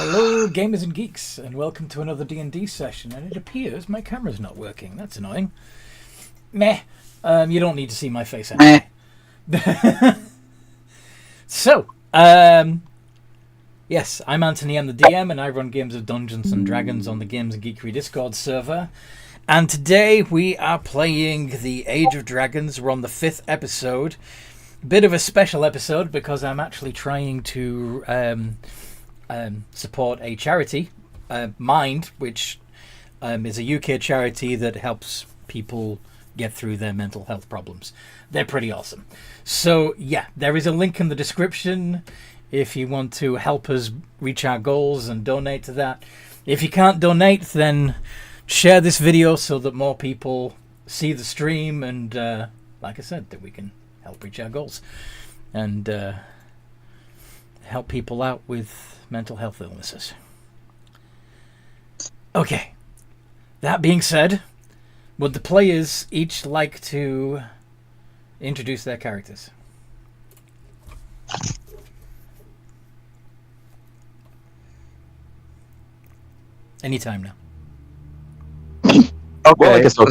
Hello, gamers and geeks, and welcome to another D&D session. And it appears my camera's not working. That's annoying. Meh. You don't need to see my face anyway. So, yes, I'm Anthony, I'm the DM, and I run games of Dungeons and Dragons on the Games and Geekery Discord server. And today we are playing the Age of Dragons. We're on the 5th episode. Bit of a special episode because I'm actually trying to support a charity, Mind, which is a UK charity that helps people get through their mental health problems. They're pretty awesome. So yeah, there is a link in the description if you want to help us reach our goals and donate to that. If you can't donate, then share this video so that more people see the stream and, like I said, that we can help reach our goals and help people out with mental health illnesses. Okay, that being said, would the players each like to introduce their characters? Anytime now. Okay, Well, I guess so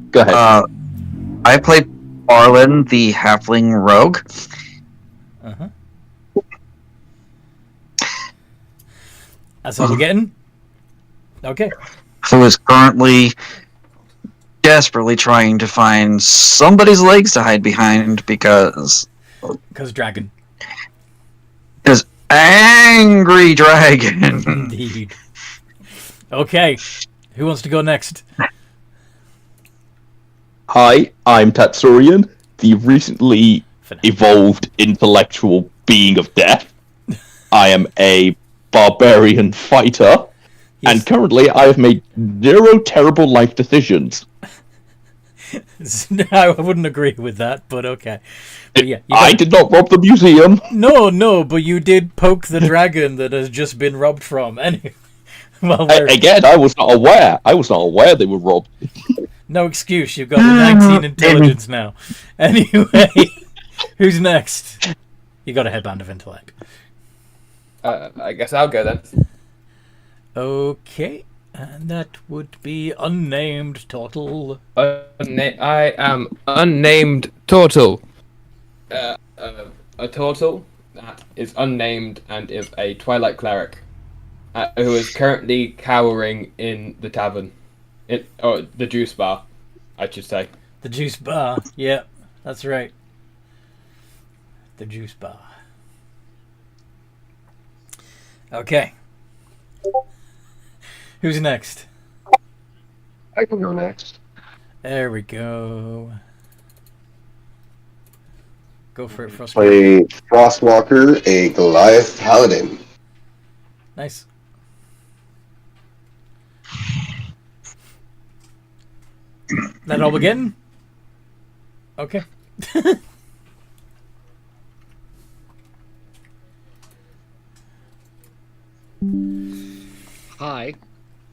go ahead. I played Arlen, the halfling rogue. Uh-huh. That's all we're getting? Okay. Who is currently desperately trying to find somebody's legs to hide behind because dragon. Because angry dragon. Indeed. Okay. Who wants to go next? Hi, I'm Tatsurian, the recently evolved intellectual being of death. I am a barbarian fighter, and currently I have made 0 terrible life decisions. No, I wouldn't agree with that, but okay. But yeah, I did not rob the museum. No, but you did poke the dragon that has just been robbed from. Anyway, Again, I was not aware. I was not aware they were robbed. No excuse. You've got the 19 intelligence now. Anyway, who's next? You got a headband of intellect. I guess I'll go then. Okay, and that would be unnamed Turtle. I am unnamed Turtle. A turtle that is unnamed and is a Twilight cleric who is currently cowering in the tavern. The juice bar, I should say. The juice bar, yeah, that's right. The juice bar. Okay. Who's next? I can go next. There we go. Go for it, Frost. Play Frostwalker, a Goliath Paladin. Nice. That all we're getting? Okay. Hi.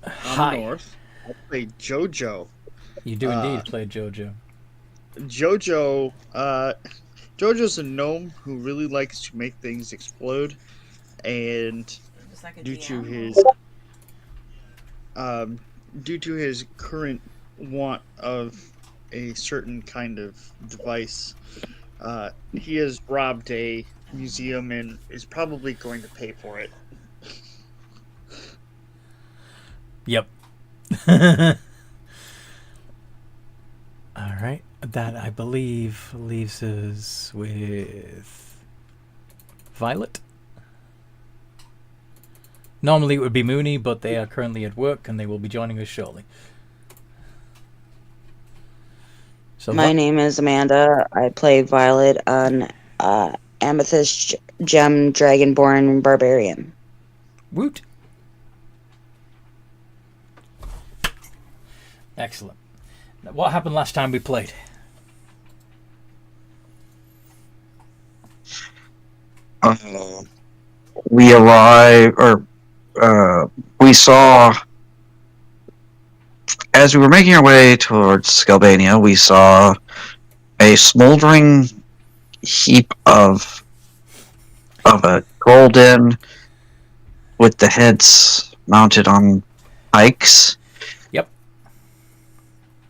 Hi. North. I play JoJo. You do indeed play JoJo. JoJo's a gnome who really likes to make things explode, and due to his current want of a certain kind of device, he has robbed a museum and is probably going to pay for it. Yep. Alright. That, I believe, leaves us with Violet. Normally it would be Mooney, but they are currently at work and they will be joining us shortly. So my name is Amanda. I play Violet on Amethyst Gem Dragonborn Barbarian. Woot. Excellent. Now, what happened last time we played? We saw, as we were making our way towards Scalbania, we saw a smoldering heap of a golden with the heads mounted on pikes. Yep.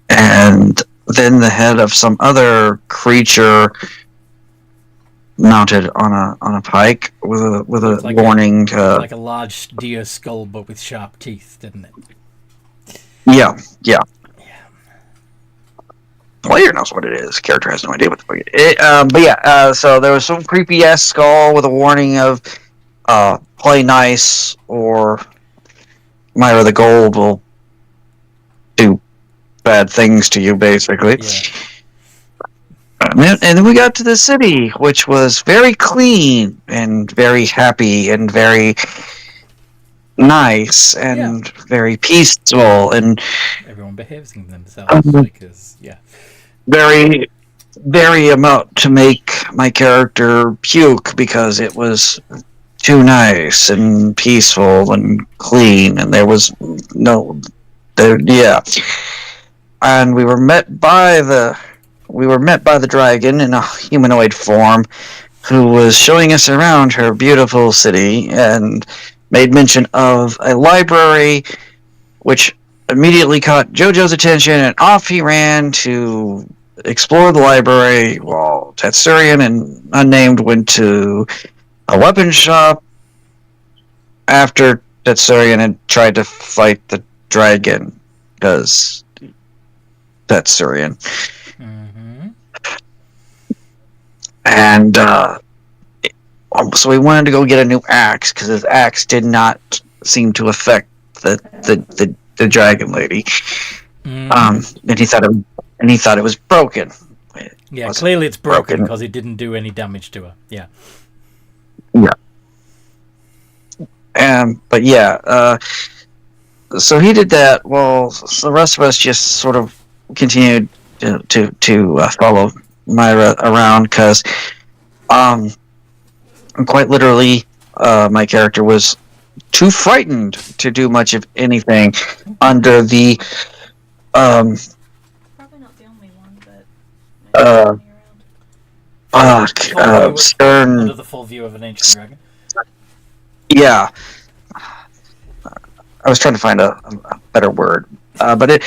And then the head of some other creature mounted on a pike with a Like warning. like a large deer skull, but with sharp teeth, didn't it? Yeah. Player knows what it is. Character has no idea what the fuck it is. But yeah, so there was some creepy ass skull with a warning of play nice or Myra the Gold will do bad things to you, basically. Yeah. And then we got to the city, which was very clean and very happy and very nice and very peaceful and everyone behaves themselves because very, very about to make my character puke because it was too nice and peaceful and clean, and there was no, and we were met by the dragon in a humanoid form, who was showing us around her beautiful city and made mention of a library, which immediately caught Jojo's attention, and off he ran to explore the library, while Tatsurian and Unnamed went to a weapon shop after Tatsurian had tried to fight the dragon, because Tatsurian. Mm-hmm. And so we wanted to go get a new axe, because his axe did not seem to affect the dragon lady. Mm-hmm. And he thought it was broken. Yeah, clearly it's broken because it didn't do any damage to her. Yeah. But yeah, so he did that. Well, so the rest of us just sort of continued to follow Myra around, because quite literally, my character was too frightened to do much of anything under the Probably not the only one, but stern. Under the full view of an ancient dragon. Yeah, I was trying to find a better word, but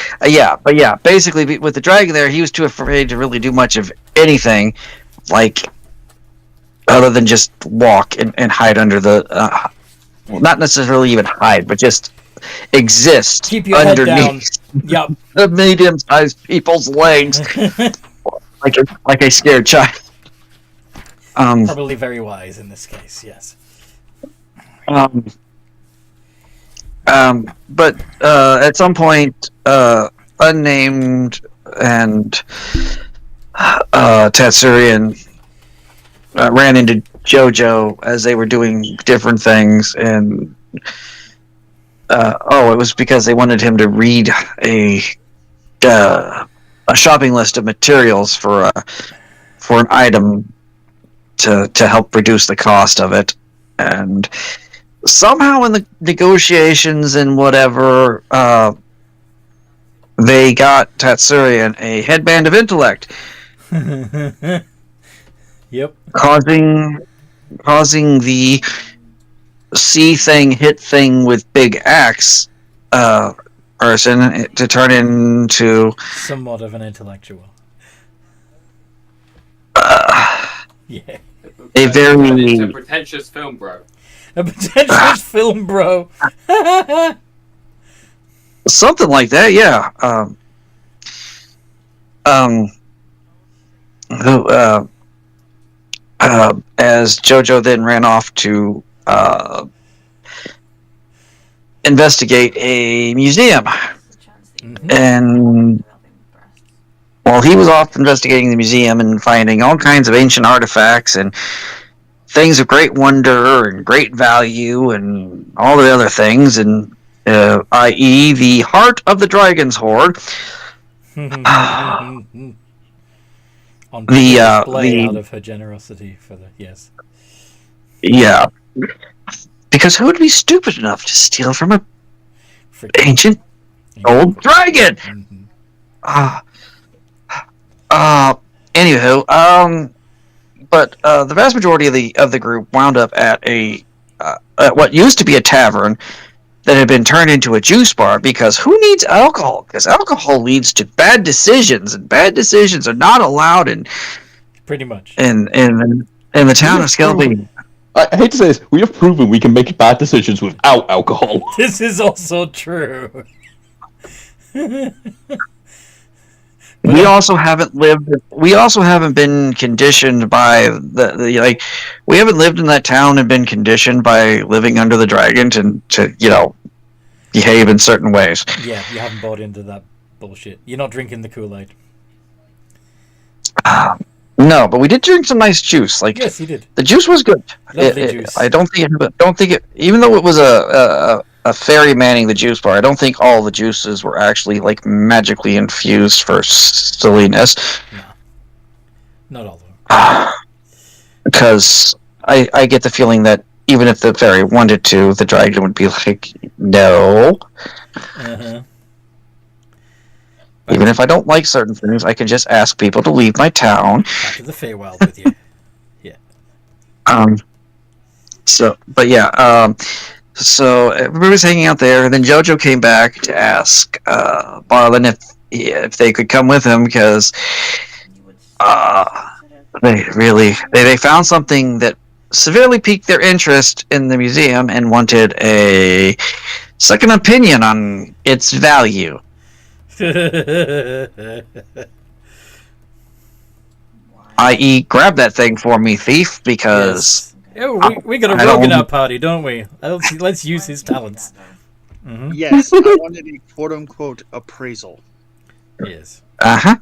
basically with the dragon there, he was too afraid to really do much of anything, like other than just walk and hide under the, not necessarily even hide, but just exist. Keep your head down. Underneath Yep. the medium-sized people's legs, like a scared child. Probably very wise in this case. Yes. But at some point, Unnamed and Tatsurian ran into Jojo as they were doing different things, and it was because they wanted him to read a shopping list of materials for an item to help reduce the cost of it, and somehow in the negotiations and whatever, they got Tatsurian a headband of intellect. Yep. Causing the see thing, hit thing with big axe person to turn into somewhat of an intellectual. Yeah. A very It's a pretentious film bro. A pretentious film bro. something like that, yeah. As Jojo then ran off to investigate a museum, Mm-hmm. and while he was off investigating the museum and finding all kinds of ancient artifacts and things of great wonder and great value and all the other things, and i.e. the heart of the dragon's hoard, On the display out of her generosity for the yeah, because who would be stupid enough to steal from a ancient old dragon? Anywho, but the vast majority of the group wound up at a what used to be a tavern that had been turned into a juice bar, because who needs alcohol? Because alcohol leads to bad decisions, and bad decisions are not allowed Pretty much. in the town of Skelby. I hate to say this, we have proven we can make bad decisions without alcohol. This is also true. We also haven't been conditioned by we haven't lived in that town and been conditioned by living under the dragon to behave in certain ways. Yeah, you haven't bought into that bullshit. You're not drinking the Kool-Aid. No, but we did drink some nice juice. Yes, you did. The juice was good. Juice. I don't think it. Even though it was a fairy manning the juice bar, I don't think all the juices were actually magically infused for silliness. No, not all of them. Because I get the feeling that even if the fairy wanted to, the dragon would be like, no. Uh-huh. Even if I don't like certain things, I can just ask people to leave my town. Back to the Feywild with you. Yeah. So everybody was hanging out there, and then Jojo came back to ask Barlin if they could come with him, because they found something that severely piqued their interest in the museum and wanted a second opinion on its value. I.e., grab that thing for me, thief, because... Yes. Oh, we got a rogue in our party, don't we? Let's use his talents. Mm-hmm. Yes, I wanted a quote-unquote appraisal. Yes. Uh-huh.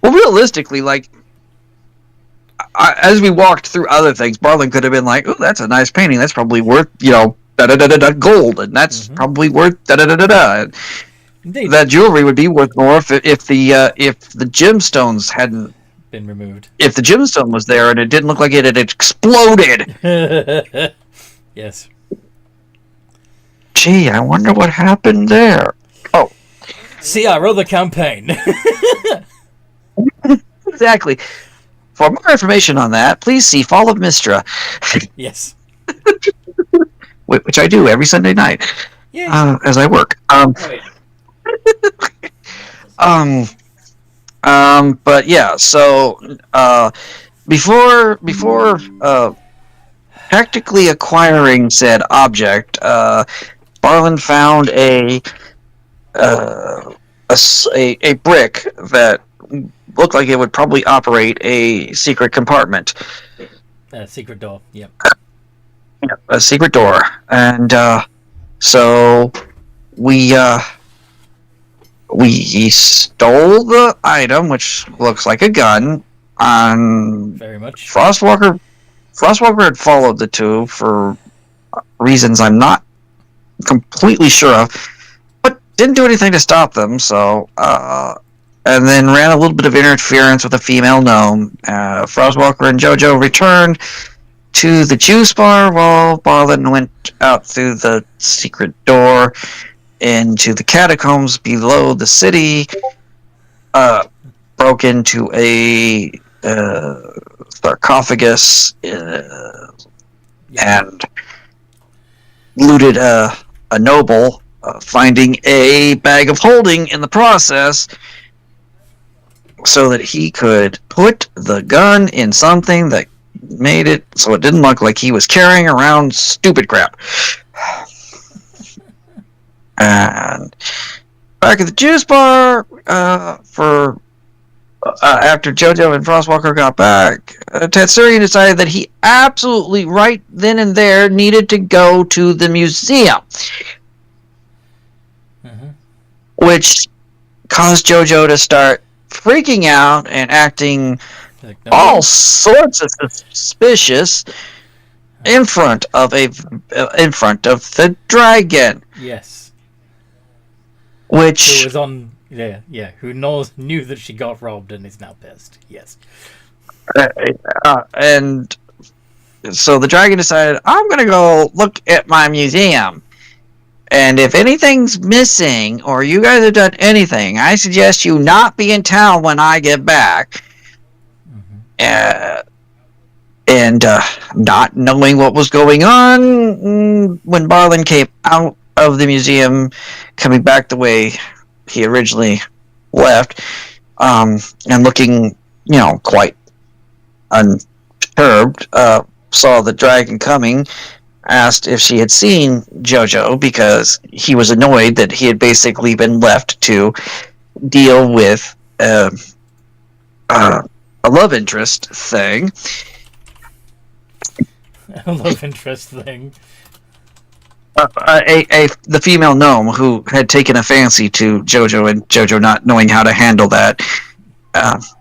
Well, realistically, as we walked through other things, Barlin could have been like, "Oh, that's a nice painting. That's probably worth, gold, and that's probably worth da-da-da-da-da." Indeed. That jewelry would be worth more if the gemstones hadn't been removed. If the gemstone was there and it didn't look like it had exploded. Yes. Gee, I wonder what happened there. Oh. See, I wrote the campaign. Exactly. For more information on that, please see Fall of Mystra. Yes. Which I do every Sunday night. Yeah. As I work. But yeah, so before practically acquiring said object, Barlin found a brick that looked like it would probably operate a secret compartment. Secret door. Yep. Yeah, a secret door, and so we stole the item, which looks like a gun. Very much. Frostwalker had followed the two for reasons I'm not completely sure of, but didn't do anything to stop them. So, and then ran a little bit of interference with a female gnome. Frostwalker and Jojo returned to the juice bar while Barlin went out through the secret door into the catacombs below the city, broke into a sarcophagus and looted a noble, finding a bag of holding in the process so that he could put the gun in something that made it so it didn't look like he was carrying around stupid crap. And back at the juice bar, after Jojo and Frostwalker got back, Tatsurian decided that he absolutely right then and there needed to go to the museum, which caused Jojo to start freaking out and acting all sorts of suspicious in front of the dragon. Yes. Which who was on who knew that she got robbed and is now pissed. Yes. And so the dragon decided, I'm gonna go look at my museum, and if anything's missing or you guys have done anything, I suggest you not be in town when I get back. and not knowing what was going on, when Barlin came out of the museum, coming back the way he originally left, and looking, quite unperturbed, saw the dragon coming, asked if she had seen Jojo, because he was annoyed that he had basically been left to deal with a love interest thing. A love interest thing. The female gnome who had taken a fancy to Jojo, and Jojo not knowing how to handle that,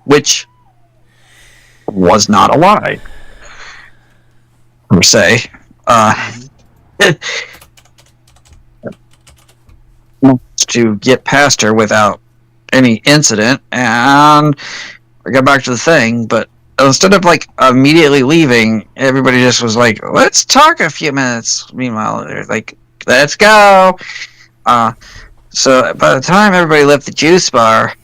which was not a lie, per se. To get past her without any incident, and I got back to the thing, but instead of immediately leaving, everybody just was like, let's talk a few minutes. Meanwhile, they're like, let's go. So by the time everybody left the juice bar,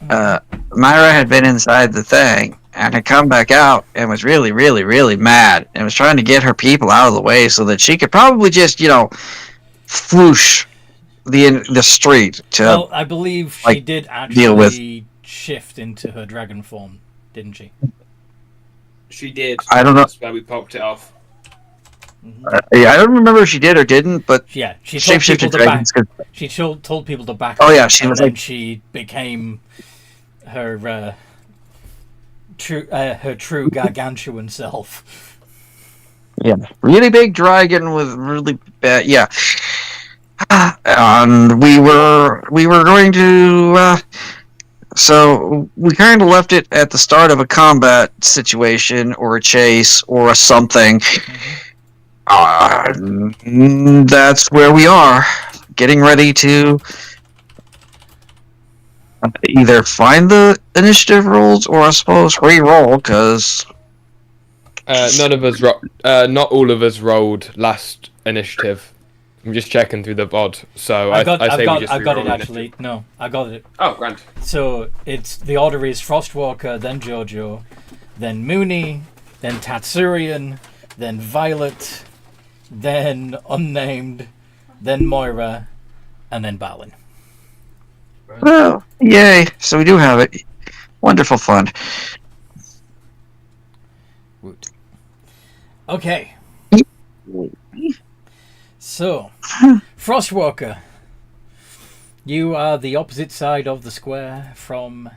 Myra had been inside the thing and had come back out and was really, really, really mad, and was trying to get her people out of the way so that she could probably just, floosh the street to. Well, I believe she did actually deal with. Shift into her dragon form, didn't she? She did. I don't know. That's where we popped it off. Yeah, I don't remember if she did or didn't, but yeah, she told people to back. She told people to back. Oh yeah, she and was then she became her true gargantuan self. Yeah, really big dragon with really bad. Yeah, and we were going to. So we kind of left it at the start of a combat situation or a chase or a something. That's where we are, getting ready to either find the initiative rules or, I suppose, re-roll, because not all of us rolled last initiative. I'm just checking through the VOD, so I got it actually. No, I got it. Oh, grand. So it's the order is Frostwalker, then Jojo, then Mooney, then Tatsurian, then Violet, then Unnamed, then Moira, and then Balin. well, yay! So we do have it. Wonderful fun. Woot. Okay. So, Frostwalker, you are the opposite side of the square from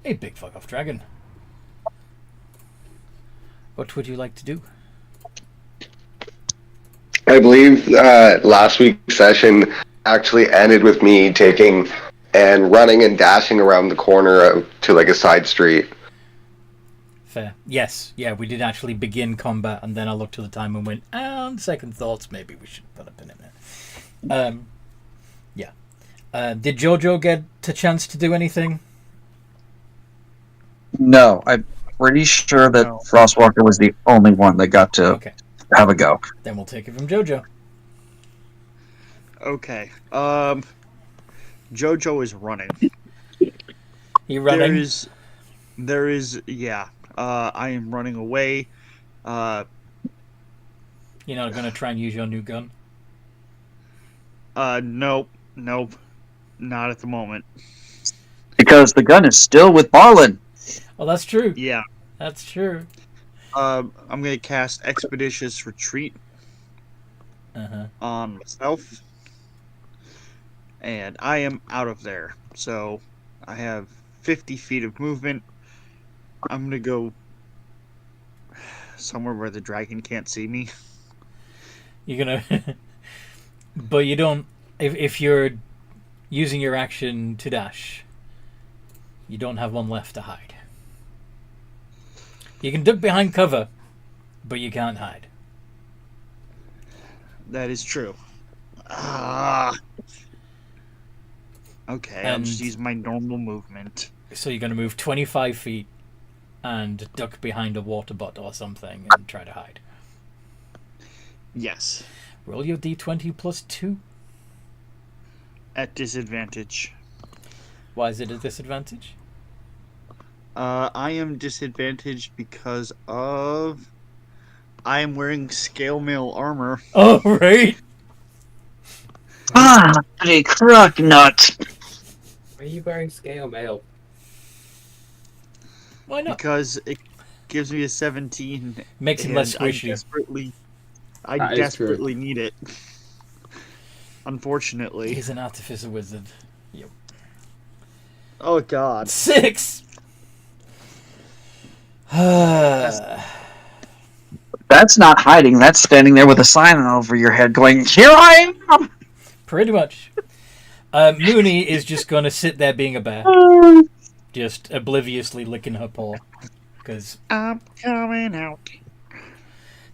a big fuck-off dragon. What would you like to do? I believe last week's session actually ended with me taking and running and dashing around the corner to a side street. Fair. Yes. Yeah, we did actually begin combat, and then I looked at the time and went, on second thoughts, maybe we should put a pin in it. Yeah. Did Jojo get a chance to do anything? No, I'm pretty sure that Frostwalker was the only one that got to have a go. Then we'll take it from Jojo. Okay. Jojo is running. You running? There is, yeah. I am running away. You're not going to try and use your new gun? Nope. Not at the moment. Because the gun is still with Barlin. Well, that's true. Yeah. That's true. I'm going to cast Expeditious Retreat on myself. And I am out of there. So I have 50 feet of movement. I'm going to go somewhere where the dragon can't see me. You're going to... But you don't... If you're using your action to dash, you don't have one left to hide. You can duck behind cover, but you can't hide. That is true. Okay, I'll just use my normal movement. So you're going to move 25 feet and duck behind a water bottle or something and try to hide. Yes. Roll your d20 plus 2. At disadvantage. Why is it a disadvantage? I am disadvantaged because of I am wearing scale mail armor. Oh, right. Ah, bloody crock nut. Why are you wearing scale mail? Why not? Because it gives me a 17. Makes him and less squishy. I That is true. desperately need it. Unfortunately. He's an artificer wizard. Yep. Oh god. 6! That's not hiding. That's standing there with a sign over your head going, "Here I am!" Pretty much. Mooney is just going to sit there being a bear. Just obliviously licking her paw. Because... I'm coming out.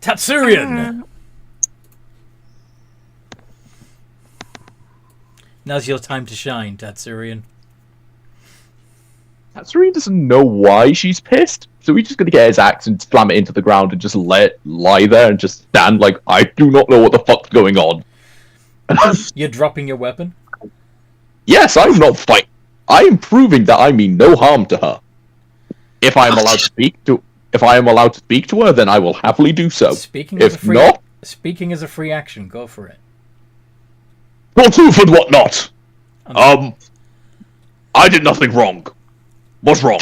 Tatsurian! Now's your time to shine, Tatsurian. Tatsurian doesn't know why she's pissed, so he's just gonna get his axe and slam it into the ground and just let it lie there and just stand like, I do not know what the fuck's going on. You're dropping your weapon? Yes, I'm not fighting. I am proving that I mean no harm to her. If I am allowed to speak to her, then I will happily do so. Speaking as a free action, go for it. What proof and what not? I did nothing wrong. What's wrong?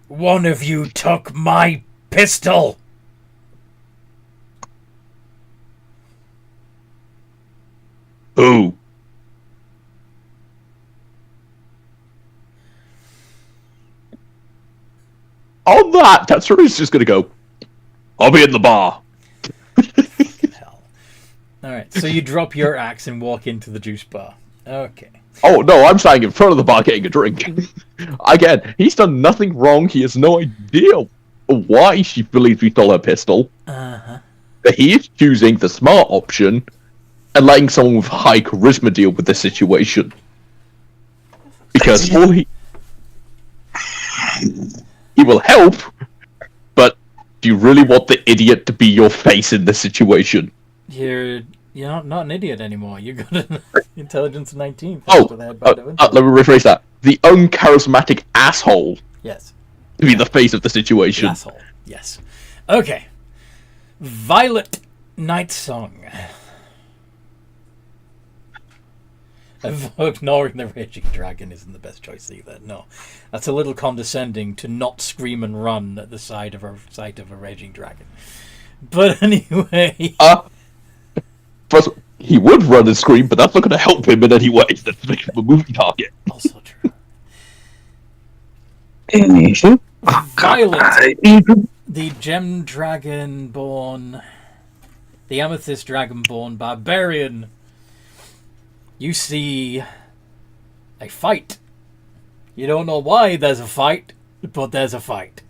One of you took my pistol! Who? On that, Tatsuri's just gonna go, I'll be in the bar. Hell. Alright, so you drop your axe and walk into the juice bar. Okay. Oh, no, I'm standing in front of the bar getting a drink. Again, he's done nothing wrong. He has no idea why she believes we stole her pistol. Uh-huh. But he is choosing the smart option and letting someone with high charisma deal with the situation. Because he will help, but do you really want the idiot to be your face in this situation? You're not an idiot anymore. You got an intelligence 19. Let me rephrase that. The uncharismatic asshole Yes. to be the face of the situation. Asshole. Yes. Okay. Violet Night Song. Ignoring the raging dragon isn't the best choice either. No, that's a little condescending to not scream and run at the sight of a raging dragon. But anyway, First, he would run and scream, but that's not going to help him in any way. That's making him a moving target. also true. Anywho. Violet, the gem dragon born, the amethyst dragon born barbarian. You see a fight. You don't know why there's a fight, but there's a fight.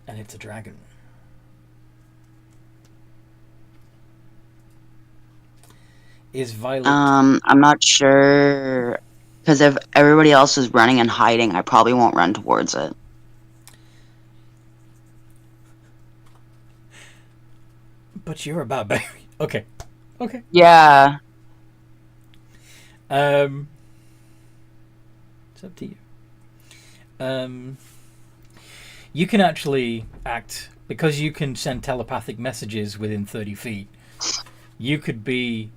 And it's a dragon. Is Violet... I'm not sure, because if everybody else is running and hiding, I probably won't run towards it. But you're a barbarian. Okay. Yeah. It's up to you. You can actually act, because you can send telepathic messages within 30 feet. You could be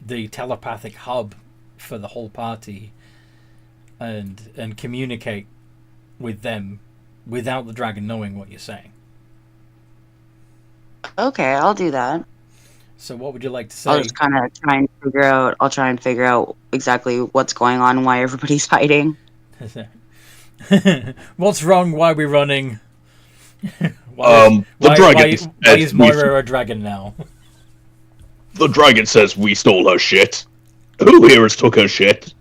the telepathic hub for the whole party and communicate with them without the dragon knowing what you're saying. Okay, I'll do that. So what would you like to say? I'll just kind of try and figure out exactly what's going on and why everybody's hiding. What's wrong? Why are we running? Why is Moira a dragon now? The dragon says we stole her shit. Who here has took her shit?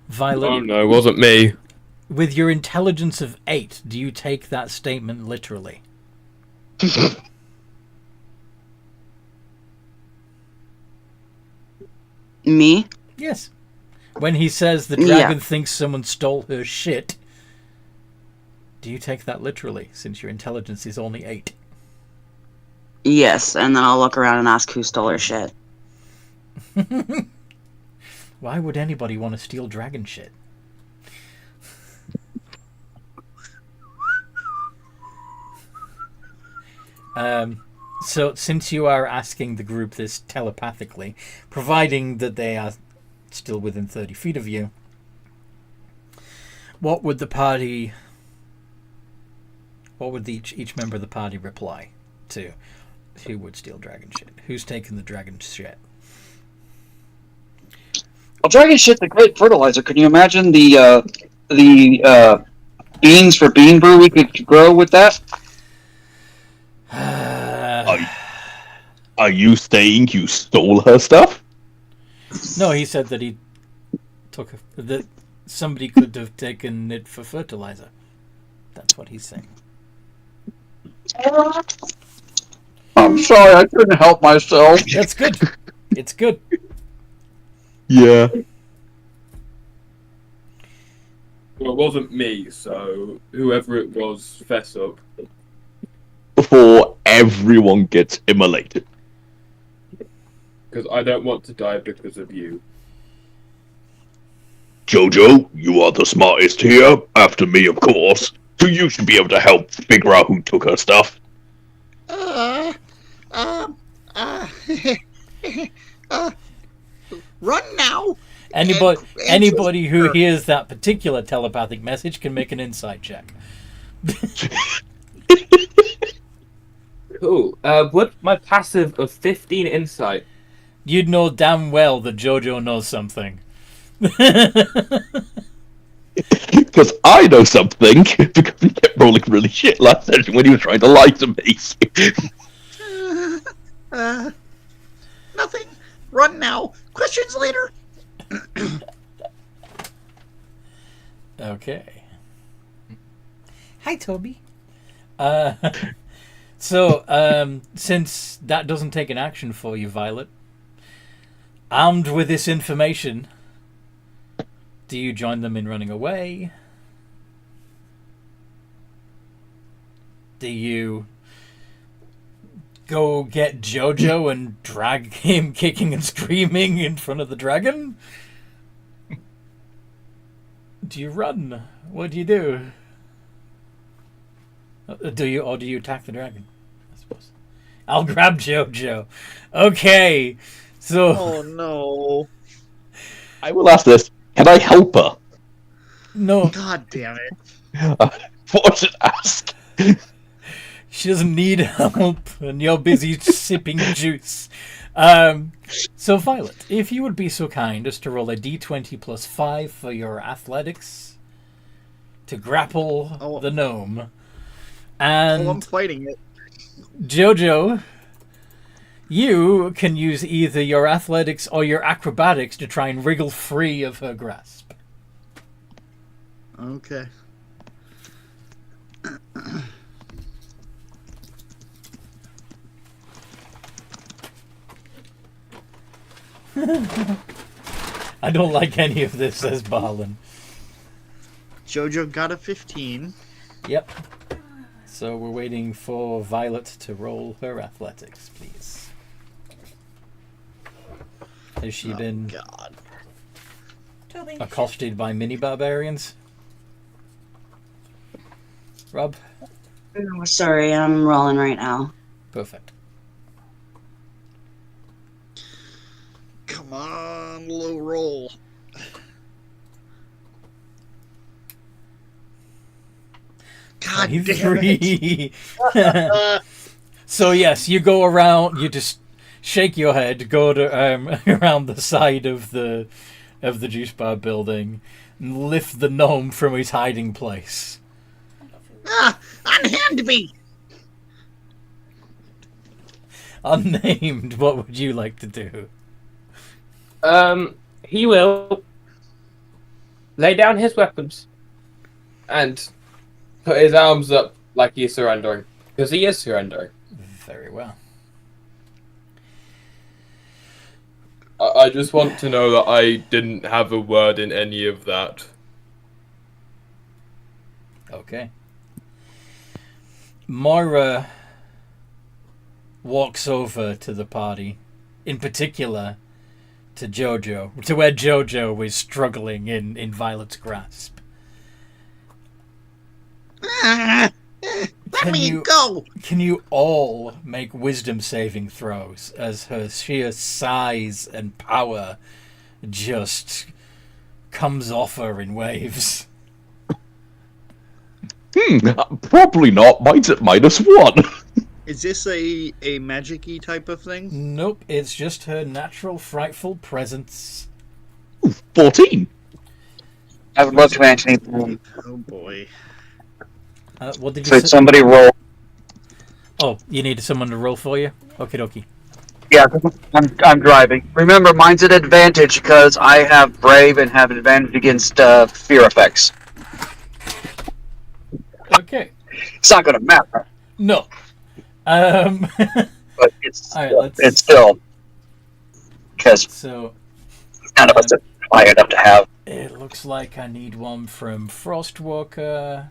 Violet. Oh no, it wasn't me. With your intelligence of 8, do you take that statement literally? Me? Yes. When he says the dragon thinks someone stole her shit, do you take that literally, since your intelligence is only 8? Yes, and then I'll look around and ask who stole her shit. Why would anybody want to steal dragon shit? So, since you are asking the group this telepathically, providing that they are still within 30 feet of you, what would each member of the party reply to who would steal dragon shit? Who's taking the dragon shit? Well, dragon shit's a great fertilizer. Can you imagine the beans for bean brew we could grow with that? Are you saying you stole her stuff? No, he said that he took that somebody could have taken it for fertilizer. That's what he's saying. I'm sorry, I couldn't help myself. That's good. It's good. Yeah. Well, it wasn't me, so whoever it was, fess up. Before everyone gets immolated. Because I don't want to die because of you. Jojo, you are the smartest here, after me, of course. So you should be able to help figure out who took her stuff. Run now! Anybody who hears that particular telepathic message can make an insight check. Cool. What my passive of 15 insight? You'd know damn well that Jojo knows something. Because I know something, because he kept rolling really shit last session when he was trying to lie to me. Nothing. Run now. Questions later. Okay. Hi, Toby. So, since that doesn't take an action for you, Violet, armed with this information, do you join them in running away? Do you go get Jojo and drag him kicking and screaming in front of the dragon? Do you run? What do you do? Do you attack the dragon? I suppose. I'll grab Jojo. Okay. So Oh no. I will ask this. Can I help her? no, God damn it. What should ask? she doesn't need help, and you're busy sipping juice. So Violet, if you would be so kind as to roll a d20 plus 5 for your athletics to grapple the gnome. And I'm fighting it. Jojo, you can use either your athletics or your acrobatics to try and wriggle free of her grasp. Okay. I don't like any of this, says Barlin. Jojo got a 15. Yep. So we're waiting for Violet to roll her athletics, please. Has she been God. Toby. accosted by mini barbarians? Rob? Oh, sorry, I'm rolling right now. Perfect. Come on, low roll. God damn it. 3. So yes, you go around. You just shake your head, go to around the side of the juice bar building, and lift the gnome from his hiding place. Unhand me! Unnamed, what would you like to do? He will lay down his weapons and put his arms up like he's surrendering. Because he is surrendering. Very well. I just want to know that I didn't have a word in any of that. Okay. Moira walks over to the party, in particular to Jojo, to where Jojo is struggling in Violet's grasp. Let me go! Can you all make wisdom saving throws as her sheer size and power just comes off her in waves? Probably not. Mine's at -1. Is this a magic-y type of thing? Nope, it's just her natural frightful presence. 14. I would love to answer anything. Oh boy. What did you Could say? somebody roll? Oh, you needed someone to roll for you? Okie dokie. Yeah, I'm driving. Remember, mine's an advantage because I have Brave and have an advantage against fear effects. Okay. It's not going to matter, No. but it's All right, it's still because So none of us are high enough to have. it looks like I need one from Frostwalker.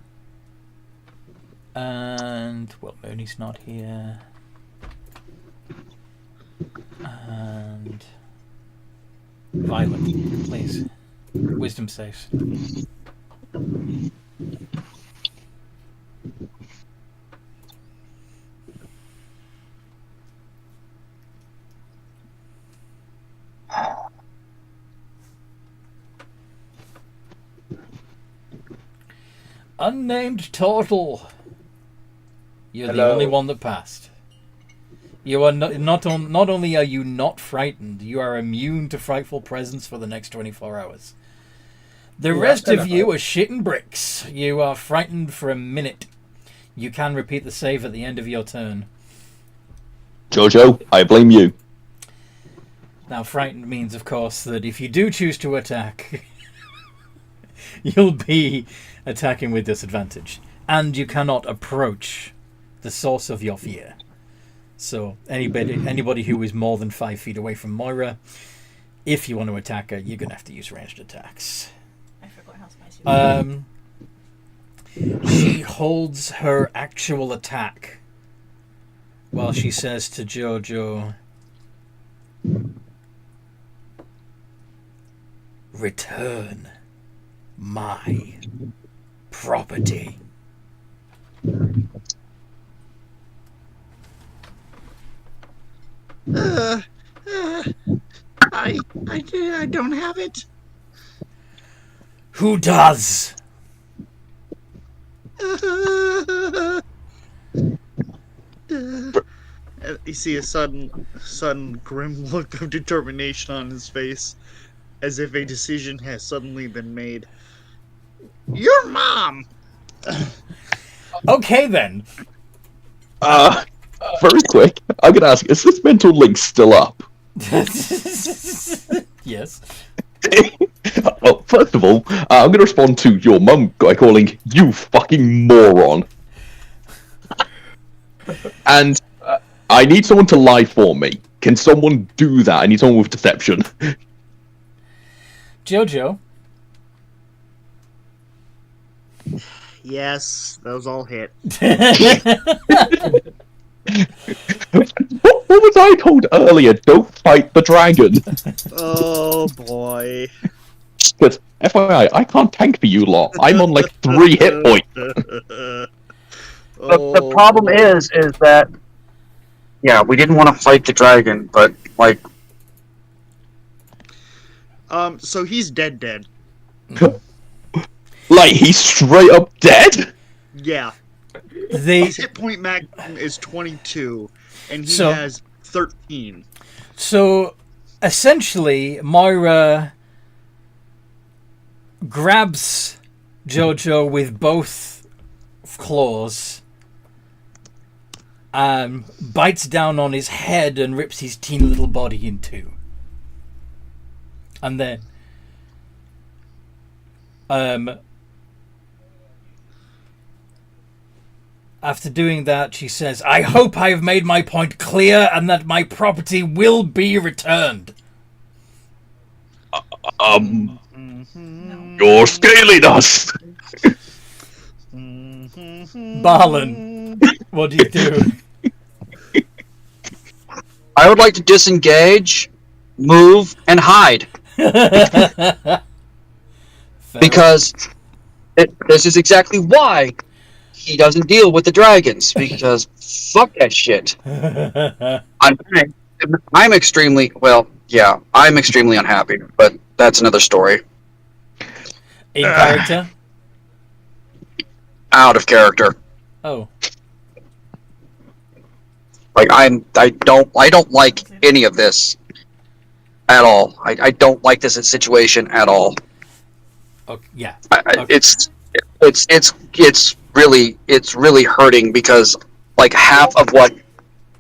And, well, Mooney's not here. And Violet, please. Wisdom saves. Unnamed Turtle. You're the Hello. only one that passed. You are not only are you not frightened, you are immune to frightful presence for the next 24 hours. The rest of you are shitting bricks. You are frightened for a minute. You can repeat the save at the end of your turn. Jojo, I blame you. Now, frightened means, of course, that if you do choose to attack, you'll be attacking with disadvantage. And you cannot approach the source of your fear. So, anybody who is more than 5 feet away from Moira, if you want to attack her, you're going to have to use ranged attacks. I forgot how spicy it was. She holds her actual attack while she says to Jojo, "Return my property." I don't have it. Who does? You see a sudden grim look of determination on his face, as if a decision has suddenly been made. Your mom! Okay then. Very quick. I'm gonna ask: is this mental link still up? Yes. Well, first of all, I'm gonna respond to your mum by calling you fucking moron. And I need someone to lie for me. Can someone do that? I need someone with deception. Jojo. Yes, those all hit. What was I told earlier? Don't fight the dragon. Oh boy. Because FYI, I can't tank for you lot. I'm on like 3 hit points. The problem is that, yeah, we didn't want to fight the dragon, but, like... So he's dead. Like, he's straight up dead? Yeah. His hit point maximum is 22, and he has 13. So, essentially, Moira grabs Jojo with both claws, bites down on his head and rips his teeny little body in two. And then after doing that, she says, "I hope I have made my point clear and that my property will be returned." You're scaling us! Balin, what do you do? I would like to disengage move, and hide. Fair Because this is exactly why he doesn't deal with the dragons. Because fuck that shit. I'm extremely I'm extremely unhappy, but that's another story. In character? Out of character. Oh. Like I don't like any of this at all. I don't like this situation at all. Okay, yeah. Okay. It's really hurting because like half of what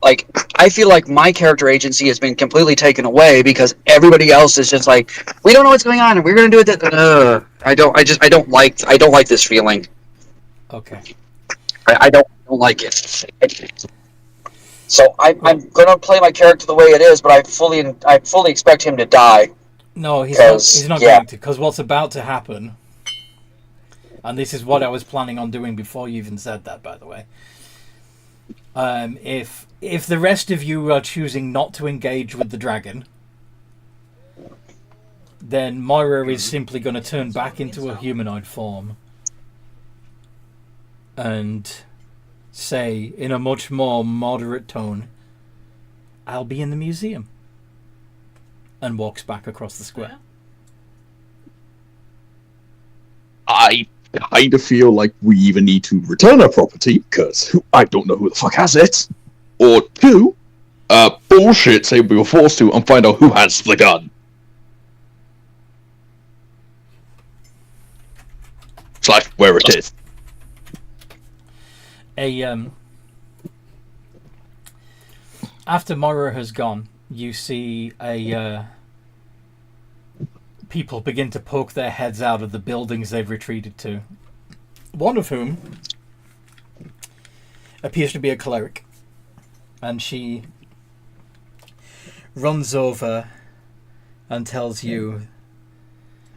like I feel like my character agency has been completely taken away because everybody else is just like, we don't know what's going on and we're gonna do it. I don't like this feeling. Okay. I don't like it. So I'm gonna play my character the way it is, but I fully expect him to die. No, he's not going to, because what's about to happen, and this is what I was planning on doing before you even said that, by the way. If the rest of you are choosing not to engage with the dragon, then Moira is simply going to turn back into a humanoid form and say, in a much more moderate tone, "I'll be in the museum," and walks back across the square. I kind of feel like we either need to return our property, because I don't know who the fuck has it, or two, bullshit, say we were forced to, and find out who has the gun. / where it is. After Moira has gone, you see people begin to poke their heads out of the buildings they've retreated to. One of whom appears to be a cleric, and she runs over and tells you,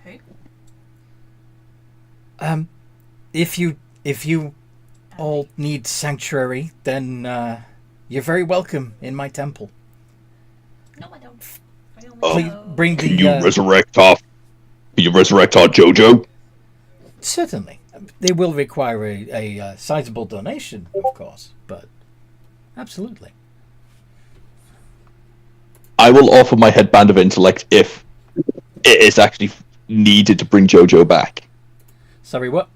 Hey. if you all need sanctuary, then you're very welcome in my temple. No, I don't. Please bring the. Can you resurrect our JoJo? Certainly, they will require a sizable donation, of course, but absolutely. I will offer my headband of intellect if it is actually needed to bring JoJo back. Sorry, what?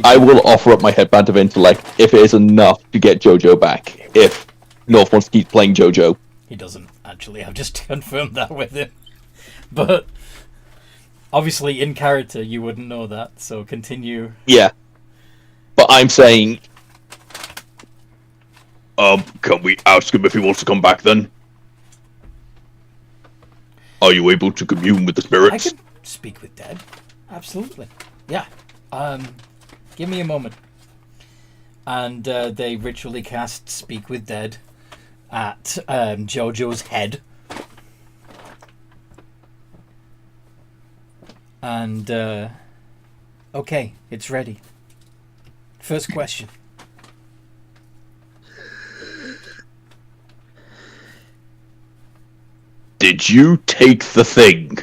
I will offer up my headband of intellect if it is enough to get JoJo back. If North wants to keep playing JoJo. He doesn't, actually. I've just confirmed that with him. But obviously, in character, you wouldn't know that, so continue. Yeah. But I'm saying... can we ask him if he wants to come back then? Are you able to commune with the spirits? I can speak with Dead. Absolutely. Yeah. Give me a moment. And they ritually cast Speak with Dead at Jojo's head. And, okay, it's ready. First question. Did you take the thing?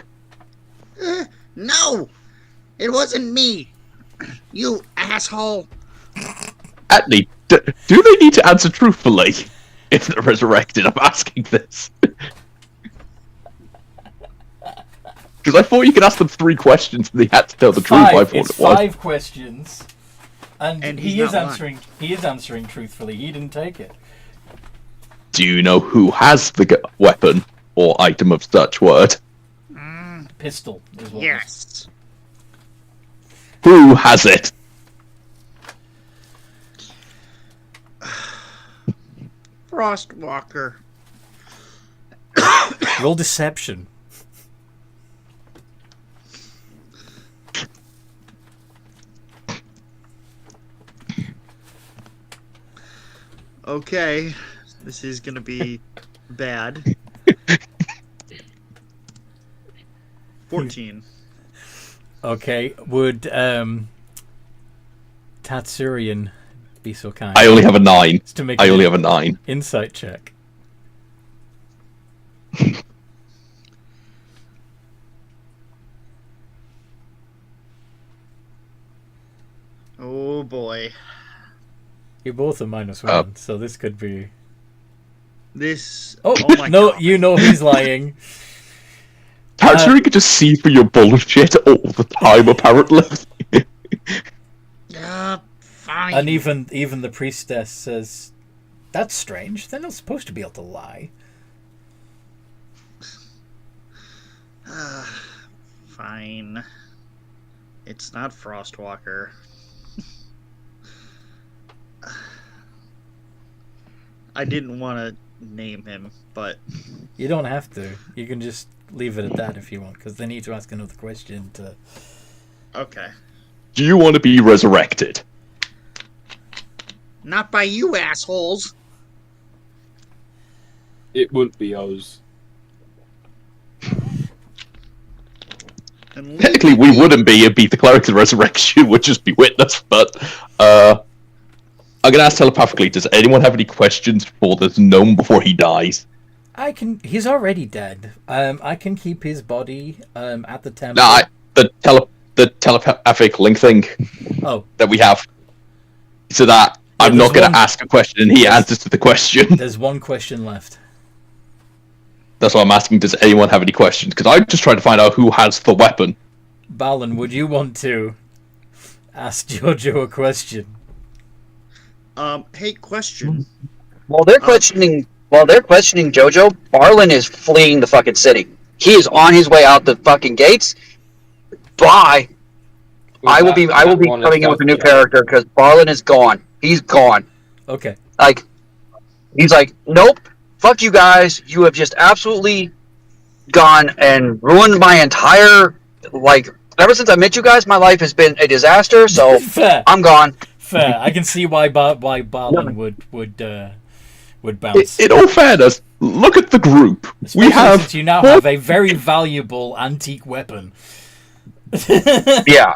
No! It wasn't me! You asshole! Atney, do they need to answer truthfully if they're resurrected? I'm asking this. Because I thought you could ask them 3 questions and they had to tell the truth. I thought it's it was 5 questions. And he is answering. He is answering truthfully. He didn't take it. Do you know who has the weapon or item of such word? Pistol is what. Yes. Who has it? Frostwalker. Roll deception. Okay, this is gonna be bad. 14. Okay, would Tatsurian be so kind? I only have a 9. To make I only have a 9. Insight check. Oh boy. You both are -1, so this could be. This. Oh, my no, God. you know he's lying. Tatsuya could just see through your bullshit all the time, apparently. Fine. And even the priestess says, "That's strange. They're not supposed to be able to lie." Fine. It's not Frostwalker. I didn't want to name him, but You don't have to. You can just leave it at that if you want, because they need to ask another question to. okay. Do you want to be resurrected? Not by you assholes. It wouldn't be us. And Technically, we wouldn't be. It'd be the cleric that resurrects you. Would just be witness. But I'm gonna ask telepathically. Does anyone have any questions for this gnome before he dies? I can. He's already dead. I can keep his body at the temple. Nah, the telepathic link thing Oh, that we have. So that Yeah, I'm there's not gonna one- ask a question and he answers to the question. there's one question left. That's why I'm asking. Does anyone have any questions? Because I'm just trying to find out who has the weapon. Balin, would you want to ask Jojo a question? Hey, question. While they're questioning Jojo, Barlin is fleeing the fucking city. He is on his way out the fucking gates. Bye. I will be coming in with a new character because Barlin is gone. He's gone. Okay. Like, he's like, nope. Fuck you guys. You have just absolutely gone and ruined my entire, like, ever since I met you guys, my life has been a disaster, so Fair. I'm gone. Fair. I can see why Balin would bounce. In all fairness, look at the group. Especially We have since you now have a very valuable antique weapon. Yeah.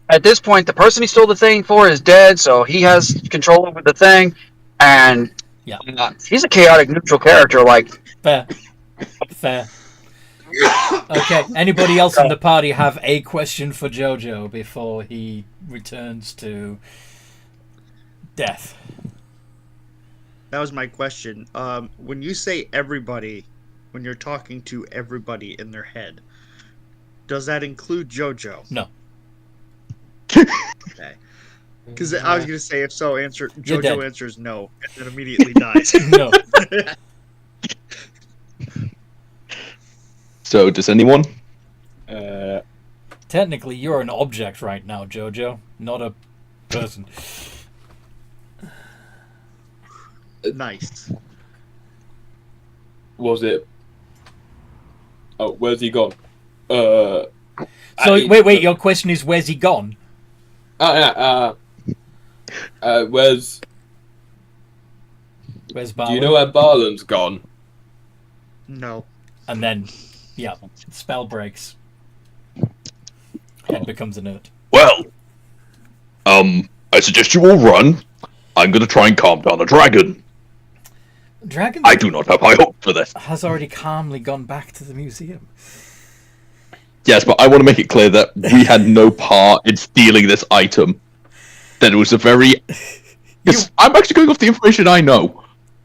At this point, the person he stole the thing for is dead, so he has control over the thing, and Yeah. He's a chaotic neutral character. Like, Fair. Fair. Okay. Anybody else in the party have a question for Jojo before he returns to death? That was my question. When you say everybody, when you're talking to everybody in their head, does that include JoJo? No. Okay. Because I was going to say, if so, You're dead. JoJo answers no, and then immediately dies. No. So, does anyone? Technically, you're an object right now, Jojo, not a person. Nice. Was it? Oh, where's he gone? So wait. Your question is, where's he gone? Where's Balin? Do you know where Barlin's gone? No. And then, yeah, spell breaks. Head becomes inert. Well, I suggest you all run. I'm gonna try and calm down a dragon. Dragon I do not have high hopes for this. has already calmly gone back to the museum. Yes, but I want to make it clear that we had no part in stealing this item. That it was a very... I'm actually going off the information I know.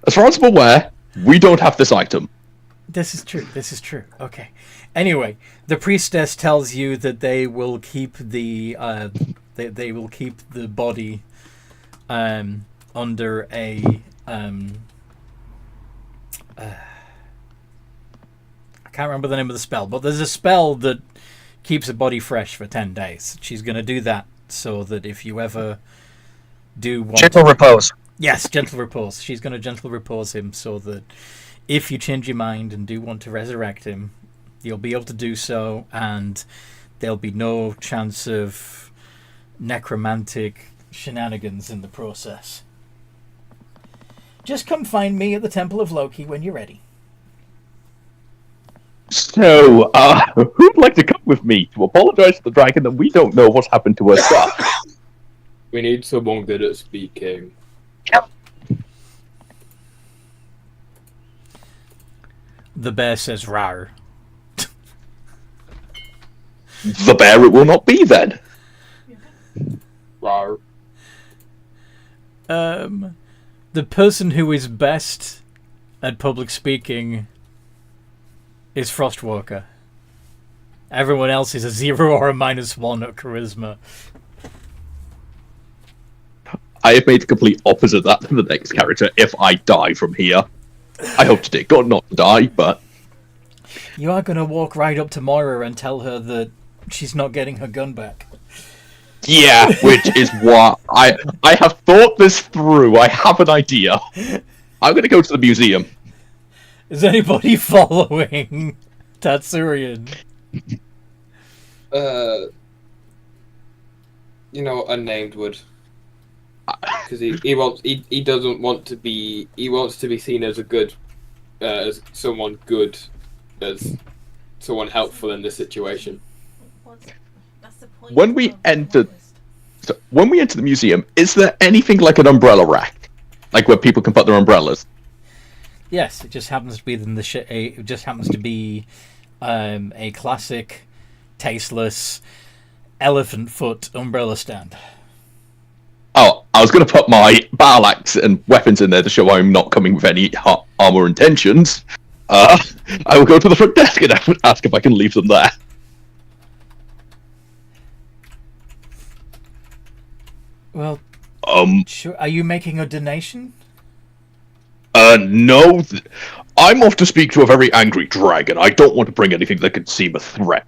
As far as I'm aware, we don't have this item. This is true. Okay. Anyway, the priestess tells you that they will keep the they will keep the body under a I can't remember the name of the spell, but there's a spell that keeps a body fresh for 10 days. She's going to do that so that if you ever do want gentle repose. Yes, gentle repose. She's going to gentle repose him so that if you change your mind and do want to resurrect him, you'll be able to do so, and there'll be no chance of necromantic shenanigans in the process. Just come find me at the Temple of Loki when you're ready. So, who'd like to come with me to apologize to the dragon that we don't know what's happened to her stuff? We need someone good at speaking. The bear says rawr. The bear it will not be then. Rawr. The person who is best at public speaking is Frostwalker. Everyone else is a 0 or a -1 at charisma. I have made the complete opposite of that to the next character if I die from here. I hope to take God not to die, but... You are going to walk right up to Moira and tell her that she's not getting her gun back. Yeah, which is what... I have thought this through. I have an idea. I'm going to go to the museum. Is anybody following Tatsurian? Unnamed would. Because he doesn't want to be... He wants to be seen as a good... as someone good. As someone helpful in this situation. That's the point When we of enter... August. So when we enter the museum, is there anything like an umbrella rack? Like where people can put their umbrellas? Yes, it just happens to be it just happens to be a classic, tasteless, elephant foot umbrella stand. Oh, I was going to put my battle axe and weapons in there to show I'm not coming with any armor intentions. I will go to the front desk and ask if I can leave them there. Well, sure. Are you making a donation? No. I'm off to speak to a very angry dragon. I don't want to bring anything that could seem a threat.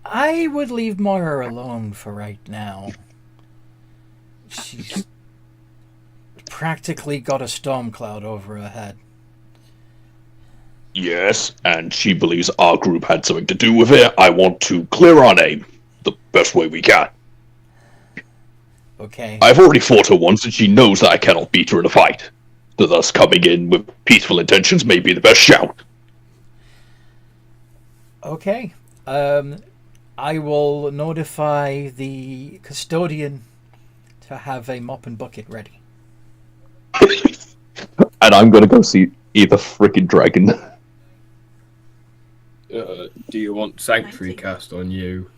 I would leave Moira alone for right now. She's practically got a storm cloud over her head. Yes, and she believes our group had something to do with it. I want to clear our name the best way we can. Okay. I've already fought her once, and she knows that I cannot beat her in a fight. So thus coming in with peaceful intentions may be the best shout. Okay. I will notify the custodian to have a mop and bucket ready. And I'm gonna go see the frickin' dragon. Do you want Sanctuary cast on you?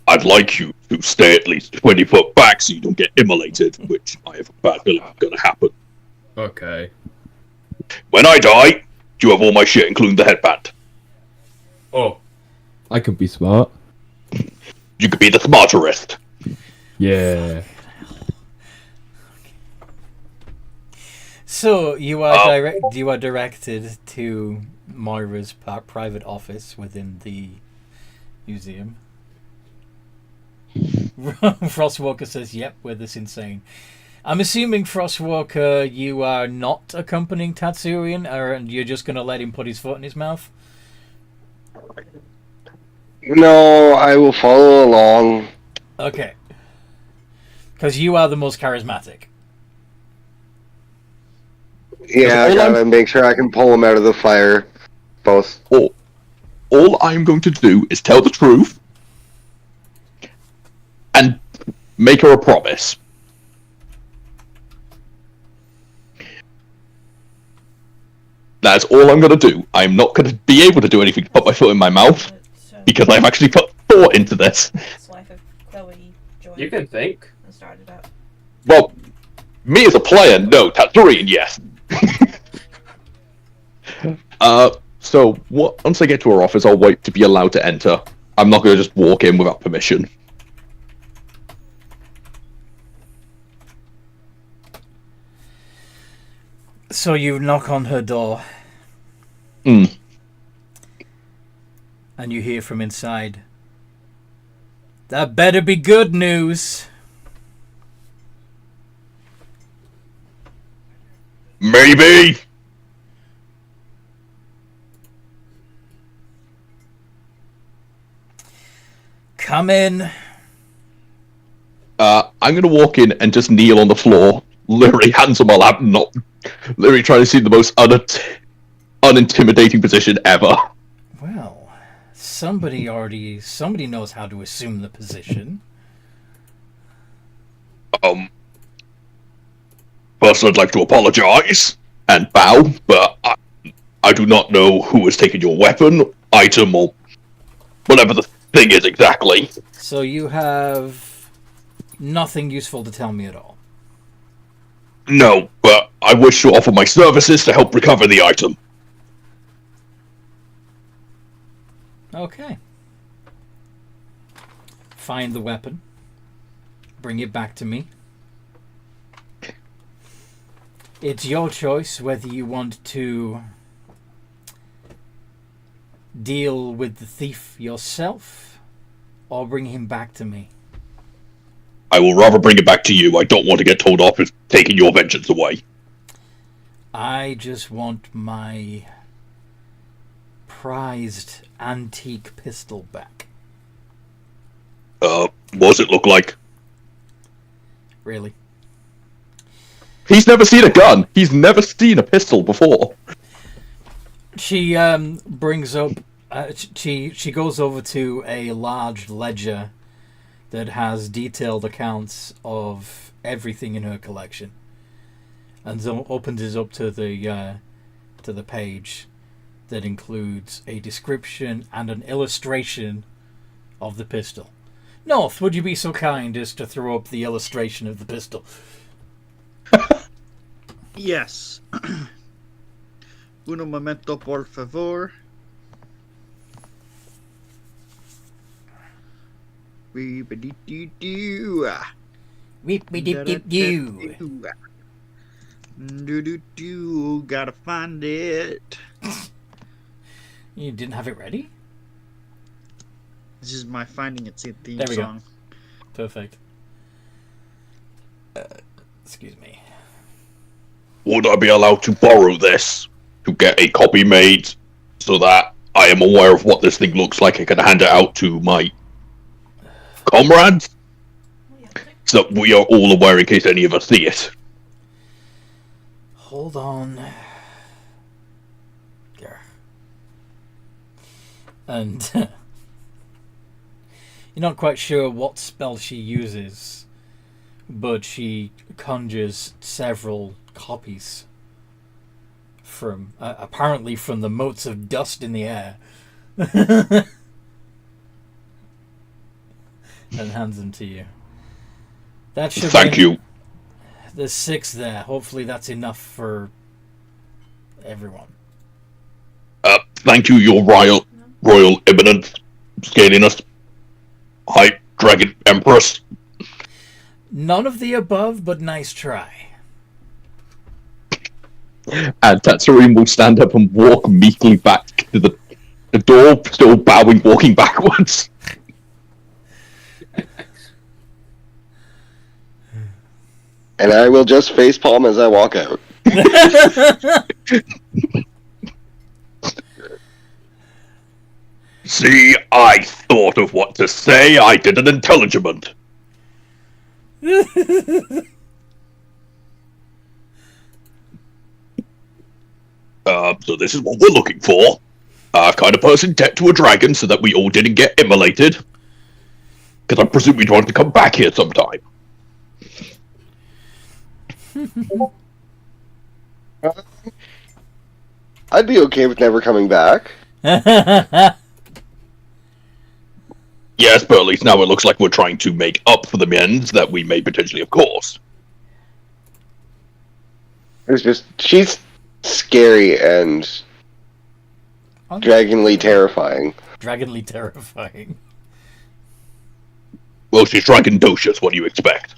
I'd like you to stay at least 20 foot back so you don't get immolated, which I have a bad feeling is gonna happen. Okay. When I die, you have all my shit, including the headband. Oh. I can be smart. You could be the smarterest. Yeah. So you are directed to Moira's private office within the museum. Frostwalker says, "Yep, we're this insane." I'm assuming, Frostwalker, you are not accompanying Tatsurian, and you're just going to let him put his foot in his mouth? No, I will follow along. Okay. Because you are the most charismatic. Yeah, I gotta make sure I can pull him out of the fire. Both. All I'm going to do is tell the truth and make her a promise. That's all I'm going to do. I'm not going to be able to do anything to put my foot in my mouth because I've actually put thought into this. That's life of Chloe joined You can think. and started up. Well, me as a player, no. Tatsurian, yes. So once I get to her office, I'll wait to be allowed to enter. I'm not going to just walk in without permission. So you knock on her door. Mm. And you hear from inside, "That better be good news." Maybe. Come in. I'm going to walk in and just kneel on the floor, literally hands on my lap, literally trying to see the most unintimidating position ever. Well, somebody knows how to assume the position. First, I'd like to apologize and bow, but I do not know who has taken your weapon, item, or whatever thing is exactly. So you have nothing useful to tell me at all. No, but I wish to offer my services to help recover the item. Okay. Find the weapon. Bring it back to me. It's your choice whether you want to deal with the thief yourself or bring him back to me. I will rather bring it back to you. I don't want to get told off as taking your vengeance away. I just want my prized antique pistol back. What does it look like? Really? He's never seen a gun. He's never seen a pistol before. She brings up. She goes over to a large ledger that has detailed accounts of everything in her collection, and so opens it up to the page that includes a description and an illustration of the pistol. North, would you be so kind as to throw up the illustration of the pistol? Yes. Un momento, por favor. Weep-a-dee-dee-doo. Weep-a-dee-dee-doo. Do-do-do. Gotta find it. You didn't have it ready? This is my Finding It theme There we go. song. Perfect. Excuse me. Would I be allowed to borrow this to get a copy made so that I am aware of what this thing looks like? I can hand it out to my comrades so that we are all aware in case any of us see it. Hold on. Grr. And you're not quite sure what spell she uses, but she conjures several copies from apparently from the motes of dust in the air and hands them to you. That should Thank you. There's 6 there. Hopefully that's enough for everyone. Thank you, your royal eminence, scaliness, high dragon empress. None of the above, but nice try. And Tatsurin will stand up and walk meekly back to the door, still bowing, walking backwards. And I will just facepalm as I walk out. See, I thought of what to say. I did an intelligent. So this is what we're looking for. Kind of person dead to a dragon so that we all didn't get immolated. Because I presume we'd want to come back here sometime. I'd be okay with never coming back. Yes, but at least now it looks like we're trying to make up for the ends that we may potentially have caused. It's just, she's scary and dragonly terrifying. Dragonly terrifying. Well, she's dragondocious, what do you expect?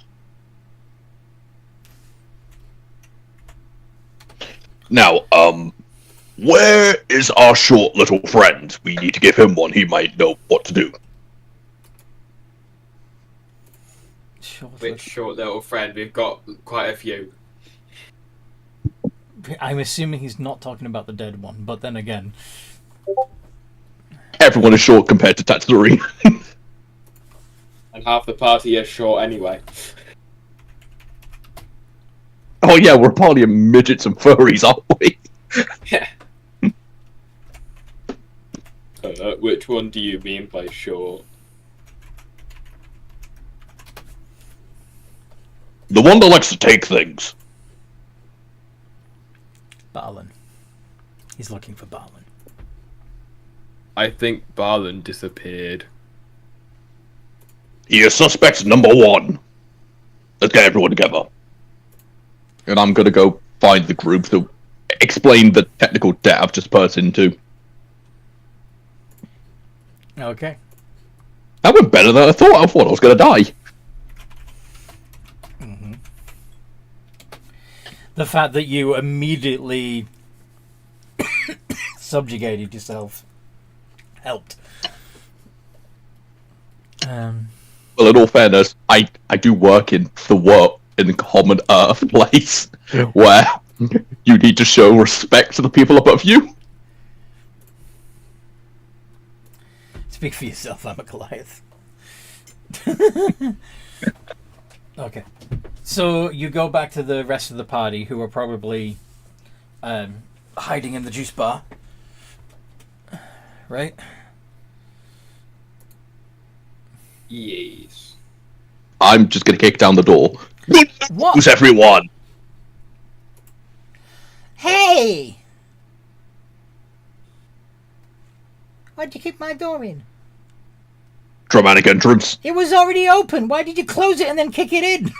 Now, where is our short little friend? We need to give him one, he might know what to do. Which short little friend? We've got quite a few. I'm assuming he's not talking about the dead one, but then again... Everyone is short compared to Tatsuri. And half the party is short anyway. Oh yeah, we're a party of midgets and furries, aren't we? Yeah. Which one do you mean by short? The one that likes to take things. Balin. He's looking for Balin. I think Barlin disappeared. You're suspect number 1. Let's get everyone together. And I'm gonna go find the group to explain the technical debt I've just burst into. Okay. That went better than I thought. I thought I was gonna die. Mm-hmm. The fact that you immediately subjugated yourself helped. Well, in all fairness, I do work in the common earth place where you need to show respect to the people above you. Speak for yourself, I'm a Goliath. Okay. So you go back to the rest of the party, who are probably hiding in the juice bar. Right? Yes. I'm just gonna kick down the door. What? Who's everyone? Hey! Why'd you kick my door in? Dramatic entrance. It was already open. Why did you close it and then kick it in?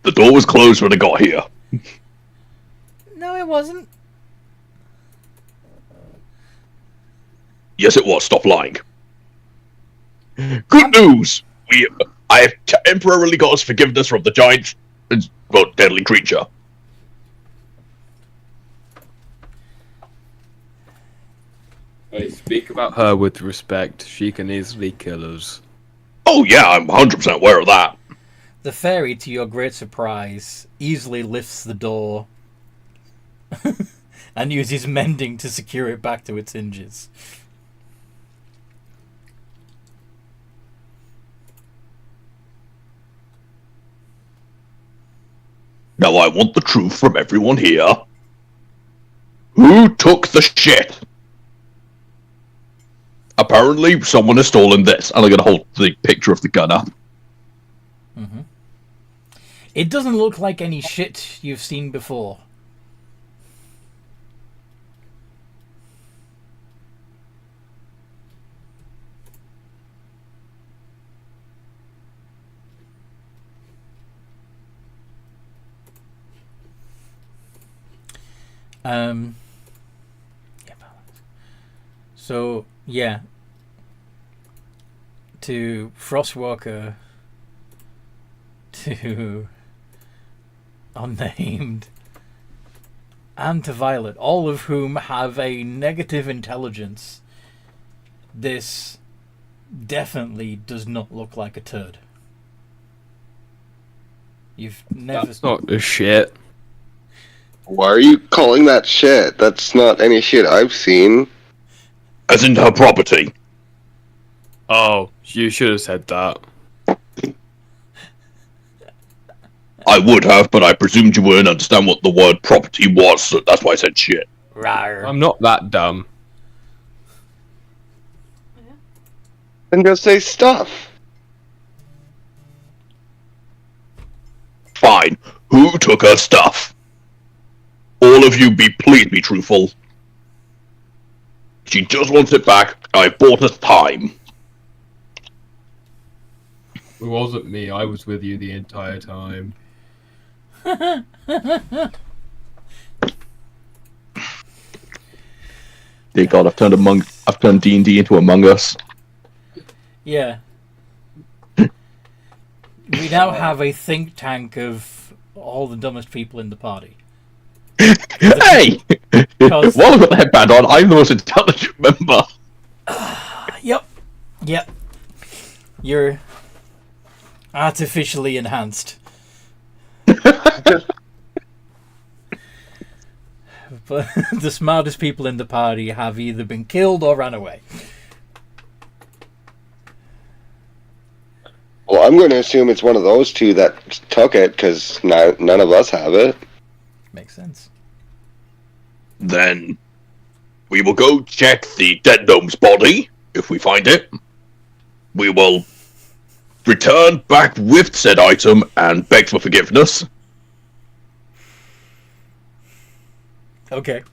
The door was closed when I got here. No, it wasn't. Yes, it was. Stop lying. Good news! I have temporarily got us forgiveness from the giant, deadly creature. I speak about her with respect. She can easily kill us. Oh yeah, I'm 100% aware of that. The fairy, to your great surprise, easily lifts the door and uses mending to secure it back to its hinges. Now I want the truth from everyone here. Who took the shit? Apparently, someone has stolen this. And I'm going to hold the picture of the gun up. Mm-hmm. It doesn't look like any shit you've seen before. So, yeah. To Frostwalker, to Unnamed, and to Violet, all of whom have a negative intelligence, this definitely does not look like a turd. You've never... That's not a shit. Why are you calling that shit? That's not any shit I've seen. As in her property. Oh, you should have said that. I would have, but I presumed you wouldn't understand what the word property was, so that's why I said shit. Rawr. I'm not that dumb. Then just say stuff. Fine. Who took her stuff? All of you please be truthful. She just wants it back. I bought us time. It wasn't me. I was with you the entire time. Dear God, I've turned D&D into Among Us. Yeah. We now have a think tank of all the dumbest people in the party. Hey! While I've got the headband on, I'm the most intelligent member. Yep. You're artificially enhanced. But the smartest people in the party have either been killed or ran away. Well, I'm going to assume it's one of those two that took it, because none of us have it. Makes sense. Then we will go check the dead gnome's body. If we find it, we will return back with said item and beg for forgiveness. Okay.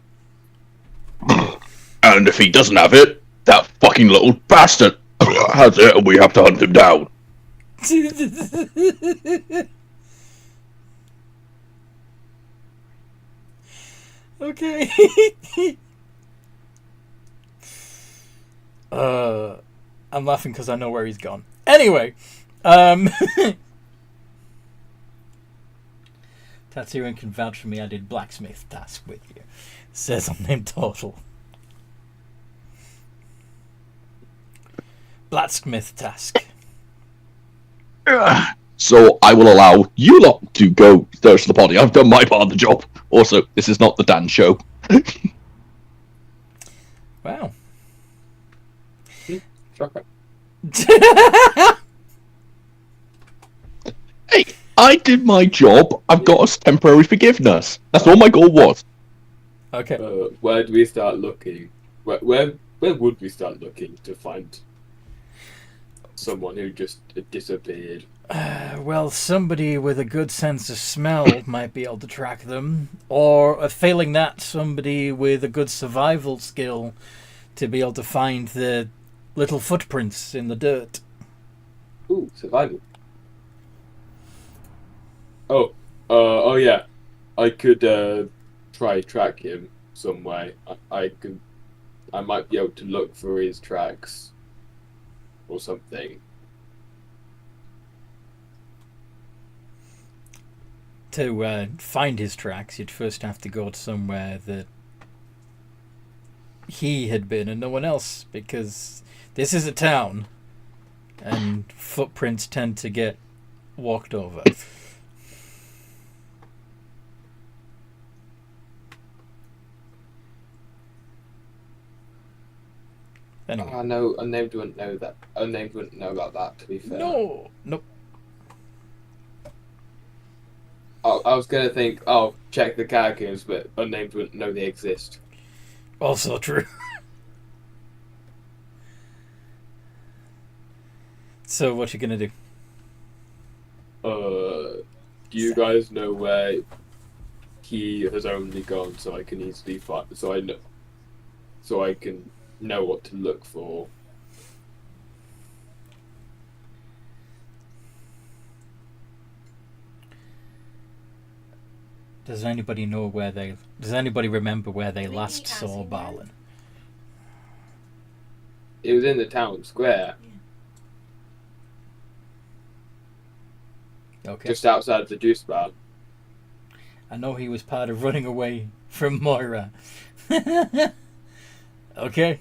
And if he doesn't have it, that fucking little bastard That's it, and we have to hunt him down. Okay. I'm laughing because I know where he's gone. Anyway, Tatsurian can vouch for me. I did blacksmith task with you. Says unnamed total. Blacksmith task. So I will allow you lot to go search the body. I've done my part of the job. Also, this is not the Dan show. Wow. Shocker. Hey, I did my job. I've got us temporary forgiveness. That's all my goal was. Okay. Where do we start looking? Where would we start looking to find someone who just disappeared? Well, somebody with a good sense of smell might be able to track them, or failing that, somebody with a good survival skill to be able to find the little footprints in the dirt. Ooh, survival. Oh yeah. I could try track him some way. I might be able to look for his tracks or something. To find his tracks, you'd first have to go to somewhere that he had been and no one else, because this is a town and footprints tend to get walked over. Anyway. I know unnamed wouldn't know that. Unnamed wouldn't know about that, to be fair. No, nope. I was gonna think, check the characters, but unnamed wouldn't know they exist. Also true. So what you gonna do? Do you guys know where he has only gone, so I can easily find, so I can know what to look for? Does anybody remember where they last saw Balin? It was in the town square, Okay. just outside the juice bar. I know he was part of running away from Moira. Okay.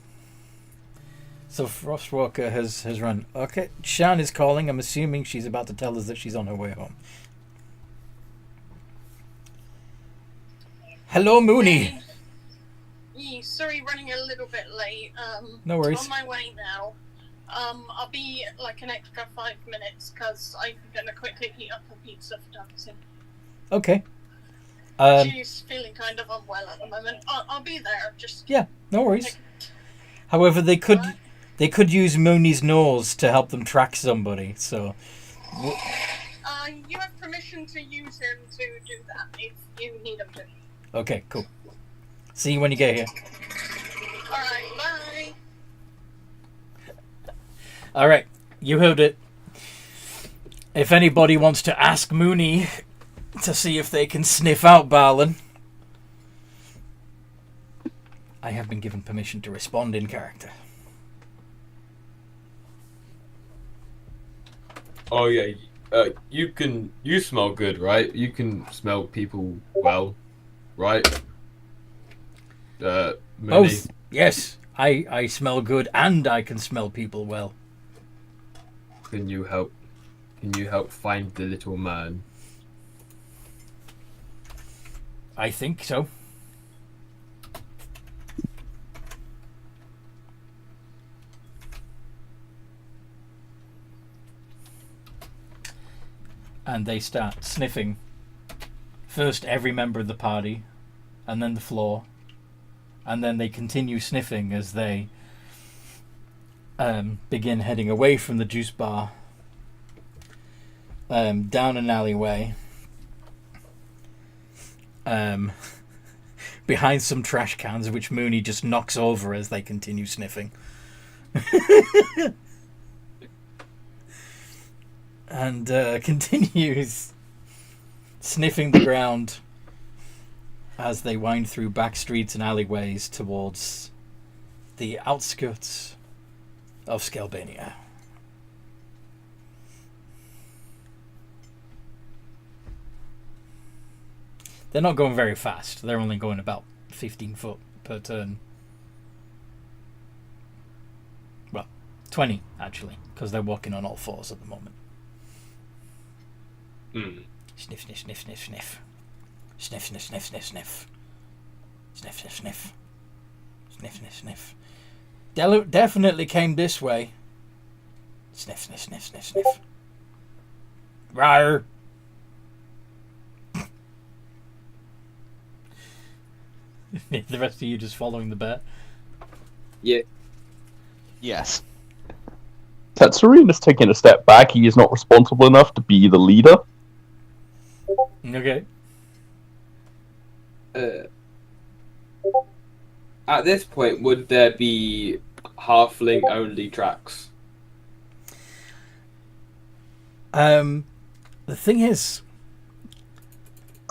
So Frostwalker has run. Okay, Shan is calling. I'm assuming she's about to tell us that she's on her way home. Hello, Mooney. Yeah, sorry, running a little bit late. No worries. On my way now. I'll be like an extra 5 minutes because I'm gonna quickly heat up a pizza for dancing. Okay. She's feeling kind of unwell at the moment. I'll be there. Just Yeah, no worries. However, they could use Mooney's nose to help them track somebody. So. You have permission to use him to do that if you need him to. Okay, cool. See you when you get here. Alright, bye. Alright, you heard it. If anybody wants to ask Mooney to see if they can sniff out Balin, I have been given permission to respond in character. Oh yeah, you smell good, right? You can smell people well, right? Mooney. Both. Yes, I smell good and I can smell people well. Can you help find the little man? I think so. And they start sniffing. First every member of the party, and then the floor, and then they continue sniffing as they begin heading away from the juice bar, down an alleyway, behind some trash cans, which Mooney just knocks over as they continue sniffing. and continues sniffing the ground as they wind through back streets and alleyways towards the outskirts of Scalbania. They're not going very fast. They're only going about 15 foot per turn. Well, 20 actually, because they're walking on all fours at the moment. Sniff, sniff, sniff, sniff, sniff. Sniff, sniff, sniff, sniff, sniff. Sniff, sniff, sniff. Sniff, sniff, sniff. Definitely came this way. Sniff, sniff, sniff, sniff, sniff. Rawr. The rest of you just following the bear? Yeah. Yes. Tatsurian is taking a step back. He is not responsible enough to be the leader. Okay. At this point, would there be halfling-only tracks? The thing is,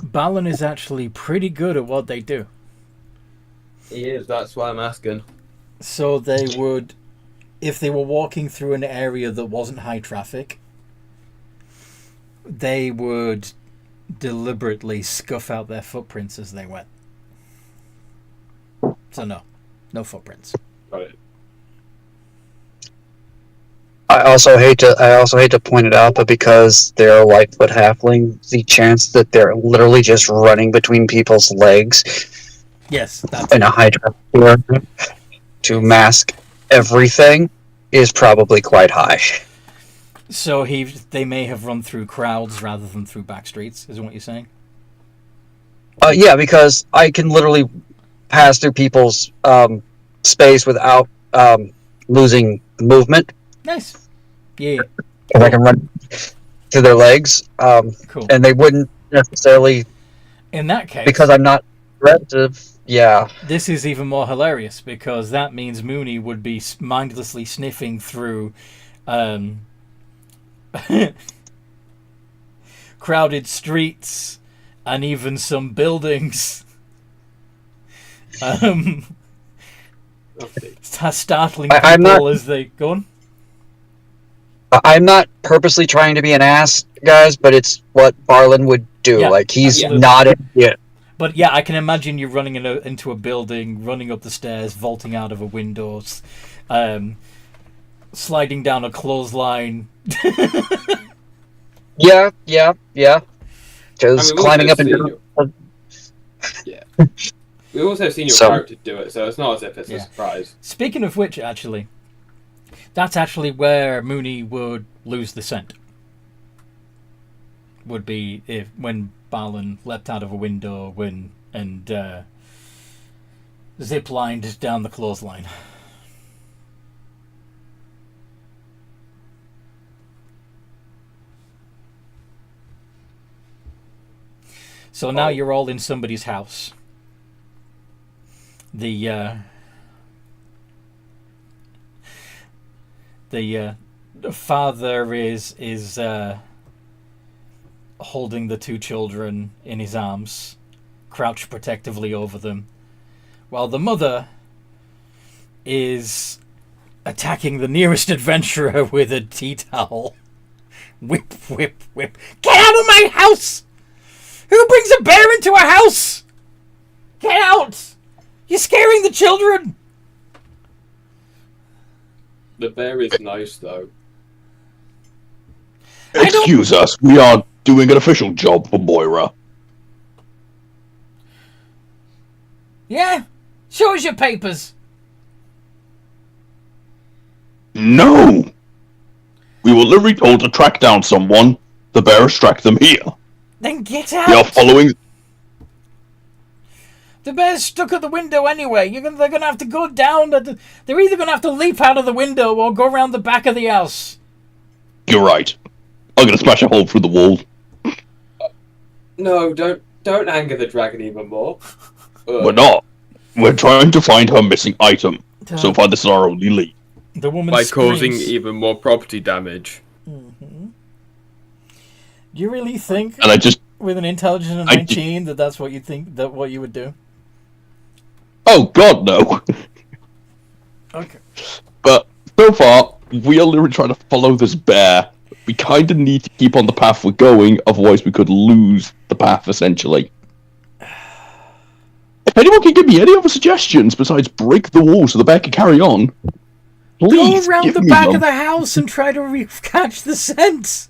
Balan is actually pretty good at what they do. He is, that's why I'm asking. So they would, if they were walking through an area that wasn't high traffic, they would deliberately scuff out their footprints as they went. So no footprints. Got it. I also hate to point it out, but because they're a Lightfoot halfling, the chance that they're literally just running between people's legs Yes, that's in a high traffic area to mask everything is probably quite high. So they may have run through crowds rather than through back streets, is what you're saying? Yeah, because I can literally pass through people's space without losing movement. Nice. Yeah. If I can run through their legs, Cool. and they wouldn't necessarily, In that case, because I'm not aggressive. Yeah. this is even more hilarious because that means Mooney would be mindlessly sniffing through crowded streets and even some buildings. Startling I'm people not- as they go on. I'm not purposely trying to be an ass, guys, but it's what Barlin would do. Yeah, like, he's absolutely. not an idiot. But yeah, I can imagine you running into a building, running up the stairs, vaulting out of a window, sliding down a clothesline. Yeah. Because climbing up and Yeah. We've also seen your So- character do it, so it's not as if it's Yeah. a surprise. Speaking of which, actually, that's actually where Mooney would lose the scent. Would be when Balan leapt out of a window and zip-lined down the clothesline. So now you're all in somebody's house. The father is holding the two children in his arms, crouched protectively over them, while the mother is attacking the nearest adventurer with a tea towel. Whip, whip, whip. Get out of my house! Who brings a bear into a house? Get out! You're scaring the children! The bear is nice, though. Excuse us, we are doing an official job for Moira. Yeah? Show us your papers. No! We were literally told to track down someone. The bears tracked them here. Then get We are out! following... The bear's stuck at the window anyway. They're gonna have to go down. They're either gonna have to leap out of the window or go around the back of the house. You're right. I'm gonna smash a hole through the wall. No, don't anger the dragon even more. We're not. We're trying to find her missing item. So far, this is our only lead. The woman By causing screams. even more property damage. Mhm. You really think, And I just, with an intelligence of I 19, that's what you think, that what you would do? oh god, no. Okay. But so far, we are literally trying to follow this bear. We kind of need to keep on the path we're going, otherwise we could lose the path, essentially. If anyone can give me any other suggestions besides break the wall so the bear can carry on, please Go around give the me back them. of the house and try to catch the scent.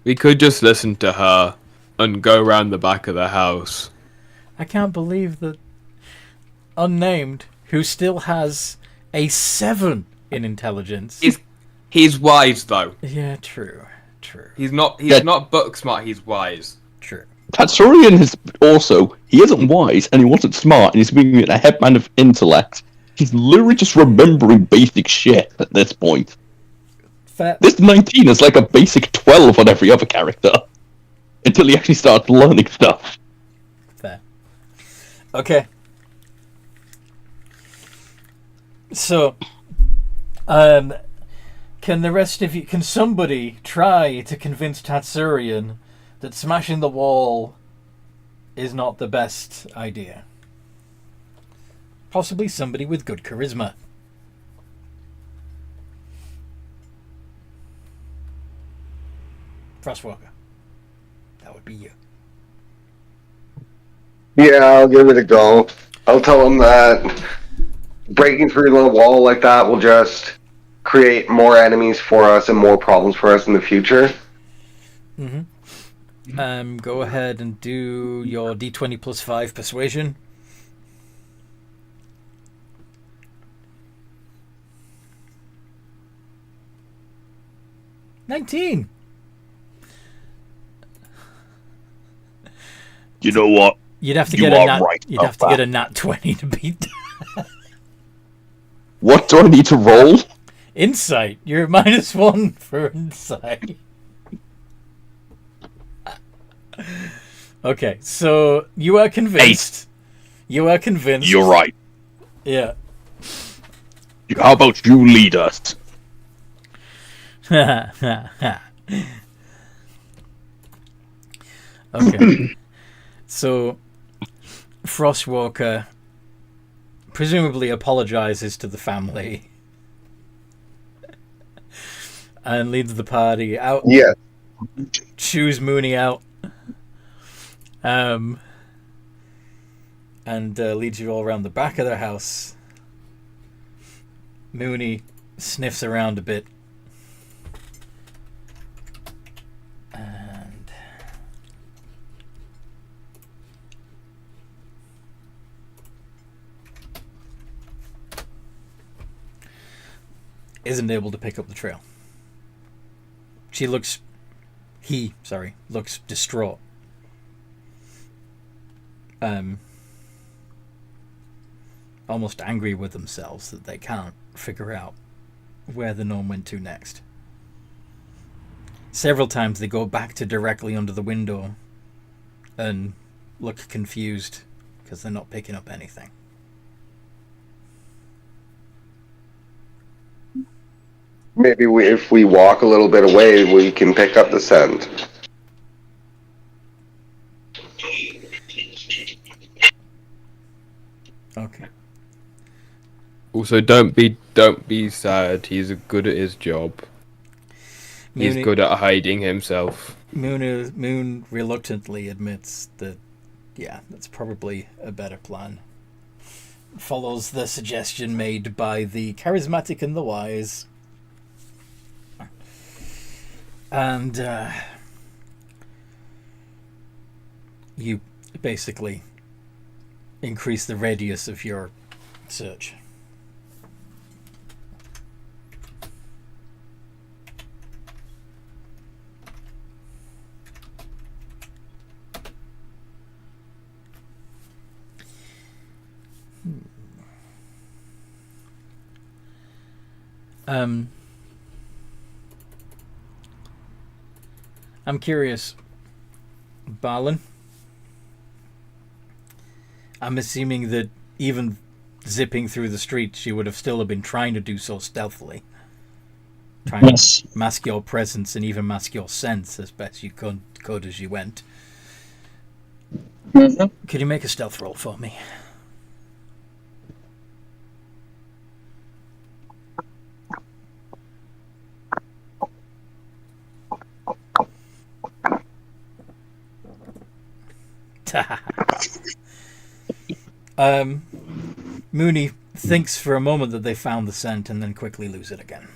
We could just listen to her and go round the back of the house. I can't believe that Unnamed, who still has a 7 in intelligence. He's wise though. Yeah, true. He's not book smart, he's wise. True. Tatsurian is also, he isn't wise and he wasn't smart and he's being a headman of intellect. He's literally just remembering basic shit at this point. Fair. This 19 is like a basic 12 on every other character. Until he actually starts learning stuff. Fair. Okay. So, can somebody try to convince Tatsurian that smashing the wall is not the best idea? Possibly somebody with good charisma. Frostwalker. That would be you. Yeah, I'll give it a go. I'll tell him that breaking through the wall like that will just create more enemies for us and more problems for us in the future. Mm-hmm. Go ahead and do your D20 plus 5 persuasion. $19. You know what? You'd have to You get are a nat. right You'd about have to get that. a nat 20 to beat What do I need to roll? insight. You're -1 for insight. Okay, so you are convinced. You are convinced. You're right. Yeah. How about you lead us? Okay. So, Frostwalker presumably apologizes to the family and leads the party out. Yeah. Chews Mooney out. And leads you all around the back of their house. Mooney sniffs around a bit. And isn't able to pick up the trail. He looks distraught. Almost angry with themselves that they can't figure out where the gnome went to next. Several times they go back to directly under the window and look confused because they're not picking up anything. Maybe if we walk a little bit away, we can pick up the scent. Okay. Also, don't be sad. He's good at his job. He's good at hiding himself. Moon reluctantly admits that, yeah, that's probably a better plan. Follows the suggestion made by the charismatic and the wise. And you basically increase the radius of your search. I'm curious, Balin. I'm assuming that even zipping through the streets, she would have still been trying to do so stealthily. trying Yes. to mask your presence and even mask your sense as best you could as you went. Could you make a stealth roll for me? Mooney thinks for a moment that they found the scent and then quickly lose it again.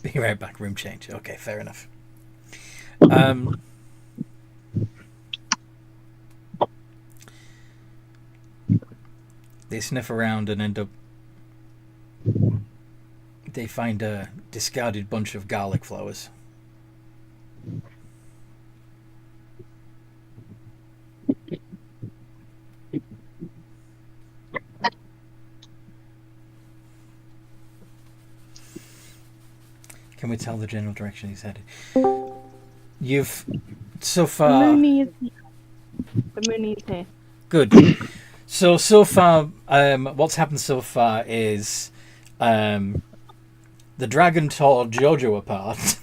Be right back, room change. Okay, fair enough. They sniff around and end up... They find a discarded bunch of garlic flowers. Can we tell the general direction he's headed? You've... So far... Mooney is here. The Mooney is here. Good. So far, what's happened so far is the dragon tore Jojo apart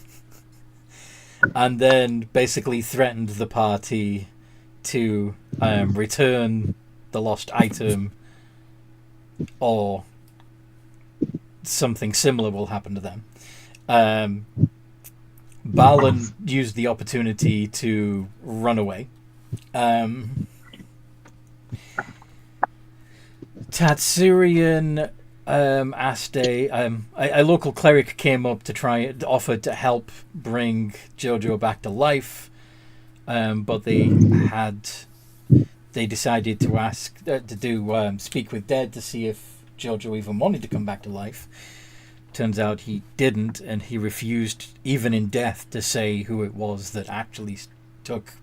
and then basically threatened the party to return the lost item or something similar will happen to them. Balin used the opportunity to run away. Tatsurian asked a local cleric came up to offered to help bring Jojo back to life, but they decided to ask to speak with Dead to see if Jojo even wanted to come back to life. Turns out he didn't, and he refused, even in death, to say who it was that actually took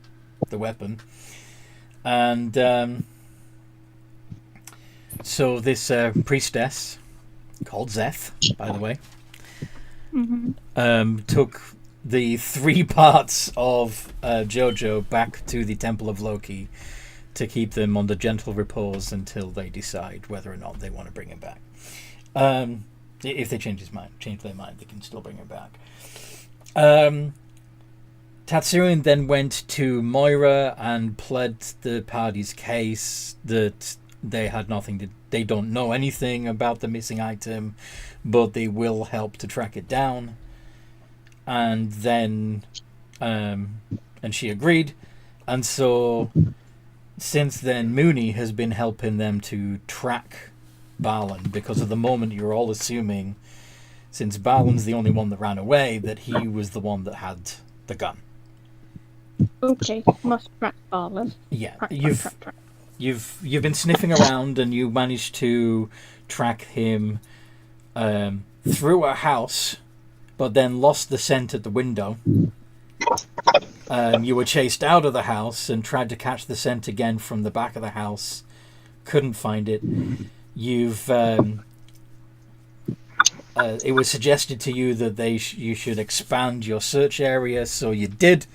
the weapon. And so this priestess, called Zeth, by the way, took the 3 parts of Jojo back to the Temple of Loki to keep them under gentle repose until they decide whether or not they want to bring him back. If they change their mind, they can still bring him back. Tatsurian then went to Moira and pled the party's case that they had nothing they don't know anything about the missing item, but they will help to track it down. And then and she agreed, and so since then Mooney has been helping them to track Balin, because at the moment you're all assuming, since Balin's the only one that ran away, that he was the one that had the gun. Okay, must track Balin. Yeah, track. You've been sniffing around and you managed to track him through a house, but then lost the scent at the window. You were chased out of the house and tried to catch the scent again from the back of the house. Couldn't find it. It was suggested to you that you should expand your search area, so you did.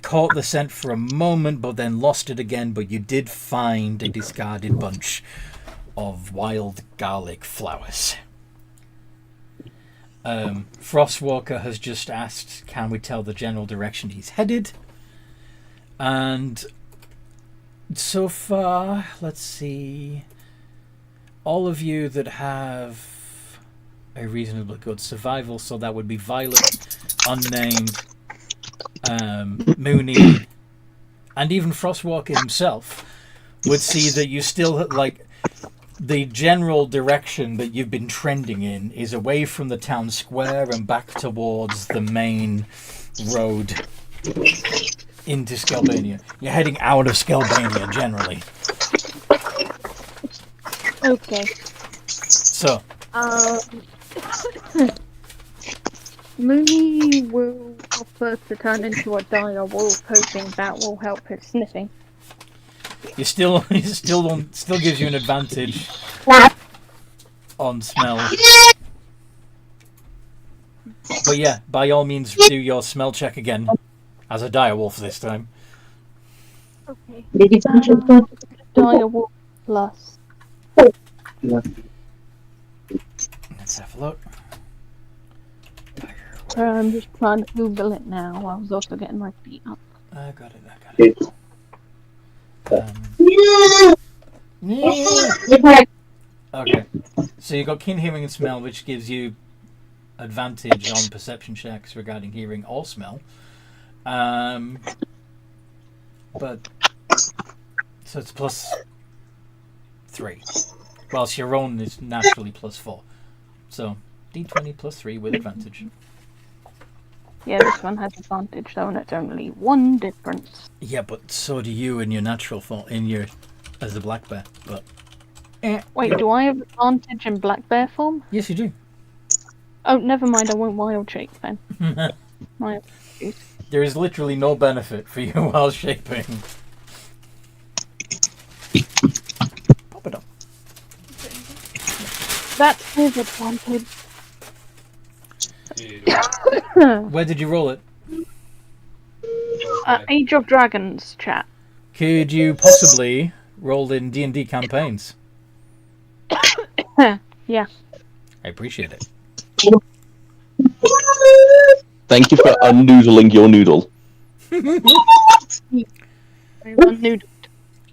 Caught the scent for a moment, but then lost it again. But you did find a discarded bunch of wild garlic flowers. Frostwalker has just asked, can we tell the general direction he's headed? And so far, let's see, all of you that have a reasonably good survival, so that would be Violet, Unnamed, Mooney, and even Frostwalker himself, would see that you still, like, the general direction that you've been trending in is away from the town square and back towards the main road into Skelbania. You're heading out of Skelbania, generally. Okay. So. Mooney will offer to turn into a dire wolf, hoping that will help his sniffing. You still gives you an advantage on smell. But yeah, by all means, do your smell check again as a direwolf this time. Okay. Direwolf plus. Let's have a look. I'm just trying to Google it now. I was also getting my feet up. I got it. Okay, so you got keen hearing and smell, which gives you advantage on perception checks regarding hearing or smell. But so it's +3, whilst your own is naturally +4. So d20 +3 with advantage. Yeah, this one has advantage though, and it's only 1 difference. Yeah, but so do you in your natural form, as the black bear. But wait, do I have advantage in black bear form? Yes, you do. Oh, never mind. I won't wild shape then. My apologies. There is literally no benefit for you while shaping. Pop it up. That's his advantage. Where did you roll it? Age of Dragons chat. Could you possibly roll in D&D campaigns? Yeah. I appreciate it. Thank you for unnoodling your noodle. Unnoodled.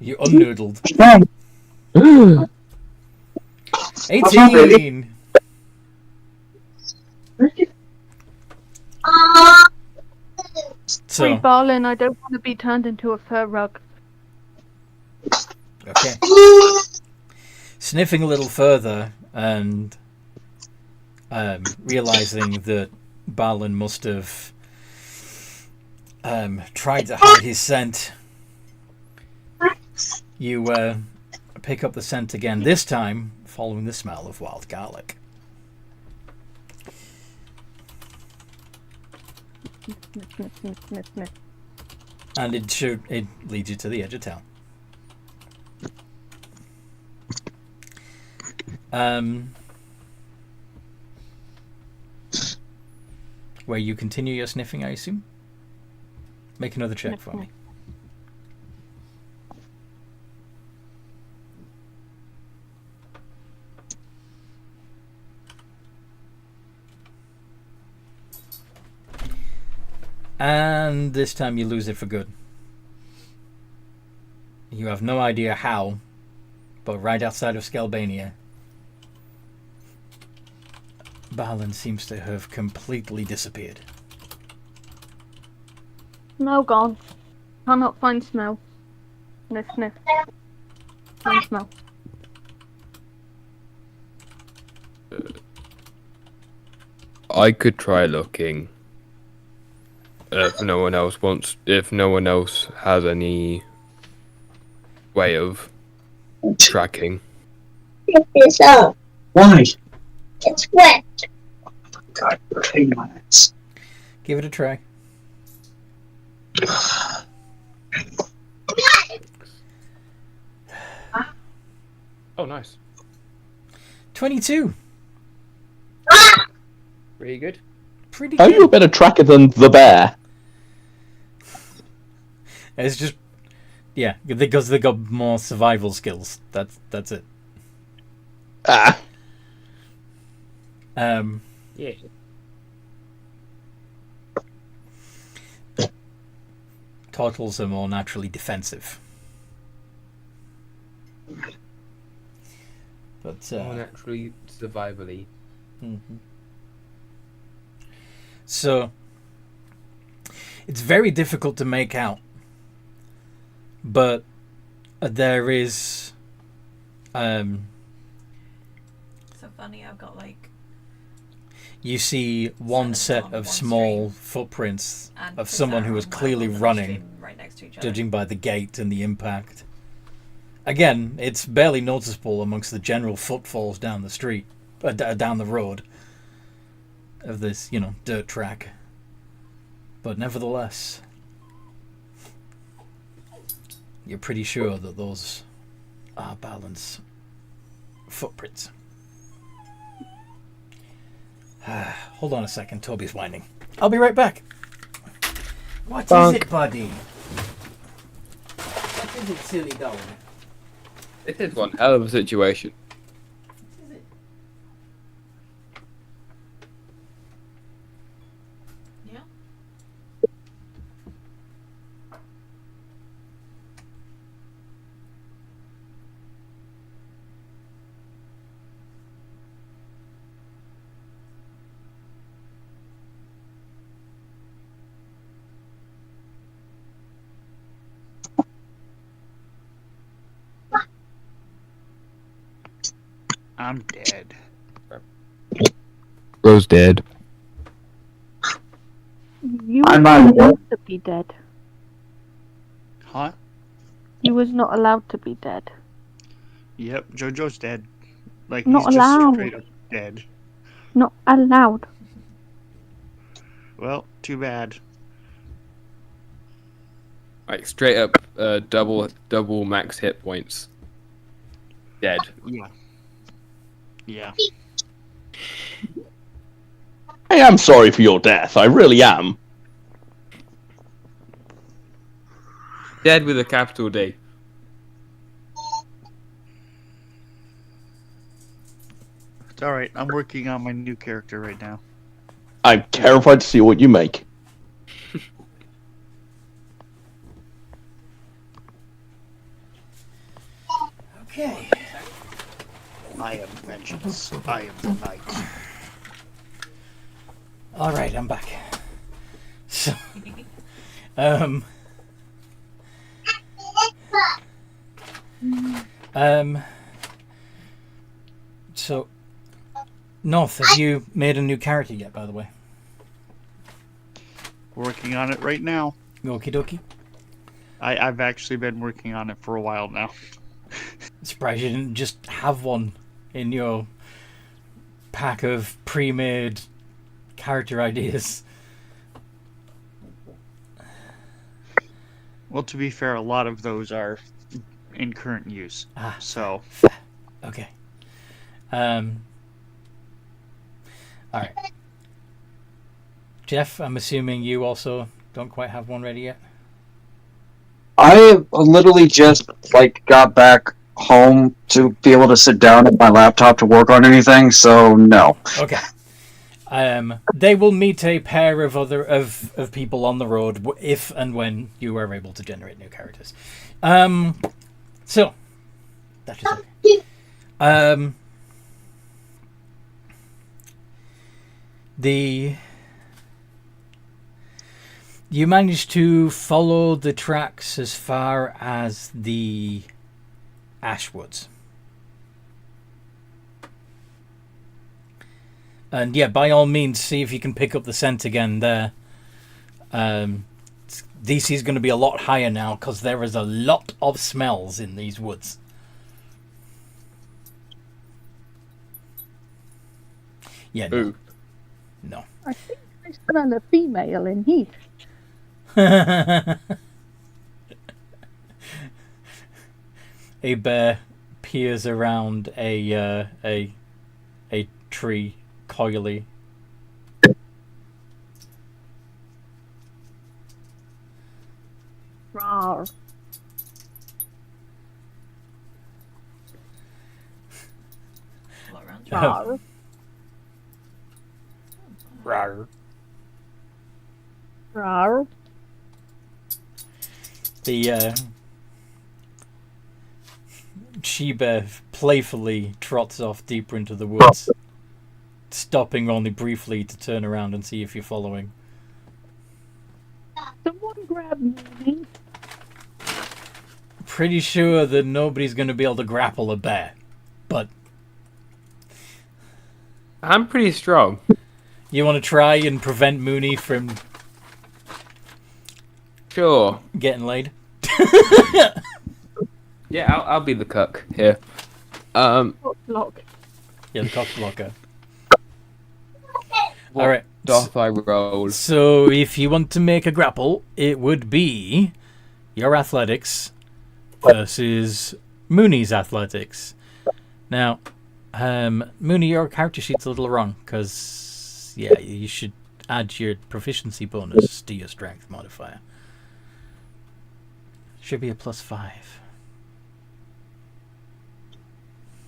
You unnoodled. 18! Free Barlin, I don't want to be turned into a fur rug. Okay. Sniffing a little further and realizing that Barlin must have tried to hide his scent, you pick up the scent again, this time following the smell of wild garlic. Sniff. And it leads you to the edge of town. Where you continue your sniffing, I assume? Make another check for me. And this time you lose it for good. You have no idea how, but right outside of Scalbania, Balin seems to have completely disappeared. Smell gone. Cannot find smell. Sniff. Find smell. I could try looking. If no one else has any way of tracking. Pick this up. Why? It's wet. God, pain my ass. Give it a try. Oh, nice. 22. Really good. Pretty Are good. you a better tracker than the bear? It's just, yeah, because they got more survival skills. That's it. Ah. Yeah. Turtles are more naturally defensive. But More naturally survivally. Mm-hmm. So it's very difficult to make out, but there is So funny, I've got like you see one set of small footprints of someone who was clearly running, right next to each other. judging by the gait and the impact. Again, it's barely noticeable amongst the general footfalls down the street, down the road of this, dirt track. But nevertheless, you're pretty sure that those are Balin's footprints. Hold on a second. Toby's whining. I'll be right back. What is it, buddy? What is it, silly dog? This is one hell of a situation. Yeah. I'm dead. Bro's dead. You I'm were not not dead. allowed to be dead. Huh? You was not allowed to be dead. Yep, JoJo's dead. Like, Not he's just allowed. straight up dead. Not allowed. Well, too bad. Like straight up, double max hit points. Dead. Yeah. Yeah. I am sorry for your death. I really am. Dead with a capital D. It's alright. I'm working on my new character right now. I'm terrified to see what you make. Okay. I am vengeance. I am the knight. All right, I'm back. So, um, so, North, have you made a new character yet, by the way? Working on it right now. Okie dokie. I've actually been working on it for a while now. Surprised you didn't just have one in your pack of pre-made character ideas. Well, to be fair, a lot of those are in current use. So. Okay. All right. Jeff, I'm assuming you also don't quite have one ready yet. I literally just got back home to be able to sit down at my laptop to work on anything. So no. Okay. They will meet a pair of people on the road if and when you are able to generate new characters. So that is okay. You managed to follow the tracks as far as the Ashwoods. And yeah, by all means, see if you can pick up the scent again there. DC is going to be a lot higher now because there is a lot of smells in these woods. Yeah, no. No. I think I smell a female in here. A bear peers around a tree coyly. Rawr. Rawr. Rawr. Rawr. The she-bear playfully trots off deeper into the woods, stopping only briefly to turn around and see if you're following. Someone grab me. Pretty sure that nobody's going to be able to grapple a bear, but I'm pretty strong. You want to try and prevent Mooney from Sure. getting laid? Yeah, I'll be the cuck here. Lock. Yeah, the cock blocker. All right. Doth I roll? So if you want to make a grapple, it would be your athletics versus Mooney's athletics. Now, Mooney, your character sheet's a little wrong because yeah, you should add your proficiency bonus to your strength modifier. Should be a +5.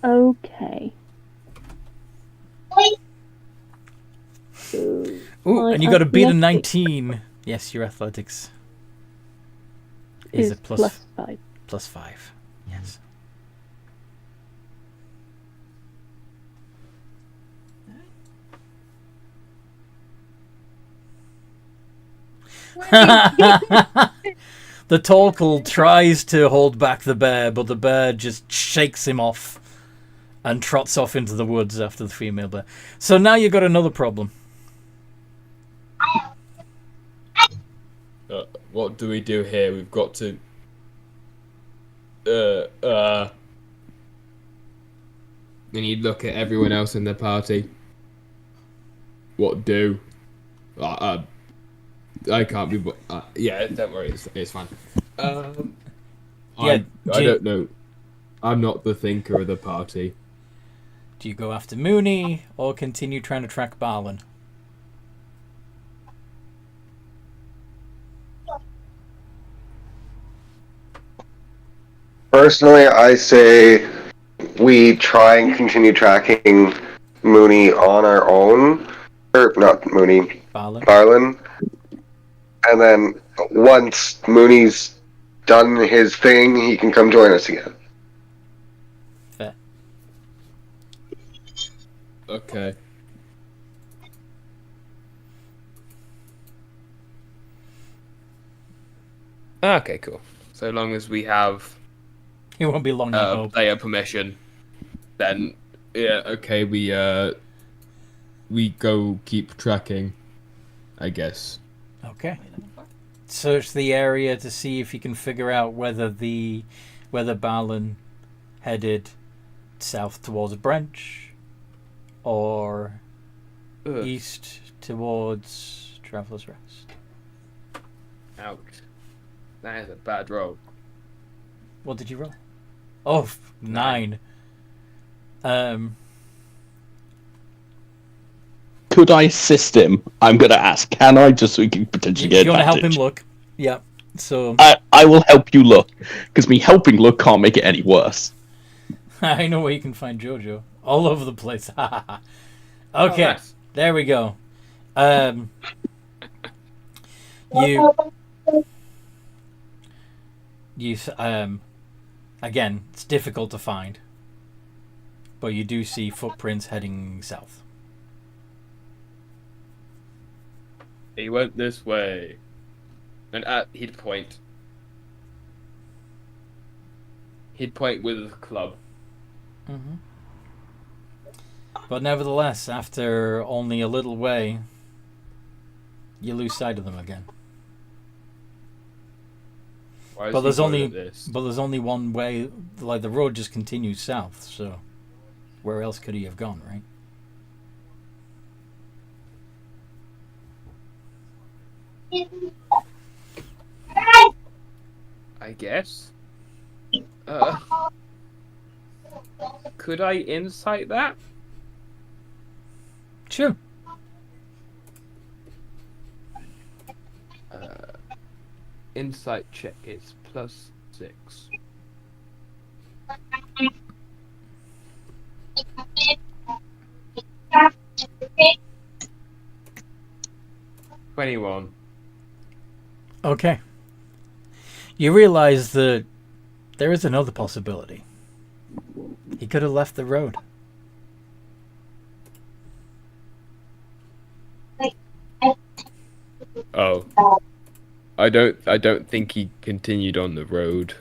Okay. Ooh, and you got to beat a 19. Yes, your athletics is a +5. +5. Yes. The Torkel tries to hold back the bear, but the bear just shakes him off and trots off into the woods after the female bear. So now you've got another problem. What do we do here? We've got to... And you look at everyone else in the party. What do? I can't be... yeah, don't worry, it's fine. I don't know. I'm not the thinker of the party. Do you go after Mooney or continue trying to track Barlin? Personally, I say we try and continue tracking Mooney on our own. Or, not Mooney, Barlin. And then once Mooney's done his thing, he can come join us again. Fair. Okay. Okay, cool. So long as we have... It won't be long, I hope. Player permission, then yeah, okay, we go keep tracking, I guess. Okay. Search the area to see if you can figure out whether Barlin headed south towards Branch or east towards Traveller's Rest. Ouch. That is a bad roll. What did you roll? Oh, 9. Could I assist him? I'm going to ask. Can I, just so we can potentially get you want to help him advantage? look? Yeah. So I will help you look, because me helping look can't make it any worse. I know where you can find Jojo. All over the place. Okay, nice. There we go. You again, it's difficult to find, but you do see footprints heading south. He went this way, and he'd point. He'd point with his club. Mm-hmm. But nevertheless, after only a little way, you lose sight of them again. But there's only one way. Like, the road just continues south. So, where else could he have gone, right? I guess. Could I insight that? Sure. Insight check is +6. $21. Okay. You realize that there is another possibility. He could have left the road. Oh. I don't think he continued on the road.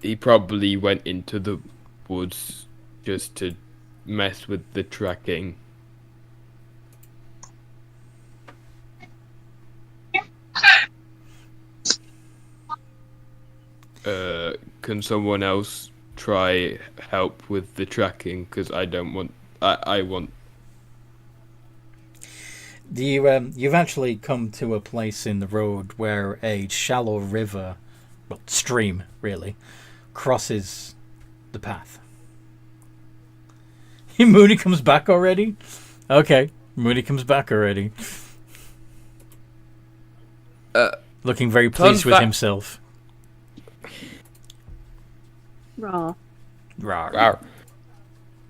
He probably went into the woods just to mess with the tracking. Can someone else try help with the tracking? Because I don't want... I want... You've actually come to a place in the road where a shallow river, well, stream, really, crosses the path. Mooney comes back already? Okay, Mooney comes back already. Looking very pleased with himself. Raw. Rawr.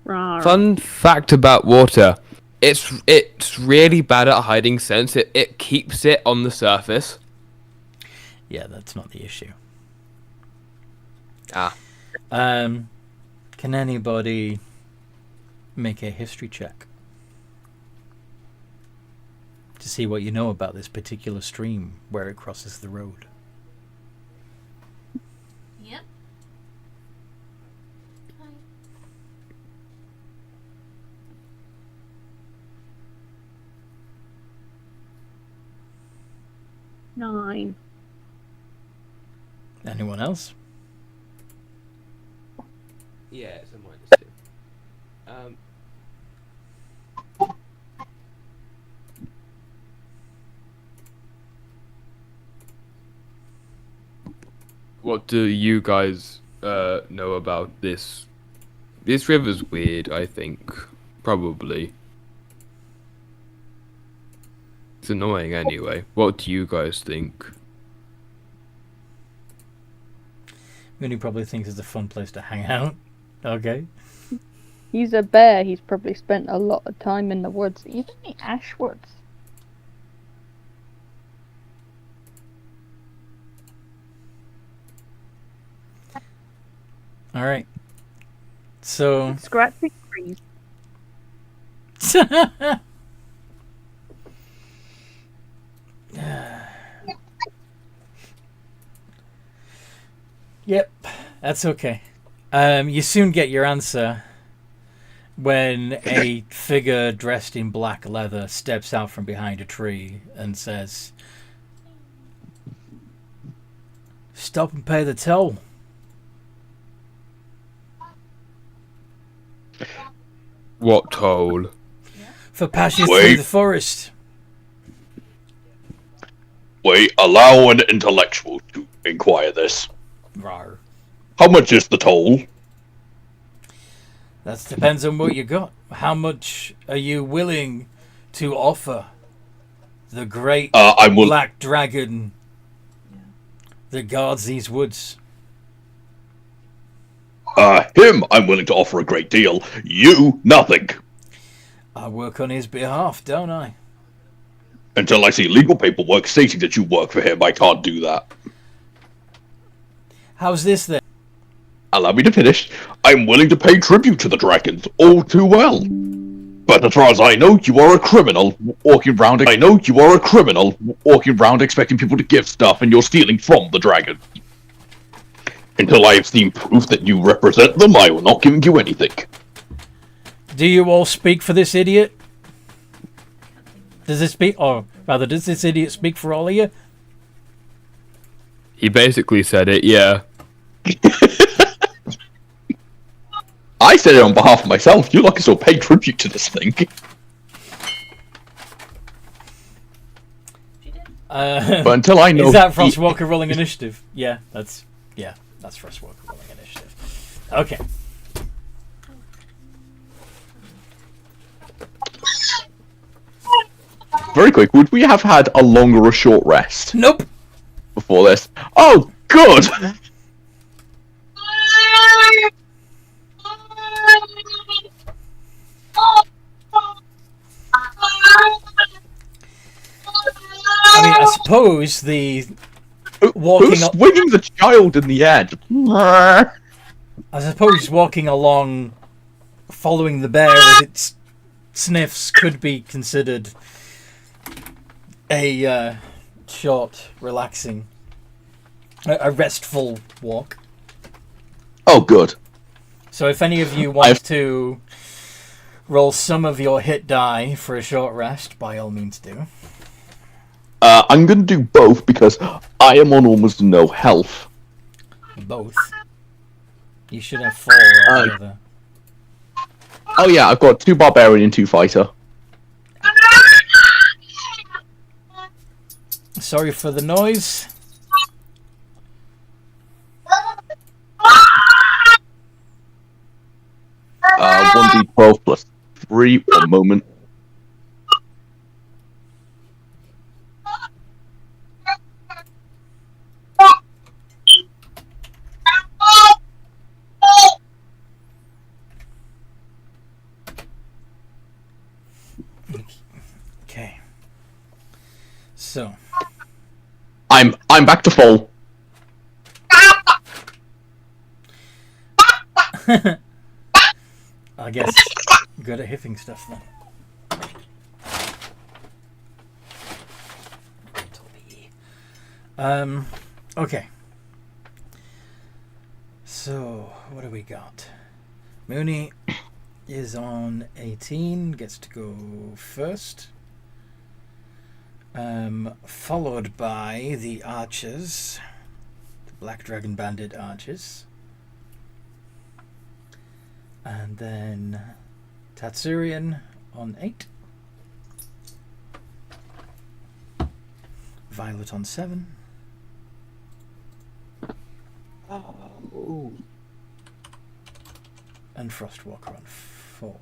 Rawr. Fun fact about water. It's really bad at hiding scents. It keeps it on the surface. Yeah, that's not the issue. Ah. Can anybody make a history check to see what you know about this particular stream where it crosses the road? Yep. 9. Anyone else? Yeah, it's a -2. What do you guys know about this? This river's weird, I think. Probably. It's annoying anyway. What do you guys think? Mooney probably thinks it's a fun place to hang out. Okay. He's a bear. He's probably spent a lot of time in the woods, even the ash woods. All right. So. Scratching trees. Yep, that's okay. You soon get your answer when a figure dressed in black leather steps out from behind a tree and says, "Stop and pay the toll." What toll? For passage through the forest. We allow an intellectual to inquire this. Rawr. How much is the toll? That depends on what you got. How much are you willing to offer the great black dragon that guards these woods? Him, I'm willing to offer a great deal. You, nothing. I work on his behalf, don't I? Until I see legal paperwork stating that you work for him, I can't do that. How's this then? Allow me to finish. I'm willing to pay tribute to the dragons, all too well. But as far as I know, you are a criminal walking around. Expecting people to give stuff, and you're stealing from the dragon. Until I have seen proof that you represent them, I will not give you anything. Do you all speak for this idiot? Does this idiot speak for all of you? He basically said it, yeah. I said it on behalf of myself. You lucky so pay tribute to this thing. But until I know, is that Frostwalker rolling initiative? Yeah, that's Frostwalker rolling initiative. Okay. Very quick, would we have had a long or a short rest? Nope. Before this? Oh, good! I mean, I suppose the Who's swinging the child in the air? I suppose walking along, following the bear as it sniffs, could be considered a short, relaxing, a restful walk. Oh, good. So if any of you want to roll some of your hit die for a short rest, by all means do. I'm going to do both because I am on almost no health. Both? You should have 4 altogether. Oh yeah, I've got 2 barbarian and 2 fighter. Sorry for the noise. 1d12 plus 3. 1 moment. Okay. So. I'm back to full. I guess good at hitting stuff then. Okay. So, what do we got? Mooney is on 18, gets to go first. Followed by the archers, the Black Dragon Bandit archers. And then Tatsurian on 8. Violet on 7. Oh. And Frostwalker on 4.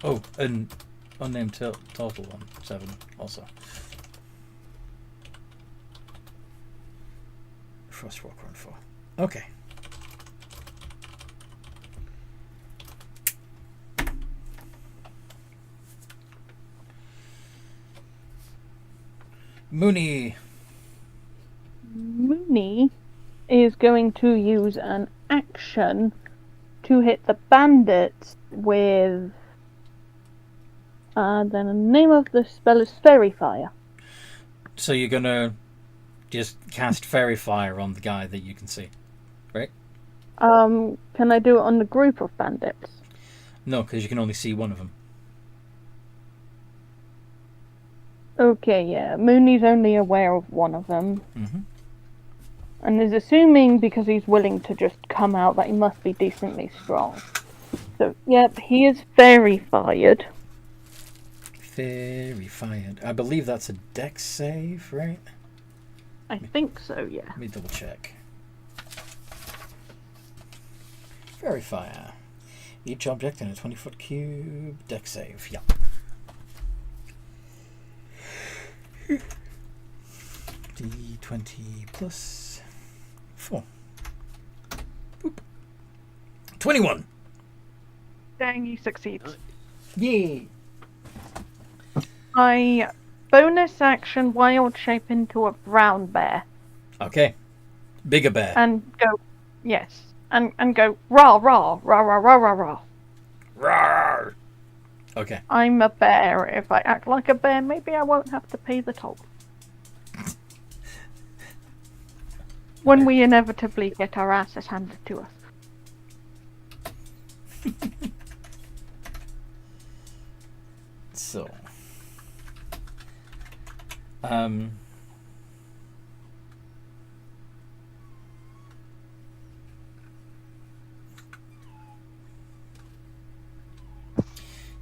Oh, and unnamed total on 7 also. Frostwalker on 4. Okay. Mooney is going to use an action to hit the bandits with. Then the name of the spell is Fairy Fire. So you're gonna just cast Fairy Fire on the guy that you can see, right? Can I do it on the group of bandits? No, because you can only see one of them. Okay, yeah. Mooney's only aware of one of them. Mm-hmm. And is assuming, because he's willing to just come out, that he must be decently strong. So, yep, he is Fairy Fired. Fairy Fired. I believe that's a dex save, right? I think so, yeah. Let me double check. Fairy Fire. Each object in a 20-foot cube. Dex save, yeah. D20 plus 4. Boop. 21. Dang, he succeeds. Yay. I bonus action wild shape into a brown bear. Okay. Bigger bear. And go, yes. And go, rah, rah, rah, rah, rah, rah, rah. Rawr. Okay. I'm a bear. If I act like a bear, maybe I won't have to pay the toll. When we inevitably get our asses handed to us. So.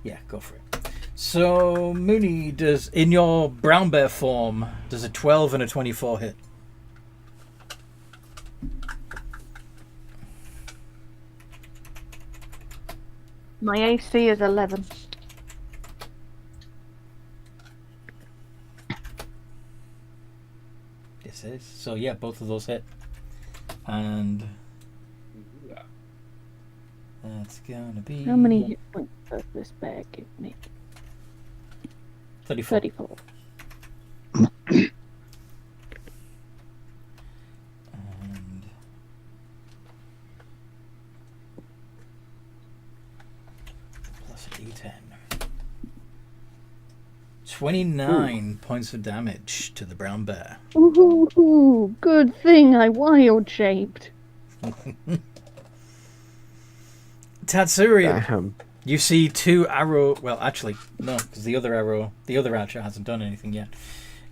Yeah, go for it. So, Mooney, does, in your brown bear form, does a 12 and a 24 hit? My AC is 11. This is. So, yeah, both of those hit. And that's gonna be... How many hit points does this bear give me? 34. 34. And plus a d10. 29 points of damage to the brown bear. Ooh, good thing I wild shaped. Tatsurian, you see two arrow. Well, actually, no, because the other archer hasn't done anything yet.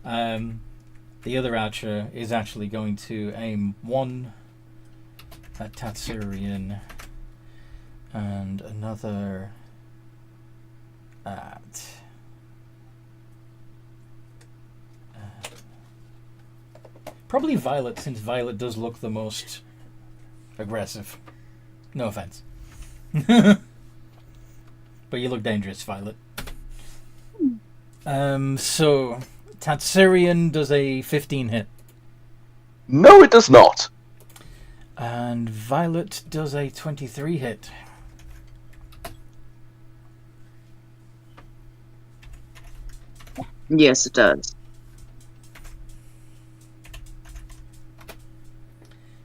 The other archer is actually going to aim one at Tatsurian and another at. Probably Violet, since Violet does look the most aggressive. No offense. but you look dangerous, Violet. So Tatsurian does a 15 hit. No, it does not. And Violet does a 23 hit. Yes, it does.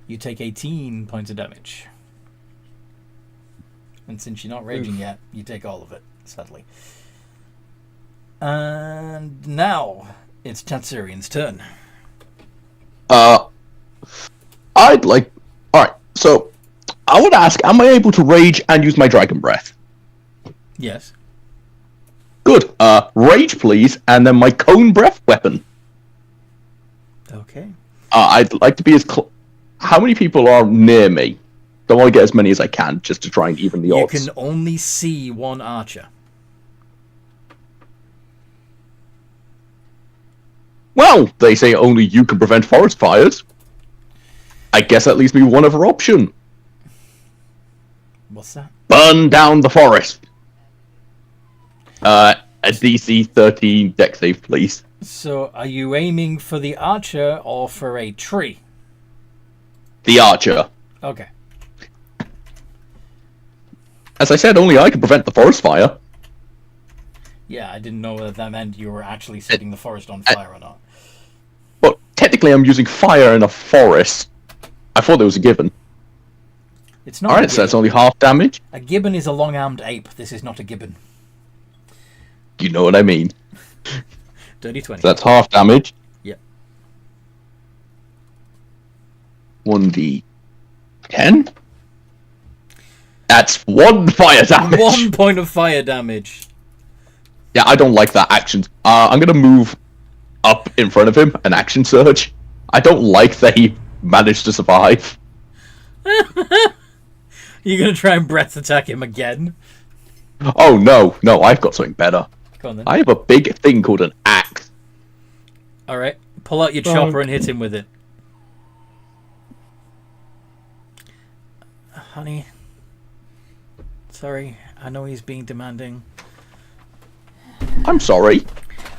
You take 18 points of damage. And since you're not raging yet, you take all of it, sadly. And now it's Tatsurian's turn. I'd like... Alright, so I would ask, am I able to rage and use my dragon breath? Yes. Good. Rage, please, and then my cone breath weapon. Okay. I'd like to be as how many people are near me? Don't want to get as many as I can, just to try and even the odds. You can only see one archer. Well, they say only you can prevent forest fires. I guess that leaves me one other option. What's that? Burn down the forest. A DC 13 deck save, please. So, are you aiming for the archer or for a tree? The archer. Okay. As I said, only I can prevent the forest fire. Yeah, I didn't know whether that meant you were actually setting the forest on fire or not. But technically I'm using fire in a forest. I thought there was a gibbon. It's not. Alright, so that's only half damage. A gibbon is a long-armed ape. This is not a gibbon. You know what I mean. Dirty 20. So that's half damage. Yep. 1d10. That's 1 fire damage. 1 point of fire damage. Yeah, I don't like that action. I'm gonna move up in front of him, an action surge. I don't like that he managed to survive. You're gonna try and breath attack him again? Oh no, I've got something better. Go on then. I have a big thing called an axe. Alright, pull out your chopper and hit him with it. Honey. Sorry, I know he's being demanding. I'm sorry.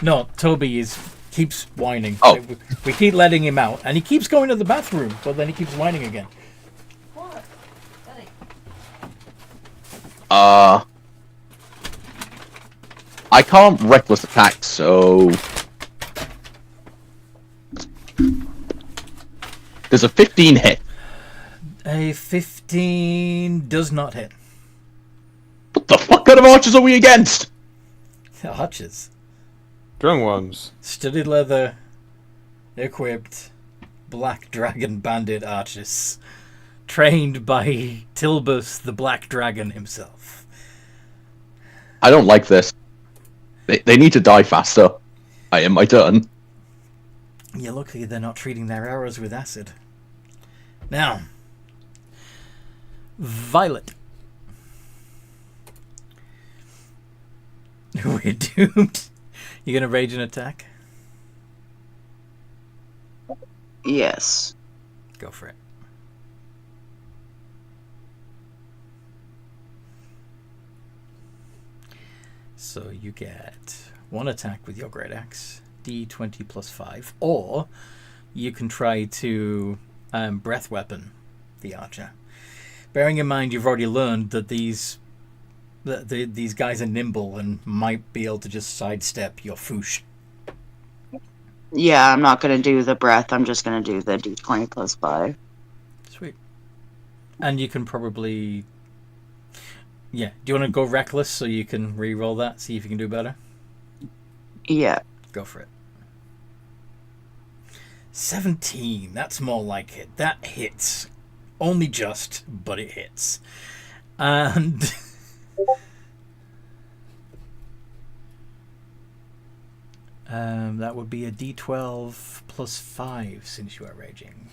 No, Toby keeps whining. Oh. We keep letting him out, and he keeps going to the bathroom, but then he keeps whining again. What? Daddy. I can't reckless attack, so... There's a 15 hit. A 15 does not hit. What the fuck kind of archers are we against? Archers. Strong ones. Studded leather, equipped, black dragon bandit archers. Trained by Tilbus the Black Dragon himself. I don't like this. They need to die faster. I am my turn. You're lucky they're not treating their arrows with acid. Now, Violet. We're doomed. You gonna rage an attack? Yes. Go for it. So you get 1 attack with your great axe, d20 plus 5, or you can try to breath weapon the archer. Bearing in mind you've already learned that these guys are nimble and might be able to just sidestep your foosh. Yeah, I'm not going to do the breath. I'm just going to do the d20 plus 5. Sweet. And you can probably... Yeah. Do you want to go reckless so you can re-roll that? See if you can do better? Yeah. Go for it. 17. That's more like it. That hits. Only just, but it hits. And... that would be a d12 plus 5 since you are raging.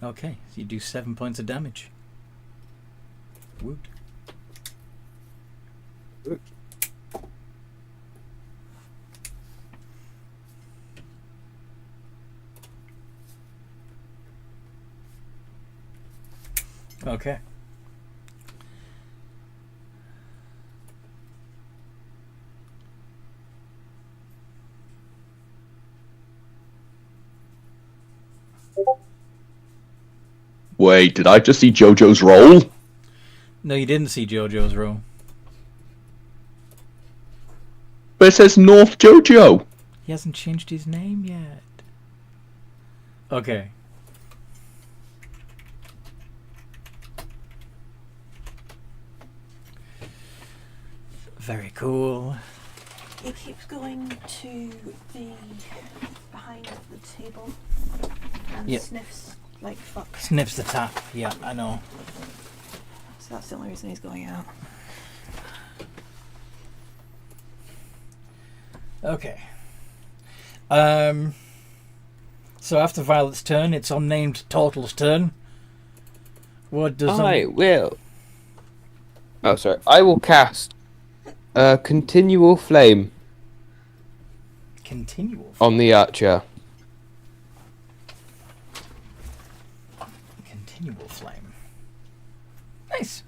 Okay, so you do 7 points of damage. Woot. Okay. Wait, did I just see JoJo's roll? No, you didn't see JoJo's roll. But it says North JoJo. He hasn't changed his name yet. Okay. Very cool. He keeps going to the behind the table and sniffs like fuck. Sniffs the tap. Yeah, I know. So that's the only reason he's going out. Okay. So after Violet's turn, it's unnamed Turtle's turn. What does I will. Oh, sorry. I will cast a continual flame Continual on the archer. Continual flame. Nice.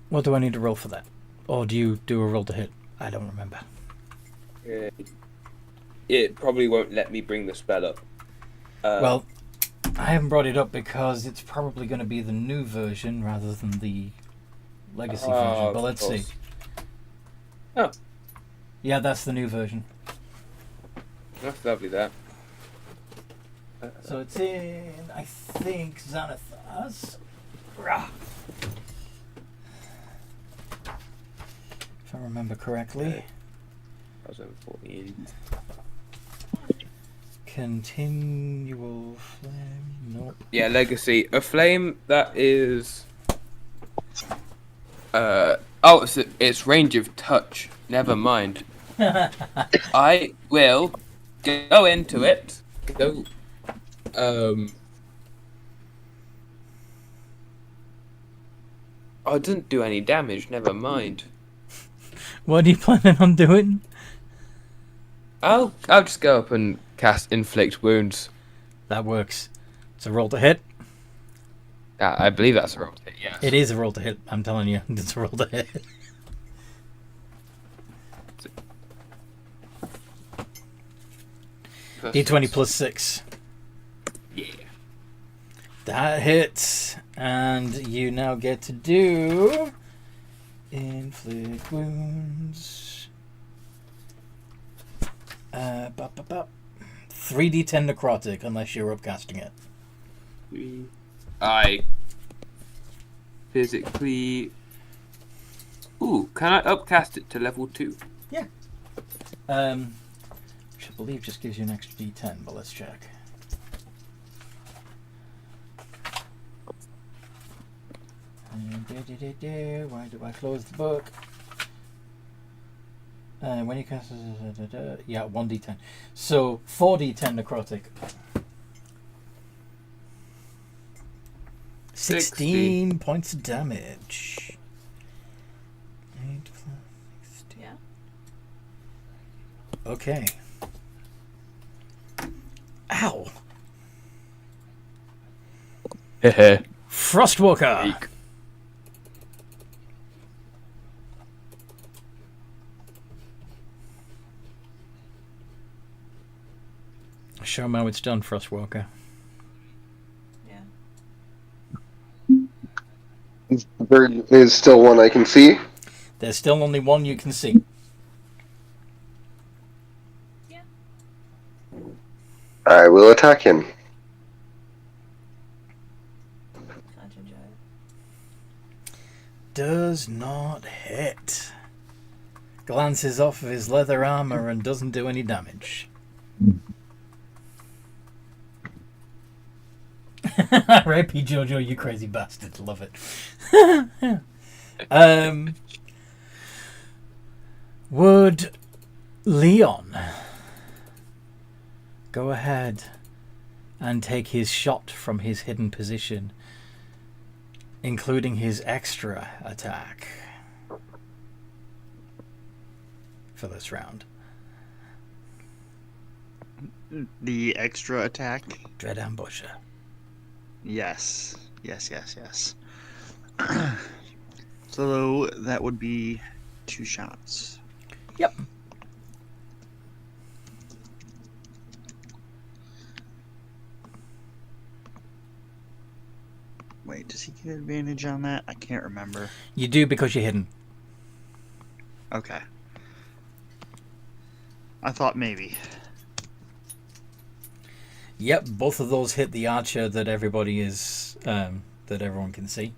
What do I need to roll for that? Or do you do a roll to hit? I don't remember. It probably won't let me bring the spell up. Well, I haven't brought it up because it's probably going to be the new version rather than the legacy version. But let's see. Oh. Yeah, that's the new version. That's lovely, that. So it's in, I think, Xanathars. Rah. If I remember correctly. I was over 14. Continual flame. Nope. Yeah, legacy. A flame that is. It's range of touch. Never mind. I will go into it. Go. Oh, it doesn't do any damage. Never mind. What are you planning on doing? I'll just go up and cast inflict wounds. That works. It's a roll to hit. I believe that's a roll to hit. Yes. It is a roll to hit. I'm telling you, it's a roll to hit. D20 plus 6. Yeah. That hits, and you now get to do inflict wounds. 3d10 necrotic, unless you're upcasting it. I physically. Ooh, can I upcast it to level 2? Yeah. Which I believe just gives you an extra d10, but let's check. Why do I close the book? When you cast... Yeah, 1d10. So, 4d10 necrotic. 16 points of damage. 8 plus 16. Yeah. Okay. Ow! Hehe. Frostwalker! Show me how it's done, Frostwalker. Yeah. There is still one I can see. There's still only one you can see. Yeah. I will attack him. Can't enjoy it. Does not hit. Glances off of his leather armor and doesn't do any damage. R.I.P. Jojo, you crazy bastard. Love it. Would Leon go ahead and take his shot from his hidden position including his extra attack for this round. The extra attack? Dread Ambusher. Yes. So that would be 2 shots. Yep. Wait, does he get advantage on that? I can't remember. You do because you're hidden. Okay. I thought maybe. Yep, both of those hit the archer that everybody is, that everyone can see.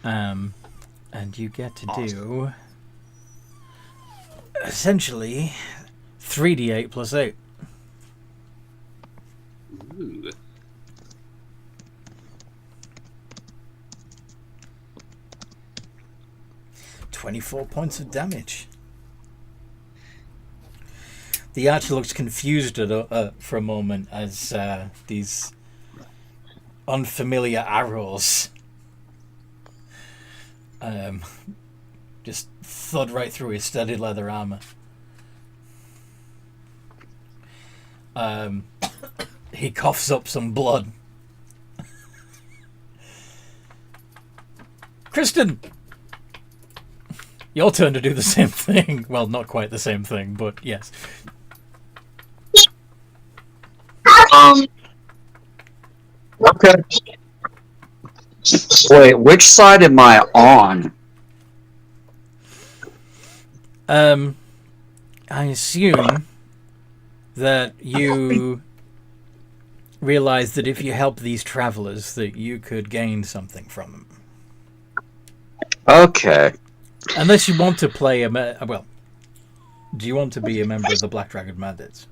And you get to do essentially 3d8 plus 8. Ooh. .24 points of damage. The archer looks confused for a moment as these unfamiliar arrows just thud right through his studded leather armor. He coughs up some blood. Kristen! Your turn to do the same thing. Well, not quite the same thing, but yes. Okay. Wait, which side am I on? I assume that you realize that if you help these travelers, that you could gain something from them. Okay. Unless you want to play well, do you want to be a member of the Black Dragon Bandits?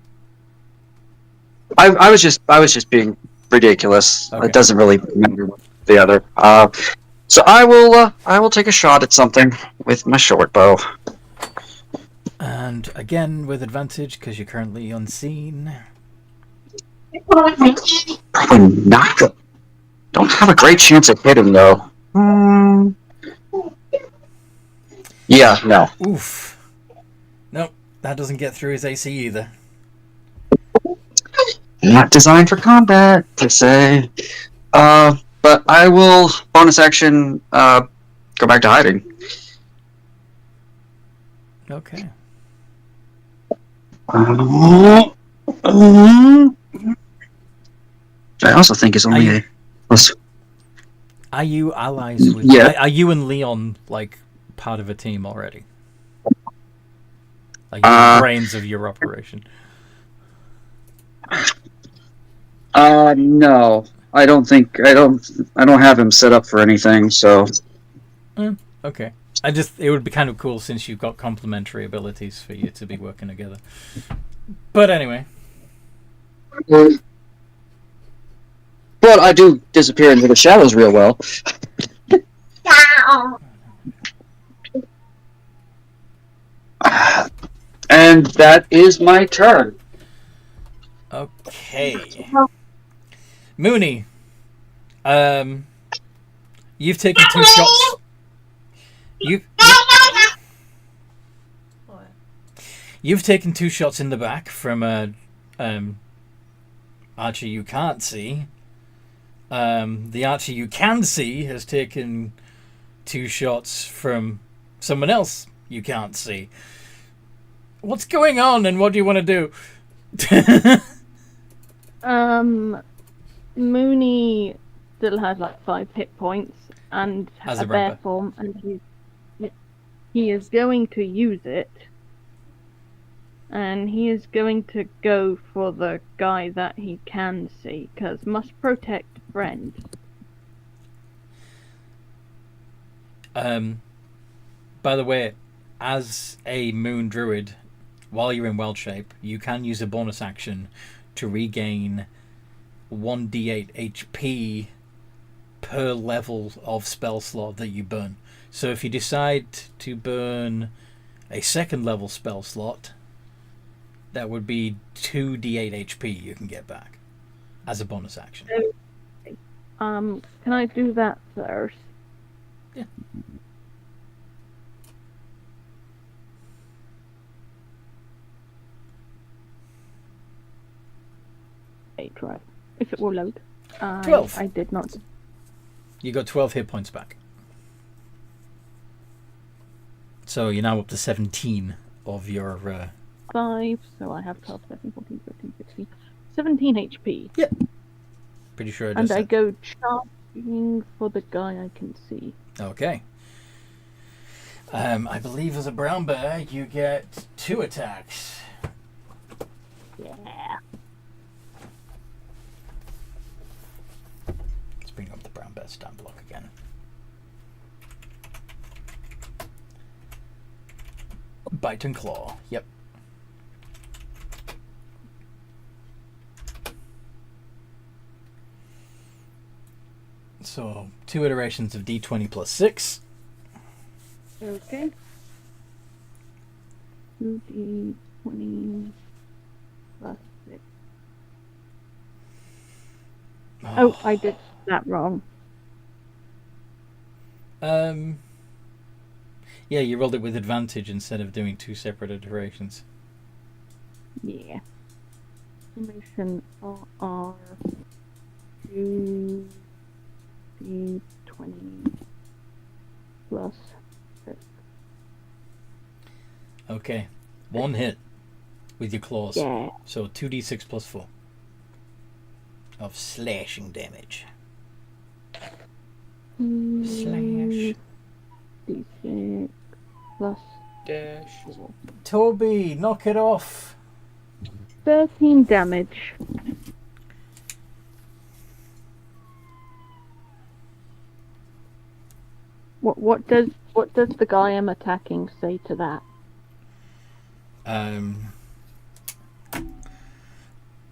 I was just being ridiculous. Okay. It doesn't really remember the other. So I will take a shot at something with my short bow. And again with advantage because you're currently unseen. Probably not. Don't have a great chance at hitting though. Yeah, no. Oof. Nope, that doesn't get through his AC either. Not designed for combat, per se. But I will bonus action go back to hiding. Okay. I also think it's only a plus. Are you allies with? Yeah. Are you and Leon like part of a team already? Like the brains of your operation? No. I don't have him set up for anything, so. Okay. It would be kind of cool since you've got complementary abilities for you to be working together. But anyway. But I do disappear into the shadows real well. And that is my turn. Okay. Mooney, you've taken 2 shots. You've taken 2 shots in the back from a archer you can't see. The archer you can see has taken 2 shots from someone else you can't see. What's going on, and what do you want to do? Mooney still has like 5 hit points and As a a bear rapper. form, and he is going to use it. And he is going to go for the guy that he can see, because must protect friend. By the way, as a moon druid, while you're in wild shape, you can use a bonus action to regain 1d8 HP per level of spell slot that you burn. So if you decide to burn a 2nd level spell slot, that would be 2d8 HP you can get back as a bonus action. Can I do that first? Yeah. Right. If it will load. 12. I did not. You got 12 hit points back. So you're now up to 17 of your... 5, so I have 12, 13, 14, 15, 16, 17 HP. Yep. Pretty sure it And is. I go charging for the guy I can see. Okay. I believe as a brown bear, you get 2 attacks. Yeah. Let's bring up the brown bear stat block again. Bite and claw. Yep. So 2 iterations of D20 plus 6. Okay. 2d20 plus 6. Oh, I did that wrong. Yeah, you rolled it with advantage instead of doing 2 separate iterations. Yeah. Information are 2d20 plus 6. Okay. 1 hit with your claws. Yeah. So 2d6 plus 4 of slashing damage. Slash. D6 plus Dash. Toby, knock it off. 13 damage. What does the guy I'm attacking say to that?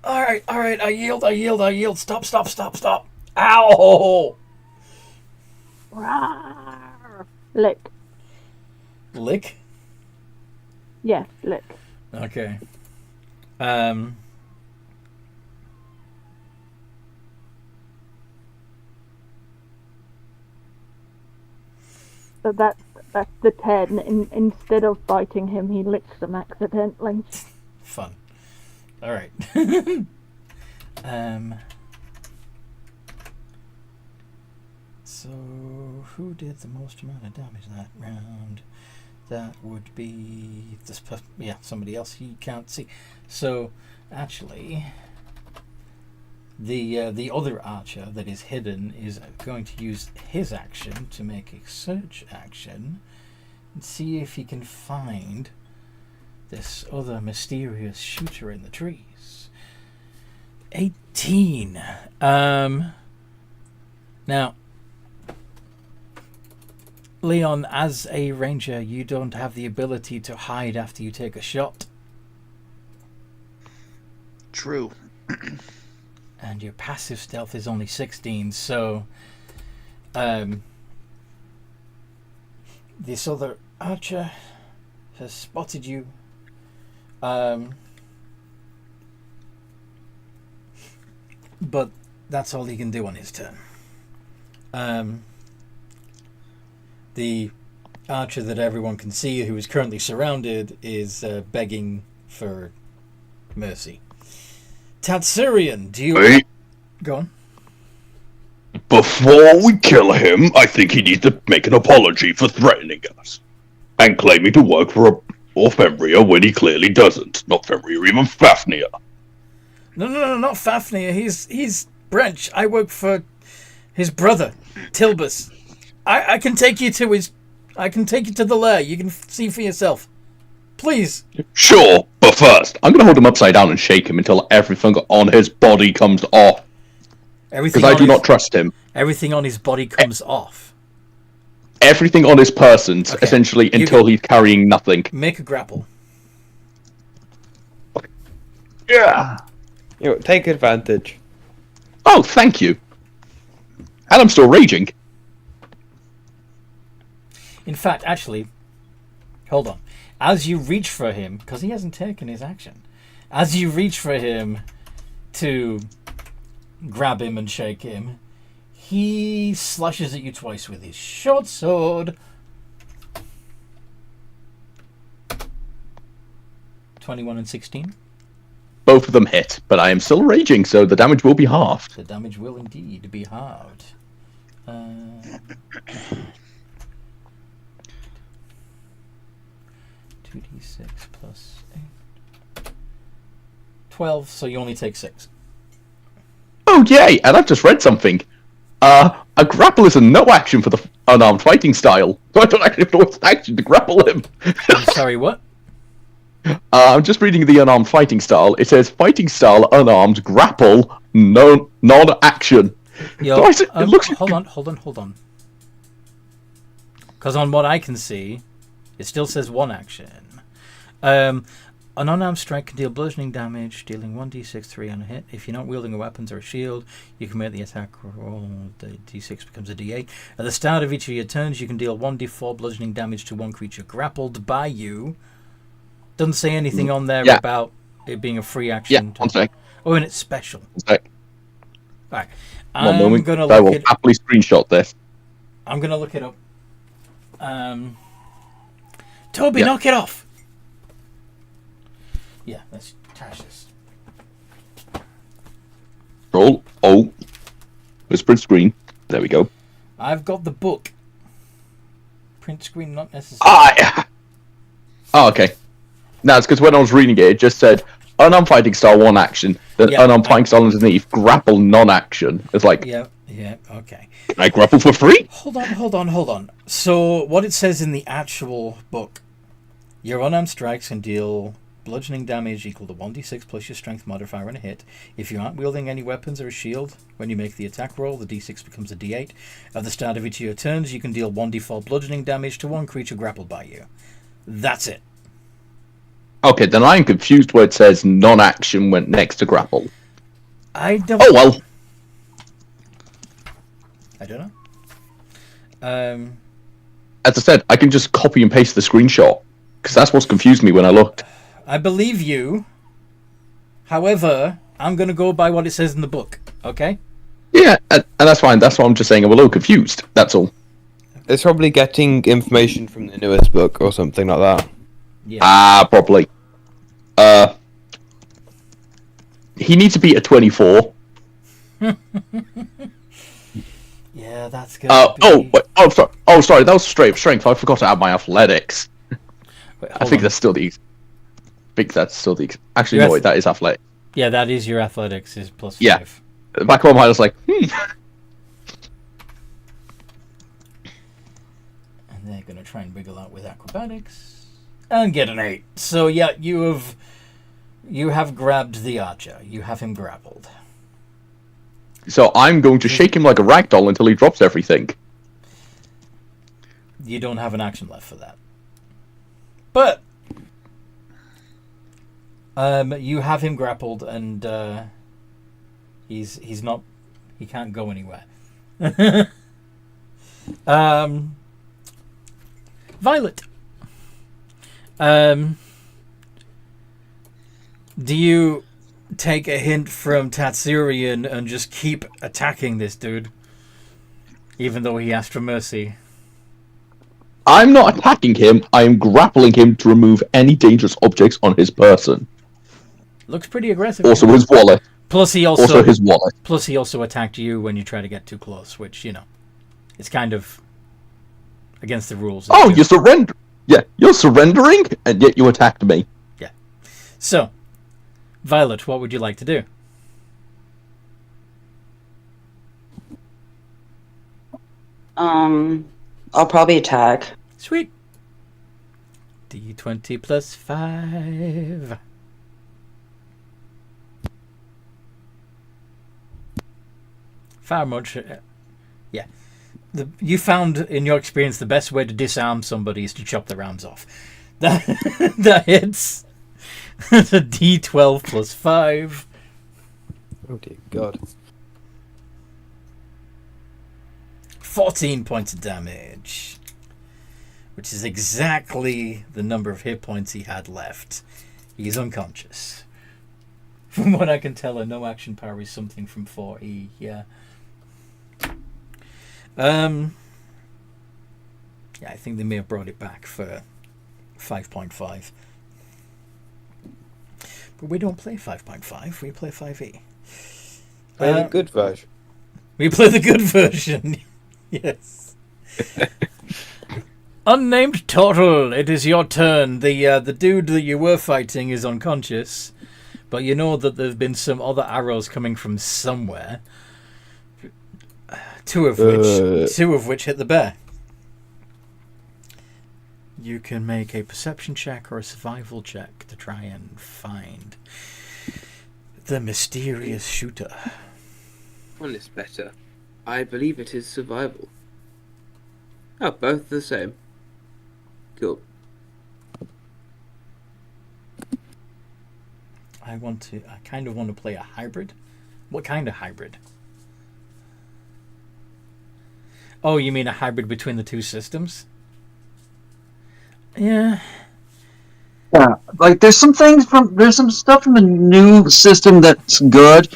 Alright, I yield. Stop. Ow! Rawr. Lick. Lick? Yes, lick. Okay. So that's the 10. Instead of biting him, he licks him accidentally. Fun. Alright. So, who did the most amount of damage that round? That would be this somebody else you can't see. So, actually, the other archer that is hidden is going to use his action to make a search action and see if he can find this other mysterious shooter in the trees. 18. Now, Leon, as a ranger, you don't have the ability to hide after you take a shot. True. And your passive stealth is only 16, so this other archer has spotted you. But that's all he can do on his turn. The archer that everyone can see, who is currently surrounded, is begging for mercy. Tatsurian, do you... Wait. Go on. Before we kill him, I think he needs to make an apology for threatening us. And claiming to work for Fenrir when he clearly doesn't. Not Fenrir, even Fafnir. No, not Fafnir. He's Brench. I work for his brother, Tilbus. I can take you to the lair. You can see for yourself. Please. Sure, but first, I'm gonna hold him upside down and shake him until everything on his body comes off. Because I do not trust him. Everything on his body comes off. Everything on his person, Okay. essentially, until he's carrying nothing. Make a grapple. Yeah. Take advantage. Oh, thank you. And I'm still raging. In fact, actually, hold on. As you reach for him, because he hasn't taken his action, as you reach for him to grab him and shake him, He slashes at you twice with his short sword. 21 and 16. Both of them hit, but I am still raging, so the damage will be halved. The damage will indeed be halved. 2d6 plus 8. 12, so you only take 6. Oh, yay! And I've just read something. A grapple is a no action for the unarmed fighting style. So I don't actually know what's action to grapple him. I'm sorry, what? I'm just reading the unarmed fighting style. It says fighting style unarmed grapple non-action. Yo, it looks. Hold on. Because on what I can see, it still says one action. An unarmed strike can deal bludgeoning damage, dealing 1d6 3 on a hit. If you're not wielding a weapons or a shield, you can make the attack roll. The d6 becomes a d8. At the start of each of your turns, you can deal 1d4 bludgeoning damage to one creature grappled by you. Doesn't say anything on there about it being a free action. Yeah, one sec. Oh, and it's special. One sec. Alright. One moment. I will happily screenshot this. I'm going to look it up. Toby, knock it off! Yeah, let's trash this. Roll. Oh. Let's print screen. There we go. I've got the book. Print screen not necessary. Oh, okay. No, it's because when I was reading it, it just said unarmed fighting style one action, then unarmed fighting style underneath, grapple non-action. It's like, yeah, okay. Can I grapple for free? Hold on. So what it says in the actual book, your unarmed strikes can deal bludgeoning damage equal to 1d6 plus your strength modifier on a hit. If you aren't wielding any weapons or a shield, when you make the attack roll, the d6 becomes a d8. At the start of each of your turns, you can deal 1d4 bludgeoning damage to one creature grappled by you. That's it. Okay, then I'm confused where it says non-action went next to grapple. I don't... Oh, well. I don't know. As I said, I can just copy and paste the screenshot, because that's what's confused me when I looked. I believe you. However, I'm going to go by what it says in the book, okay? Yeah, and that's fine. That's why I'm just saying I'm a little confused. That's all. It's probably getting information from the newest book or something like that. Yeah. Probably. He needs to beat a 24. Yeah, that's good. Sorry. That was straight strength. I forgot to add my athletics. Wait, I think that's still the. Actually, no, wait, that is athletic. Yeah, that is your athletics is plus 5. Yeah. Back of my mind, I was like, And they're going to try and wiggle out with acrobatics and get an 8. So yeah, you have grabbed the archer. You have him grappled. So I'm going to shake him like a ragdoll until he drops everything. You don't have an action left for that. But you have him grappled, and he's not. He can't go anywhere. Violet. Do you take a hint from Tatsurian and just keep attacking this dude, even though he asked for mercy? I'm not attacking him. I am grappling him to remove any dangerous objects on his person. Looks pretty aggressive. Also his wallet. Plus he also his wallet. Plus he also attacked you when you try to get too close, which, it's kind of against the rules. Oh, you surrender. Yeah, you're surrendering, and yet you attacked me. Yeah. So, Violet, what would you like to do? I'll probably attack. Sweet. D20 plus 5. Far much. Yeah. You found, in your experience, the best way to disarm somebody is to chop their arms off. That hits. That's a D12 plus 5. Oh dear God. 14 points of damage. Which is exactly the number of hit points he had left. He's unconscious. From what I can tell, a no action power is something from 4E, yeah. Yeah, I think they may have brought it back for 5.5. But we don't play 5.5, we play 5e. Play the good version. We play the good version. Yes. Unnamed Turtle, it is your turn. The dude that you were fighting is unconscious, but you know that there's been some other arrows coming from somewhere. Two of which hit the bear. You can make a perception check or a survival check to try and find the mysterious shooter. One is better. I believe it is survival. Oh, both the same. Cool. I kind of want to play a hybrid. What kind of hybrid? Oh, you mean a hybrid between the two systems? Yeah. Yeah, like there's some stuff from the new system that's good,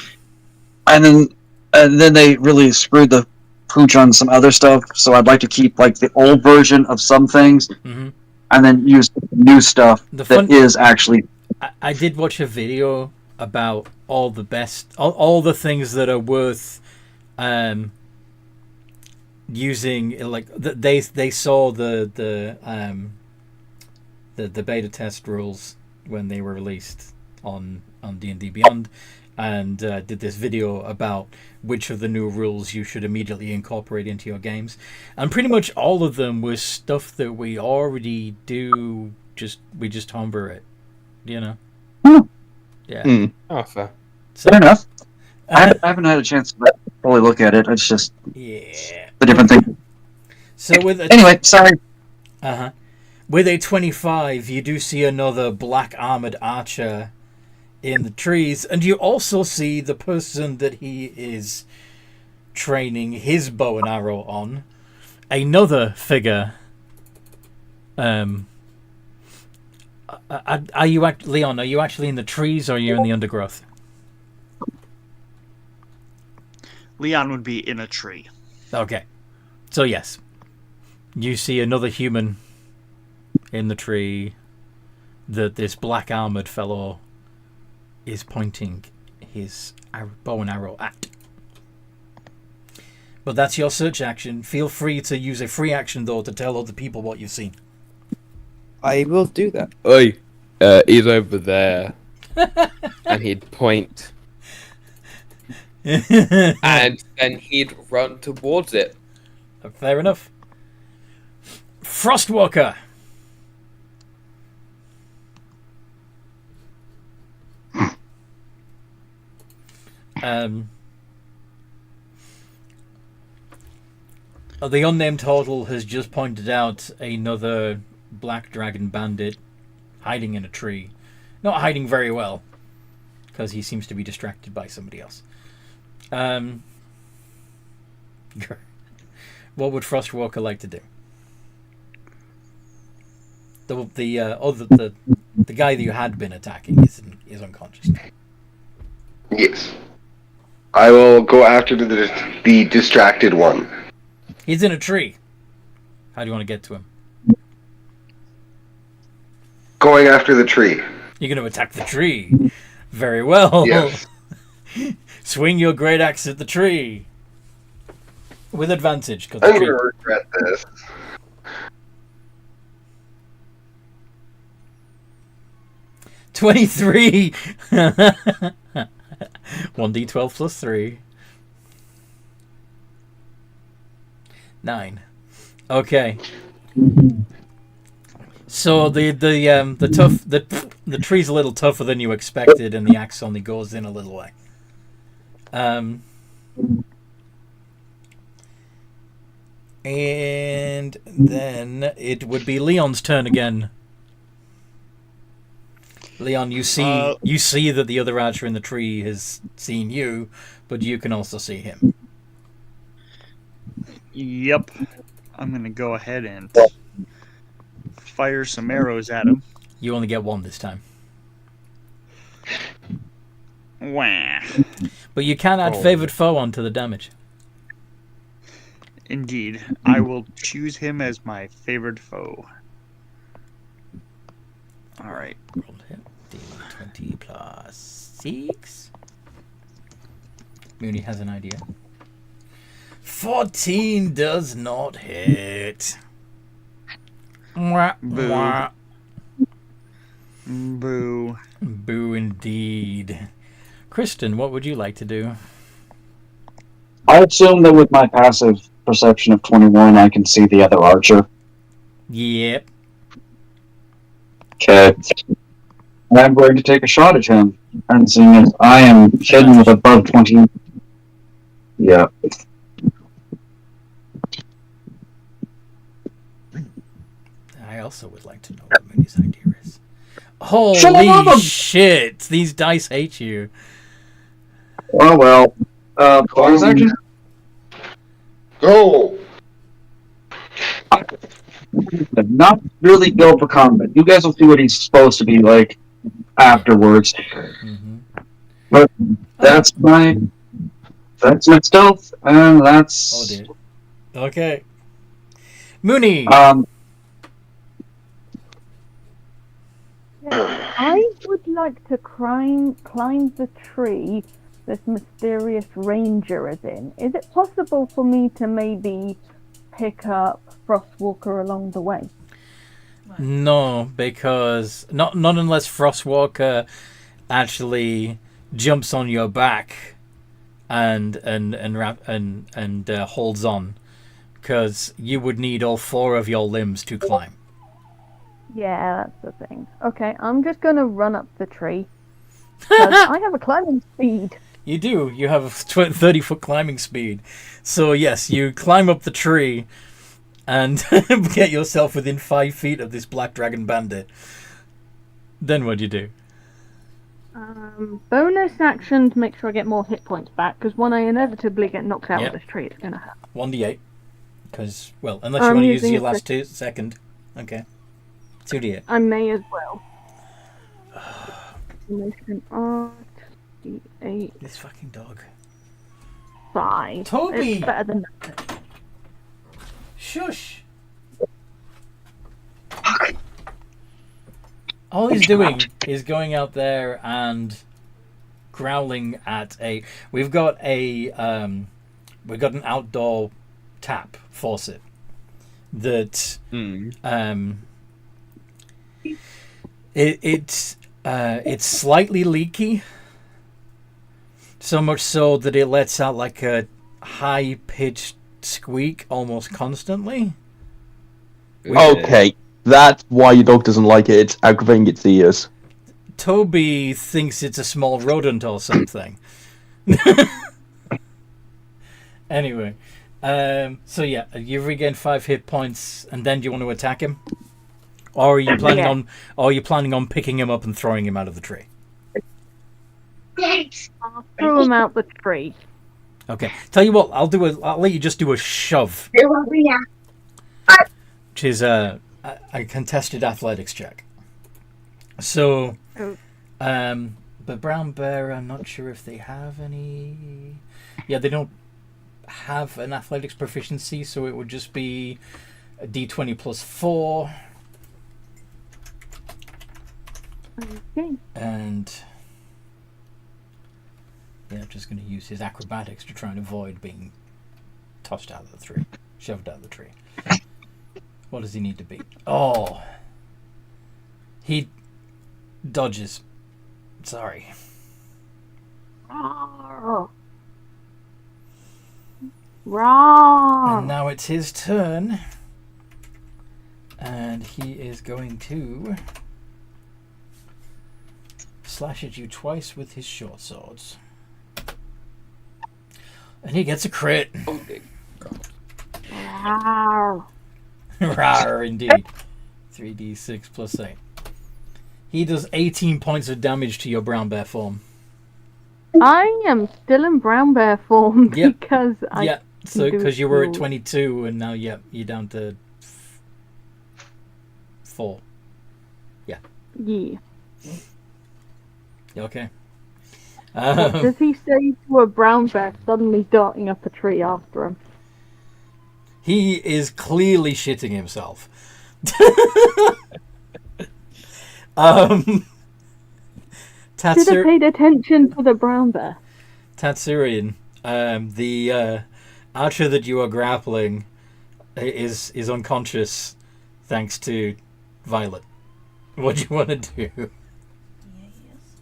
and then they really screwed the pooch on some other stuff. So I'd like to keep like the old version of some things, and then use new stuff that is actually. I did watch a video about all the best, all the things that are worth using. Like they saw the beta test rules when they were released on D&D Beyond, and did this video about which of the new rules you should immediately incorporate into your games, and pretty much all of them was stuff that we already do. We just homebrew it, you know. Yeah. Oh, fair. Fair enough. I haven't had a chance to fully look at it. It's just the different things. So anyway, sorry. With a 25, you do see another black armored archer in the trees, and you also see the person that he is training his bow and arrow on. Another figure. Are you Leon? Are you actually in the trees, or are you in the undergrowth? Leon would be in a tree. Okay, so yes, you see another human in the tree that this black armored fellow is pointing his bow and arrow at. But that's your search action. Feel free to use a free action though to tell other people what you've seen. I will do that. Oi, he's over there. And he'd point. And then he'd run towards it. Fair enough. Frostwalker. The unnamed turtle has just pointed out another black dragon bandit hiding in a tree. Not hiding very well, because he seems to be distracted by somebody else. What would Frostwalker like to do? The guy that you had been attacking is unconscious. Yes. I will go after the distracted one. He's in a tree. How do you want to get to him? Going after the tree. You're going to attack the tree. Very well. Yes. Swing your great axe at the tree. With advantage. I'm going to regret this. $23. 1d12 plus 3. 9. Okay. So the tree's a little tougher than you expected, and the axe only goes in a little way. And then it would be Leon's turn again. Leon, you see that the other archer in the tree has seen you, but you can also see him. Yep. I'm going to go ahead and fire some arrows at him. You only get one this time. Wah. But you can add favored foe onto the damage. Indeed. I will choose him as my favored foe. Alright. Roll hit. D20 plus 6. Mooney has an idea. 14 does not hit. Mwah, Boo. mwah. Boo. Boo indeed. Kristen, what would you like to do? I assume that with my passive perception of 21, I can see the other archer. Yep. Okay. I'm going to take a shot at him. And seeing as I am hidden with above 20. Yeah. I also would like to know what Mooney's idea is. Holy shit! These dice hate you. Oh well. Bonus action? Go! Not really built for combat. You guys will see what he's supposed to be like afterwards. Mm-hmm. But that's my stealth, and that's. Oh dear. Okay. Mooney. I would like to climb the tree this mysterious ranger is in. Is it possible for me to maybe pick up Frostwalker along the way? No, because not unless Frostwalker actually jumps on your back and holds on, because you would need all 4 of your limbs to climb. Yeah, that's the thing. Okay, I'm just gonna run up the tree. 'Cause I have a climbing speed. You do. You have a 30-foot climbing speed. So yes, you climb up the tree and get yourself within 5 feet of this black dragon bandit. Then what do you do? Bonus action to make sure I get more hit points back, because when I inevitably get knocked out of this tree, it's gonna happen. 1d8. Because, well, unless you want to use your last second. Okay. 2d8. I may as well. D8. This fucking dog. 5. Toby! It's better than nothing. Shush! All he's doing is going out there and growling at a... We've got an outdoor tap faucet that it's slightly leaky, so much so that it lets out like a high-pitched squeak almost constantly. Okay, that's why your dog doesn't like it. It's aggravating its ears. Toby thinks it's a small rodent or something. Anyway, so yeah, you've regained 5 hit points, and then do you want to attack him, or are you planning on picking him up and throwing him out of the tree? I'll throw him out the tree. Okay, tell you what, I'll let you just do a shove, which is a contested athletics check. So, but Brown Bear, I'm not sure if they have any. Yeah, they don't have an athletics proficiency, so it would just be a d20 plus 4. Okay. And yeah, I'm just going to use his acrobatics to try and avoid being tossed out of the tree, shoved out of the tree. What does he need to beat? Oh, he dodges. Sorry. Rawr. Rawr. And now it's his turn. And he is going to slash at you twice with his short swords. And he gets a crit. Okay. Rawr. Rawr, indeed. 3d6 plus 8. He does 18 points of damage to your brown bear form. I am still in brown bear form Yep. because I. Yeah, so because you were at 22 and now you're down to 4. Yeah. Yeah. You okay? What does he say to a brown bear suddenly darting up a tree after him? He is clearly shitting himself. Should have paid attention to the brown bear. Tatsurian, the archer that you are grappling is unconscious thanks to Violet. What do you want to do?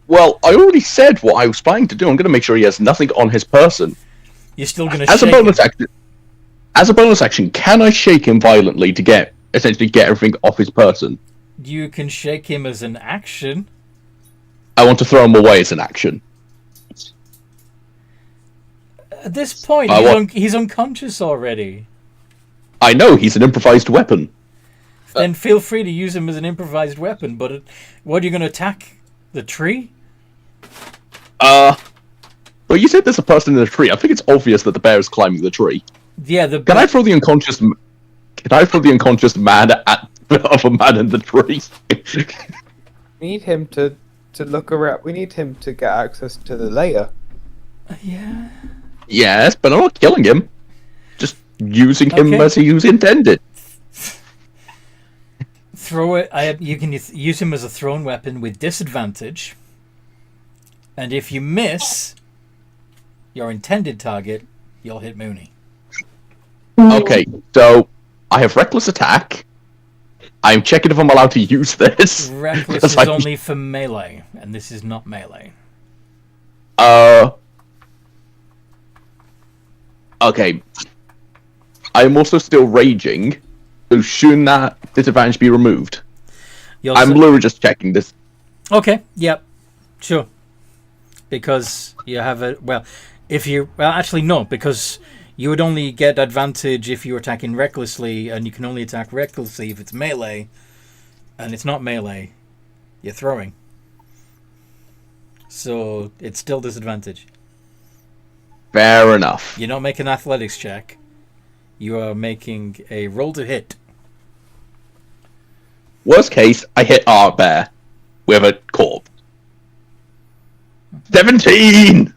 Well, I already said what I was planning to do. I'm going to make sure he has nothing on his person. You're still going to as shake a bonus him. action. As a bonus action, can I shake him violently to essentially get everything off his person? You can shake him as an action. I want to throw him away as an action. At this point, he's unconscious already. I know, he's an improvised weapon. Then feel free to use him as an improvised weapon, but what are you going to attack? The tree? Well, you said there's a person in the tree. I think it's obvious that the bear is climbing the tree. Yeah, Can I throw the unconscious man at a man in the tree? We need him to look around. We need him to get access to the layer. Yeah. Yes, but I'm not killing him. Just using him as he was intended. Throw it. You can use him as a thrown weapon with disadvantage. And if you miss your intended target, you'll hit Mooney. Okay, so I have reckless attack. I'm checking if I'm allowed to use this. Reckless is only for melee, and this is not melee. Okay. I'm also still raging, so shouldn't that disadvantage be removed? I'm literally just checking this. Okay, yep, sure. Because you have a... Well, actually, no, because you would only get advantage if you're attacking recklessly, and you can only attack recklessly if it's melee, and it's not melee. You're throwing. So, it's still disadvantage. Fair enough. You're not making an athletics check. You are making a roll to hit. Worst case, I hit our bear with a corpse. 17!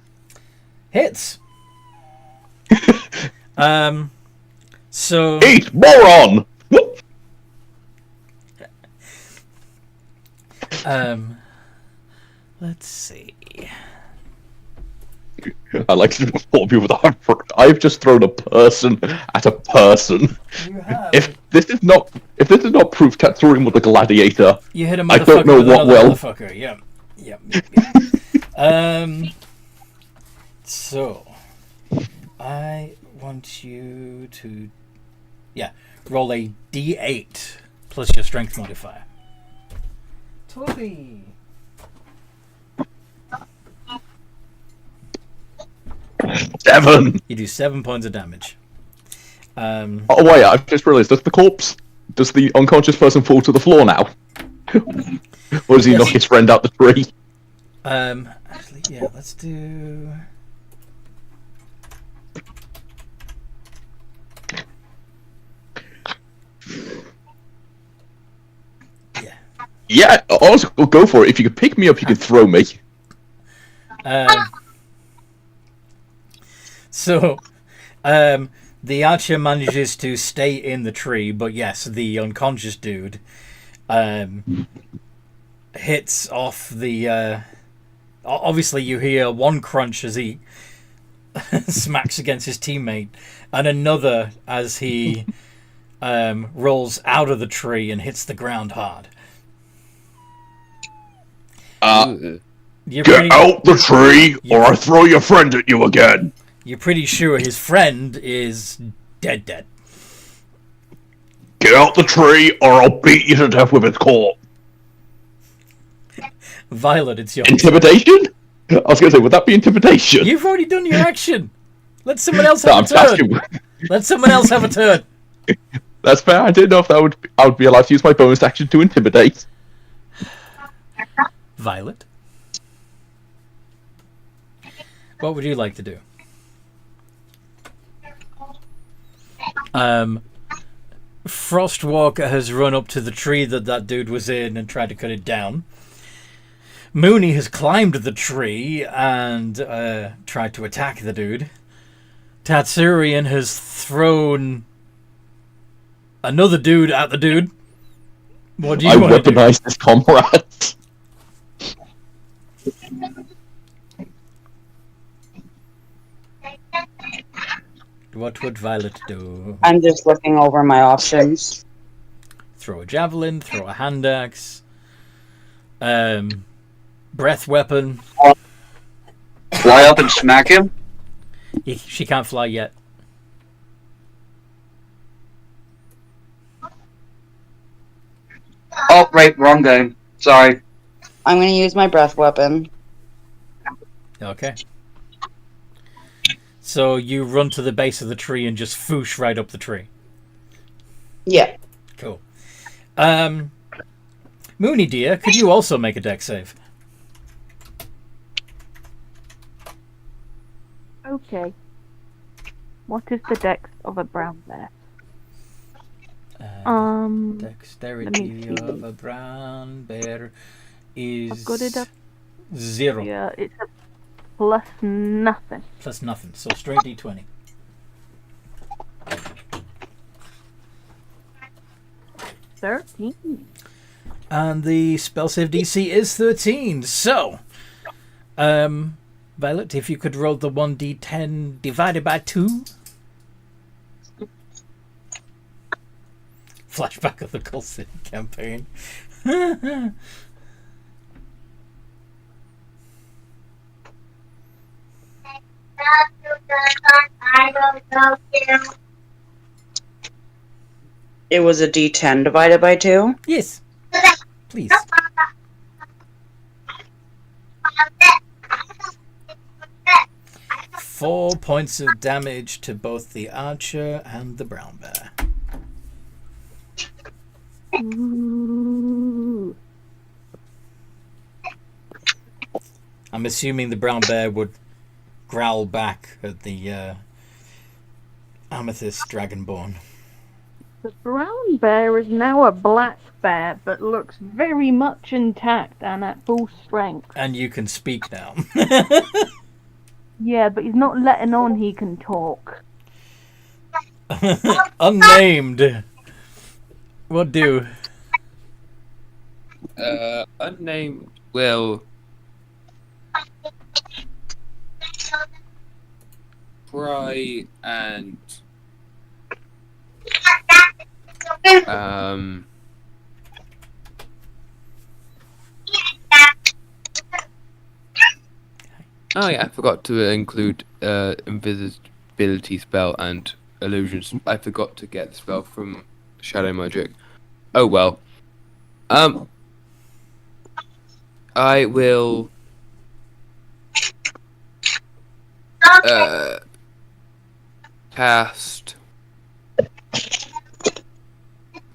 Hits! So... Eat, moron! Let's see... I like to inform you that I've just thrown a person at a person. You have. If this is not proof Tatsurian was a gladiator, You hit a motherfucker I don't know with what another will. motherfucker. Yep. So I want you to roll a D8 plus your strength modifier. Toby. 7. You do 7 points of damage. Oh wait, I've just realised. Does the unconscious person fall to the floor now? Or does he knock his friend out the tree? Actually, yeah. Let's do. Yeah, honestly, go for it. If you could pick me up, you could throw me. The archer manages to stay in the tree, but yes, the unconscious dude hits off the... obviously, you hear one crunch as he smacks against his teammate, and another as he rolls out of the tree and hits the ground hard. Get out the tree, or I throw your friend at you again. You're pretty sure his friend is dead. Get out the tree, or I'll beat you to death with its corpse. Violet, it's your Intimidation? I was going to say, would that be intimidation? You've already done your action. Let someone else have a turn. Let someone else have a turn. That's fair. I didn't know if I would be allowed to use my bonus action to intimidate. Violet, what would you like to do? Frostwalker has run up to the tree that dude was in and tried to cut it down. Mooney has climbed the tree and tried to attack the dude. Tatsurian has thrown Another dude at the dude. What do you I want to do? weaponize this comrade. What would Violet do? I'm just looking over my options. Throw a javelin, throw a hand axe, breath weapon. Fly up and smack him? She can't fly yet. Oh, right, wrong game. Sorry. I'm going to use my breath weapon. Okay. So you run to the base of the tree and just foosh right up the tree. Yeah. Cool. Mooney dear, could you also make a dex save? Okay. What is the dex of a brown bear? Dexterity of a brown bear is Got it up. 0. Yeah, it's a plus nothing. Plus nothing. So straight d20. And the spell save DC is 13. So, Violet, if you could roll the 1d10 divided by 2. Flashback of the Cold City campaign. It was a D10 divided by 2? Yes. Please. Four points of damage to both the archer and the brown bear. Ooh. I'm assuming the brown bear would growl back at the amethyst dragonborn. The brown bear is now a black bear, but looks very much intact and at full strength. And you can speak now. Yeah, but he's not letting on he can talk. Unnamed. What do? Unnamed will try and oh yeah, I forgot to include invisibility spell and illusions. I forgot to get the spell from Shadow Magic. Oh well. I will cast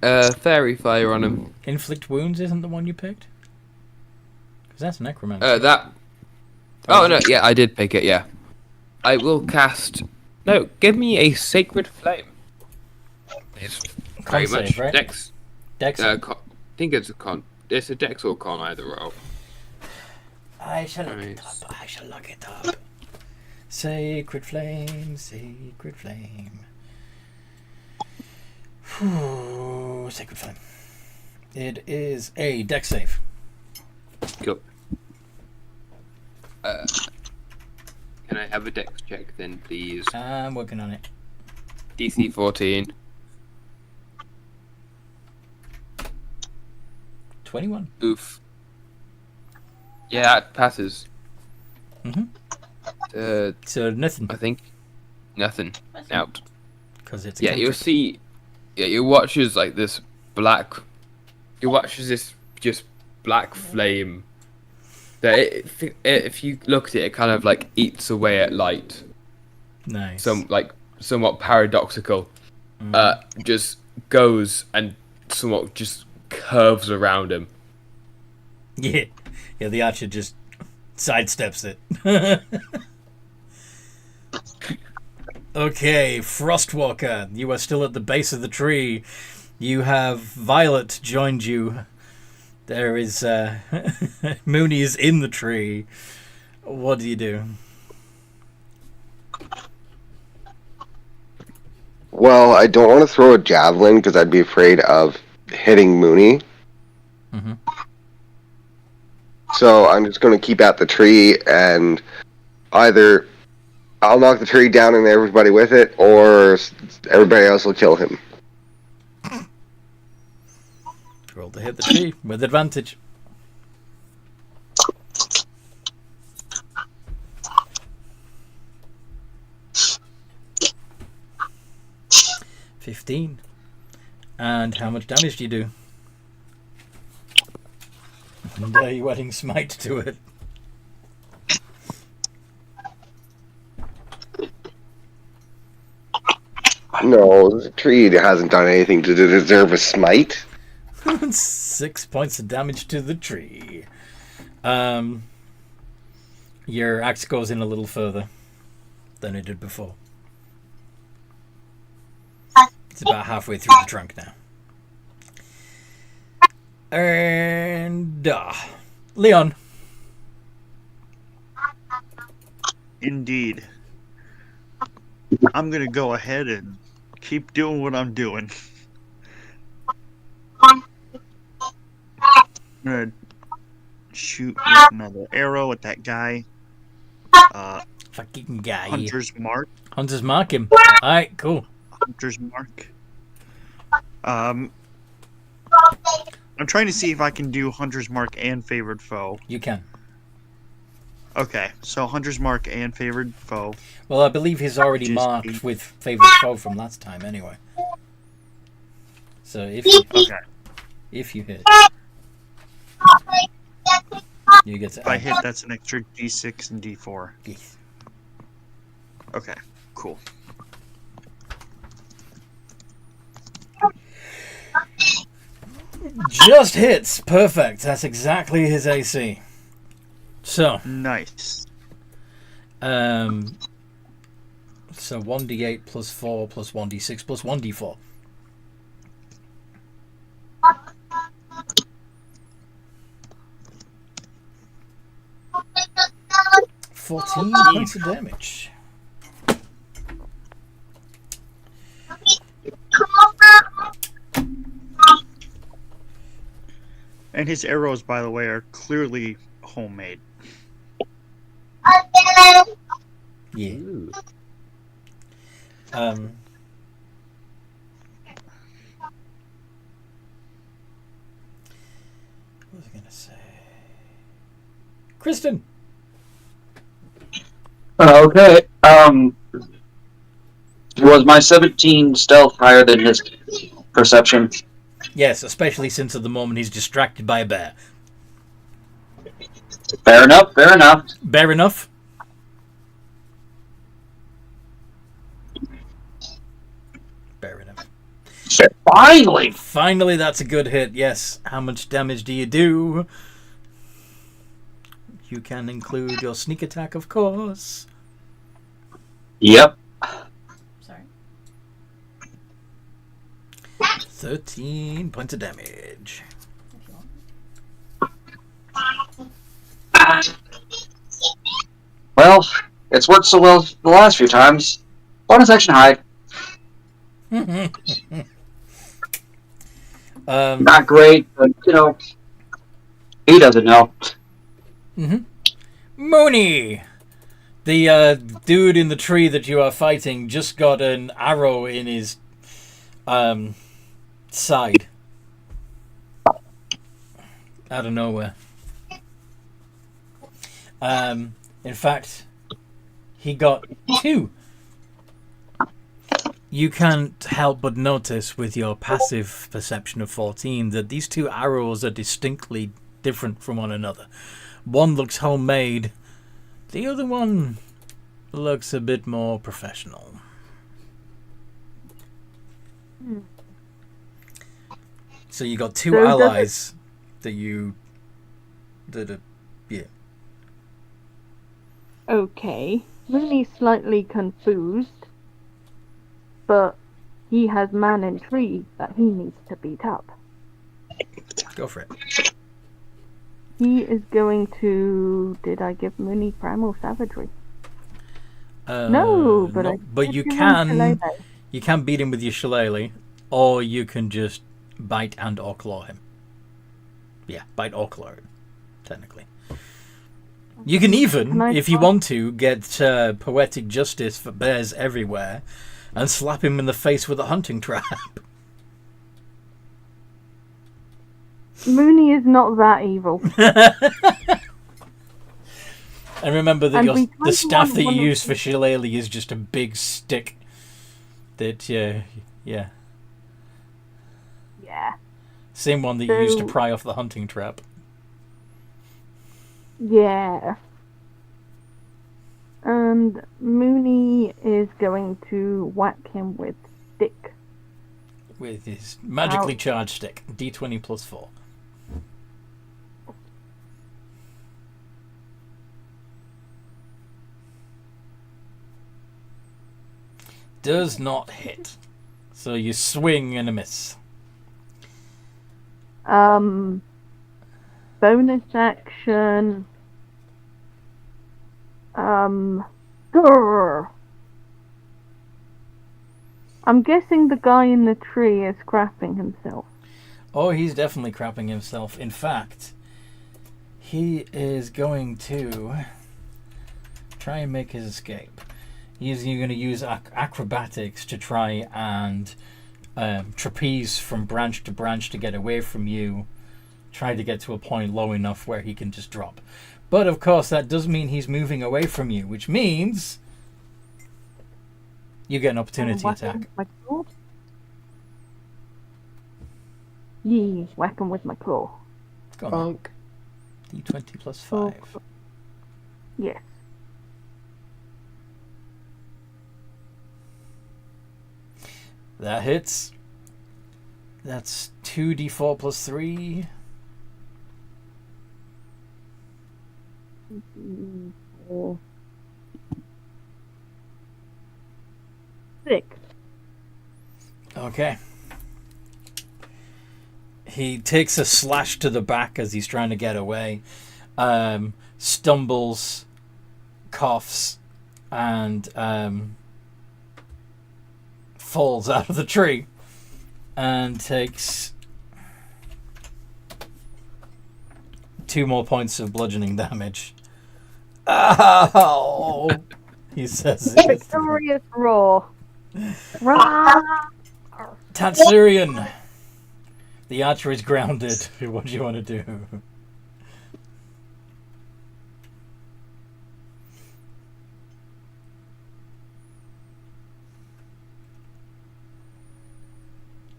Fairy Fire on him. Inflict wounds isn't the one you picked? Because that's necromancy. Oh no, yeah, I did pick it. Yeah, I will cast. No, give me a Sacred Flame. It's very much save, right? Dex. Dex. I think it's a con. It's a Dex or con, either roll. I shall look it up. I shall look it up. Sacred flame, sacred flame. Whew, sacred flame. It is a dex save. Cool. Can I have a Dex check then, please? I'm working on it. DC 14. 21. Oof. Yeah, it passes. So nothing. I think nothing. Out. Because it's yeah. You'll see. Yeah, you watch as like this black. You watch as this just black flame. That if you look at it, it kind of like eats away at light. Nice. Somewhat paradoxical. Just goes and somewhat just curves around him. Yeah. Yeah, the archer just sidesteps it. Okay, Frostwalker, you are still at the base of the tree. You have Violet joined you. There is Mooney is in the tree. What do you do? Well, I don't want to throw a javelin because I'd be afraid of hitting Mooney. Mm-hmm. So I'm just going to keep at the tree, and either I'll knock the tree down and everybody with it, or everybody else will kill him. Roll to hit the tree with advantage. $15. And how much damage do you do? And are you adding smite to it? No, the tree hasn't done anything to deserve a smite. 6 points of damage to the tree. Your axe goes in a little further than it did before. It's about halfway through the trunk now. And Leon. Indeed. I'm gonna go ahead and keep doing what I'm doing. I'm gonna shoot with another arrow at that guy. Fucking guy. Hunter's Mark. Hunter's Mark him. Alright, cool. Hunter's Mark. I'm trying to see if I can do Hunter's Mark and Favored Foe. You can. Okay, so Hunter's Mark and Favored Foe. Well, I believe he's already marked with Favored Foe from last time anyway. So if you hit, you get to If I hit, that's an extra D6 and D4. Yes. Okay, cool. Just hits. Perfect. That's exactly his AC. So. Nice. So 1d8 plus 4 plus 1d6 plus 1d4. $14 points of damage. And his arrows, by the way, are clearly homemade. Yeah. What was I gonna say? Kristen. Okay. Was my 17 stealth higher than his perception? Yes, especially since at the moment he's distracted by a bear. Fair enough, fair enough. Fair enough? Fair enough. Finally! Finally, that's a good hit, yes. How much damage do you do? You can include your sneak attack, of course. Yep. Sorry. 13 points of damage. Well, it's worked so well the last few times. Bonus action hide. Not great, but, he doesn't know. Mooney! The dude in the tree that you are fighting just got an arrow in his side. Out of nowhere. In fact, he got 2. You can't help but notice with your passive perception of 14 that these 2 arrows are distinctly different from one another. One looks homemade. The other one looks a bit more professional. So you got 2 allies that you... yeah. Okay. Mooney's slightly confused, but he has man in tree that he needs to beat up. Go for it. He is going to... Did I give Mooney Primal Savagery? No, but I you can You can beat him with your shillelagh, or you can just bite and or claw him. Yeah, bite or claw him, technically. You can even, if you want to, get poetic justice for bears everywhere and slap him in the face with a hunting trap. Mooney is not that evil. And remember that the staff that you use for shillelagh is just a big stick. That, yeah. Yeah. Same one that you used to pry off the hunting trap. Yeah. And Mooney is going to whack him with stick. With his magically charged stick. D20 plus 4. Does not hit. So you swing and a miss. Bonus action. Grrr. I'm guessing the guy in the tree is crapping himself. Oh, he's definitely crapping himself. In fact, he is going to try and make his escape. He's going to use acrobatics to try and trapeze from branch to branch to get away from you. Try to get to a point low enough where he can just drop. But of course, that does mean he's moving away from you, which means you get an opportunity attack. Yeah, whack him with my claw. Go on. D20 plus 5. Yes. That hits. That's 2d4 plus 3. Six. Okay. He takes a slash to the back as he's trying to get away. Stumbles, coughs, and falls out of the tree. And takes 2 more points of bludgeoning damage. Ow! He says it. Victorious roar. Tatsurian! The archer is grounded. What do you want to do?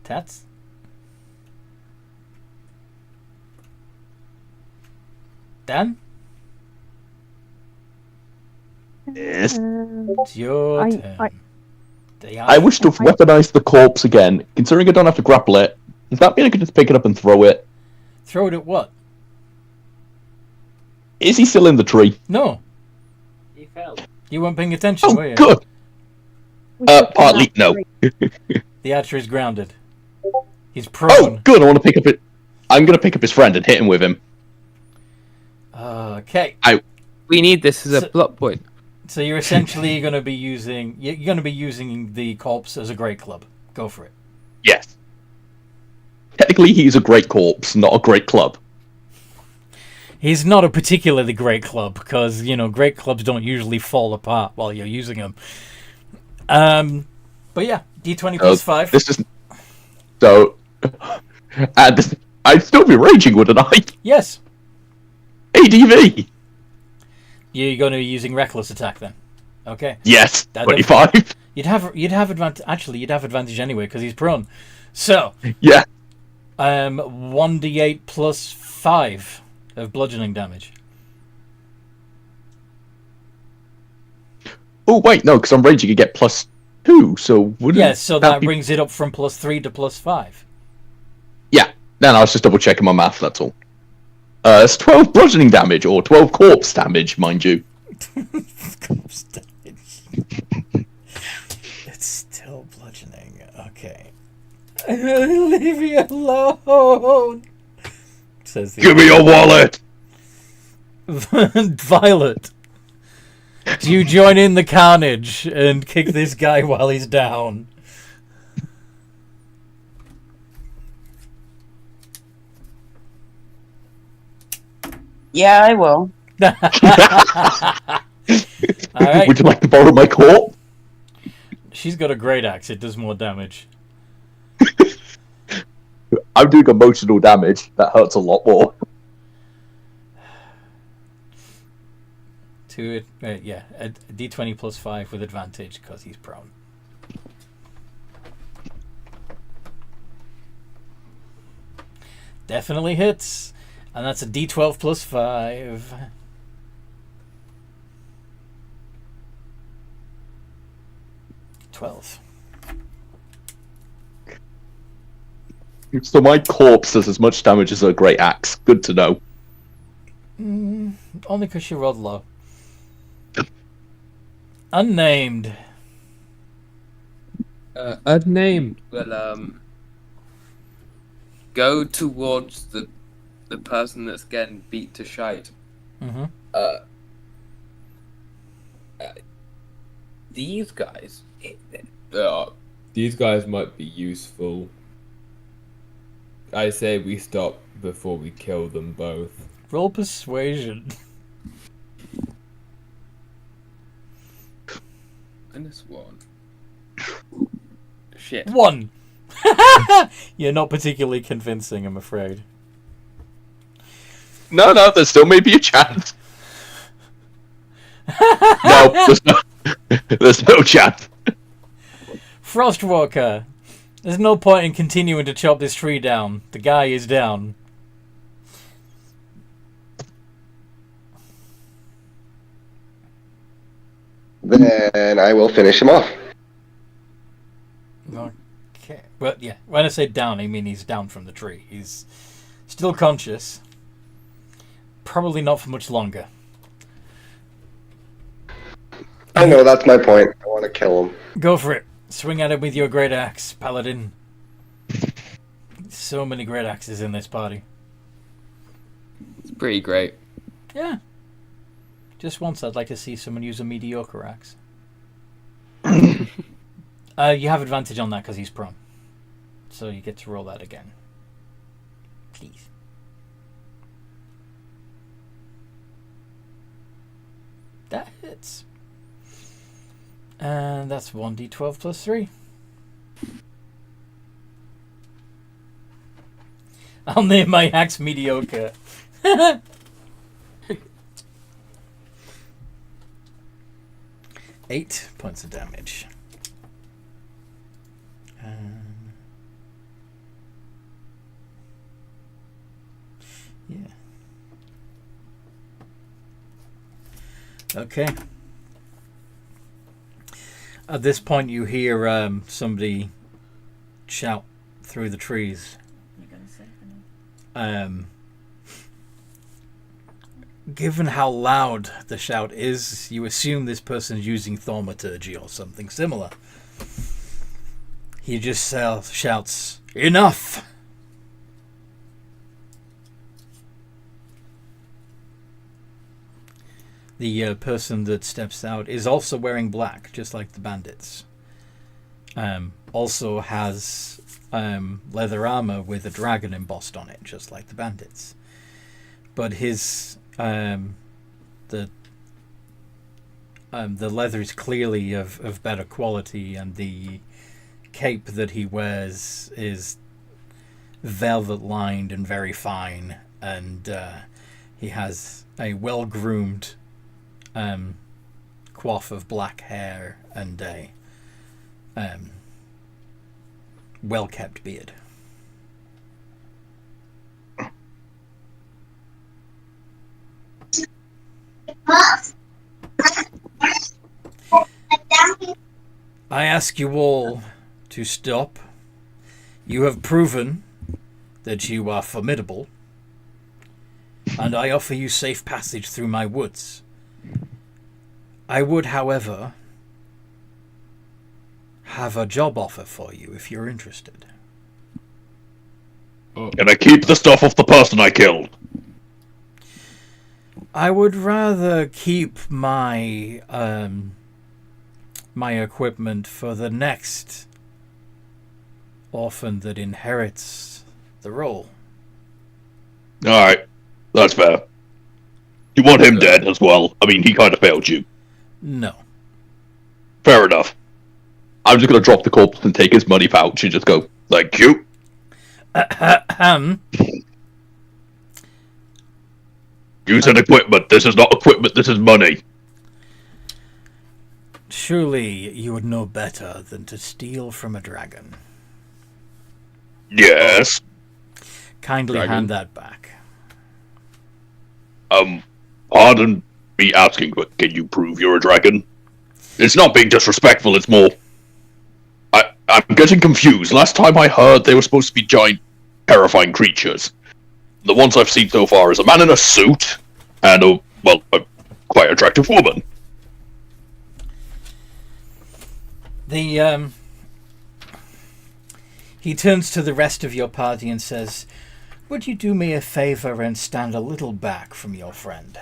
Tats? Dan? Yes. It's your turn. I wish to weaponize the corpse again. Considering I don't have to grapple it, does that mean I could just pick it up and throw it? Throw it at what? Is he still in the tree? No. He fell. You weren't paying attention, Oh, were you? good. Partly, no. The archer is grounded. He's prone. Oh, good. I want to pick up it. I'm going to pick up his friend and hit him with him. Okay. We need this as a plot point. So you're essentially going to be using the corpse as a great club. Go for it. Yes. Technically, he's a great corpse, not a great club. He's not a particularly great club because great clubs don't usually fall apart while you're using them. But yeah, D20 plus 5. This is so, and I'd still be raging, wouldn't I? Yes. ADV. You're going to be using reckless attack then. Okay. Yes. 25. You'd have advantage. Actually, you'd have advantage anyway because he's prone. So. Yeah. 1d8 plus 5 of bludgeoning damage. Oh wait, no, because I'm raging. You get +2. So wouldn't? Yeah. So that brings it up from +3 to +5. Yeah. No, I was just double checking my math. That's all. It's 12 bludgeoning damage, or 12 corpse damage, mind you. Corpse damage. It's still bludgeoning. Okay. Leave me alone. Says Give me your wallet. Violet. Do you join in the carnage and kick this guy while he's down, Yeah, I will. All right. Would you like to borrow my corpse? She's got a great axe. It does more damage. I'm doing emotional damage. That hurts a lot more. Yeah, a d20 plus 5 with advantage because he's prone. Definitely hits. And that's a d12 plus 5. $12. So my corpse does as much damage as a great axe. Good to know. Only because she rolled low. Unnamed. Unnamed will go towards the person that's getting beat to shite. Mm-hmm. These guys might be useful. I say we stop before we kill them both. Roll persuasion. -1. Shit. 1. You're not particularly convincing, I'm afraid. No, there still may be a chance. No, there's no chance. Frostwalker. There's no point in continuing to chop this tree down. The guy is down. Then I will finish him off. Okay. Well, yeah. When I say down, I mean he's down from the tree. He's still conscious. Probably not for much longer. I know, that's my point. I want to kill him. Go for it. Swing at him with your great axe, Paladin. So many great axes in this party. It's pretty great. Yeah. Just once I'd like to see someone use a mediocre axe. You have advantage on that because he's prone. So you get to roll that again. Please. That hits. And that's 1d12 plus 3. I'll name my axe mediocre. 8 points of damage. Yeah. Okay. At this point, you hear somebody shout through the trees. Given how loud the shout is, you assume this person's using thaumaturgy or something similar. He just shouts, "Enough!" The person that steps out is also wearing black, just like the bandits. Also has leather armor with a dragon embossed on it, just like the bandits. But his the leather is clearly of better quality, and the cape that he wears is velvet lined and very fine, and he has a well-groomed coif of black hair and a well-kept beard. I ask you all to stop. You have proven that you are formidable, and I offer you safe passage through my woods. I would, however, have a job offer for you if you're interested. Can I keep the stuff off the person I killed? I would rather keep my my equipment for the next orphan that inherits the role. Alright, that's fair. You want him dead as well? I mean, he kind of failed you. No. Fair enough. I'm just gonna drop the corpse and take his money pouch and just go, thank you. You said equipment. This is not equipment, this is money. Surely you would know better than to steal from a dragon. Yes. Kindly hand that back. Pardon me asking, but can you prove you're a dragon? It's not being disrespectful, it's more... I'm getting confused. Last time I heard they were supposed to be giant, terrifying creatures. The ones I've seen so far is a man in a suit, and a quite attractive woman. He turns to the rest of your party and says, would you do me a favor and stand a little back from your friend?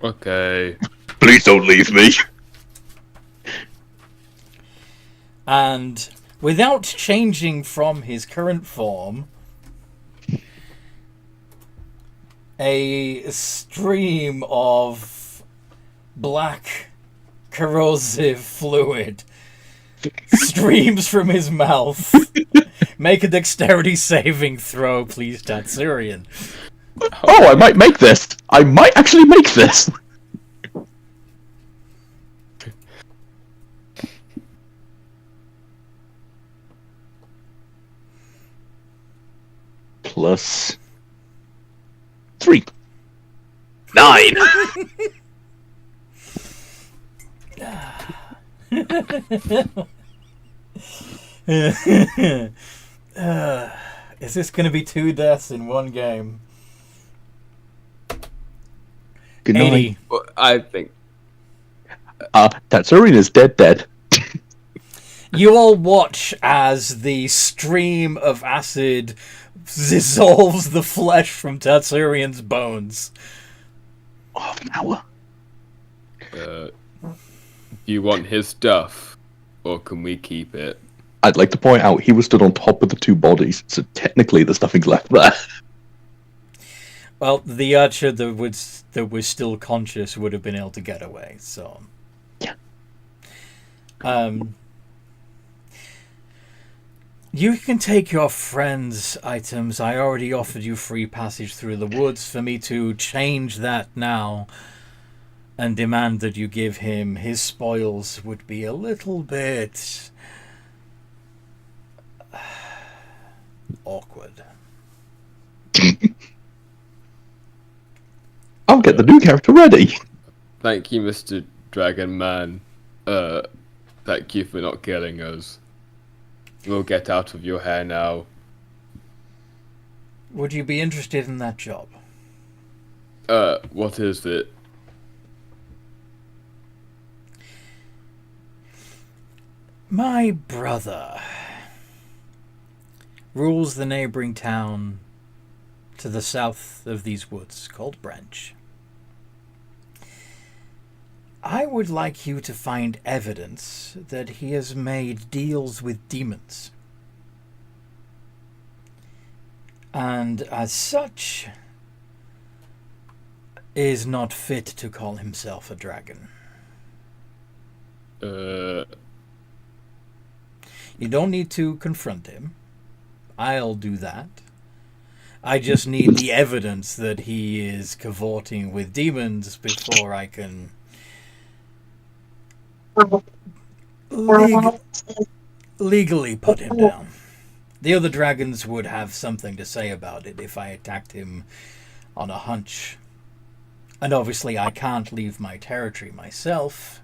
Okay. Please don't leave me. And without changing from his current form, a stream of black corrosive fluid streams from his mouth. Make a dexterity saving throw, please, Tatsurian. Oh, I might make this. I might actually make this. Plus 3. 9. Is this going to be 2 deaths in one game? Good 80. night. Well, I think... Tatsurian is dead. You all watch as the stream of acid dissolves the flesh from Tatsurian's bones. Half an hour. Do you want his stuff, or can we keep it? I'd like to point out he was stood on top of the 2 bodies, so technically there's nothing left there. Well, the archer that was still conscious would have been able to get away, so... Yeah. You can take your friend's items. I already offered you free passage through the woods. For me to change that now and demand that you give him his spoils would be a little bit... awkward. I'll get the new character ready. Thank you, Mr. Dragon Man. Thank you for not killing us. We'll get out of your hair now. Would you be interested in that job? What is it? My brother rules the neighboring town to the south of these woods called Branch. I would like you to find evidence that he has made deals with demons. And as such, is not fit to call himself a dragon. You don't need to confront him. I'll do that. I just need the evidence that he is cavorting with demons before I can legally put him down. The other dragons would have something to say about it if I attacked him on a hunch. And obviously I can't leave my territory myself.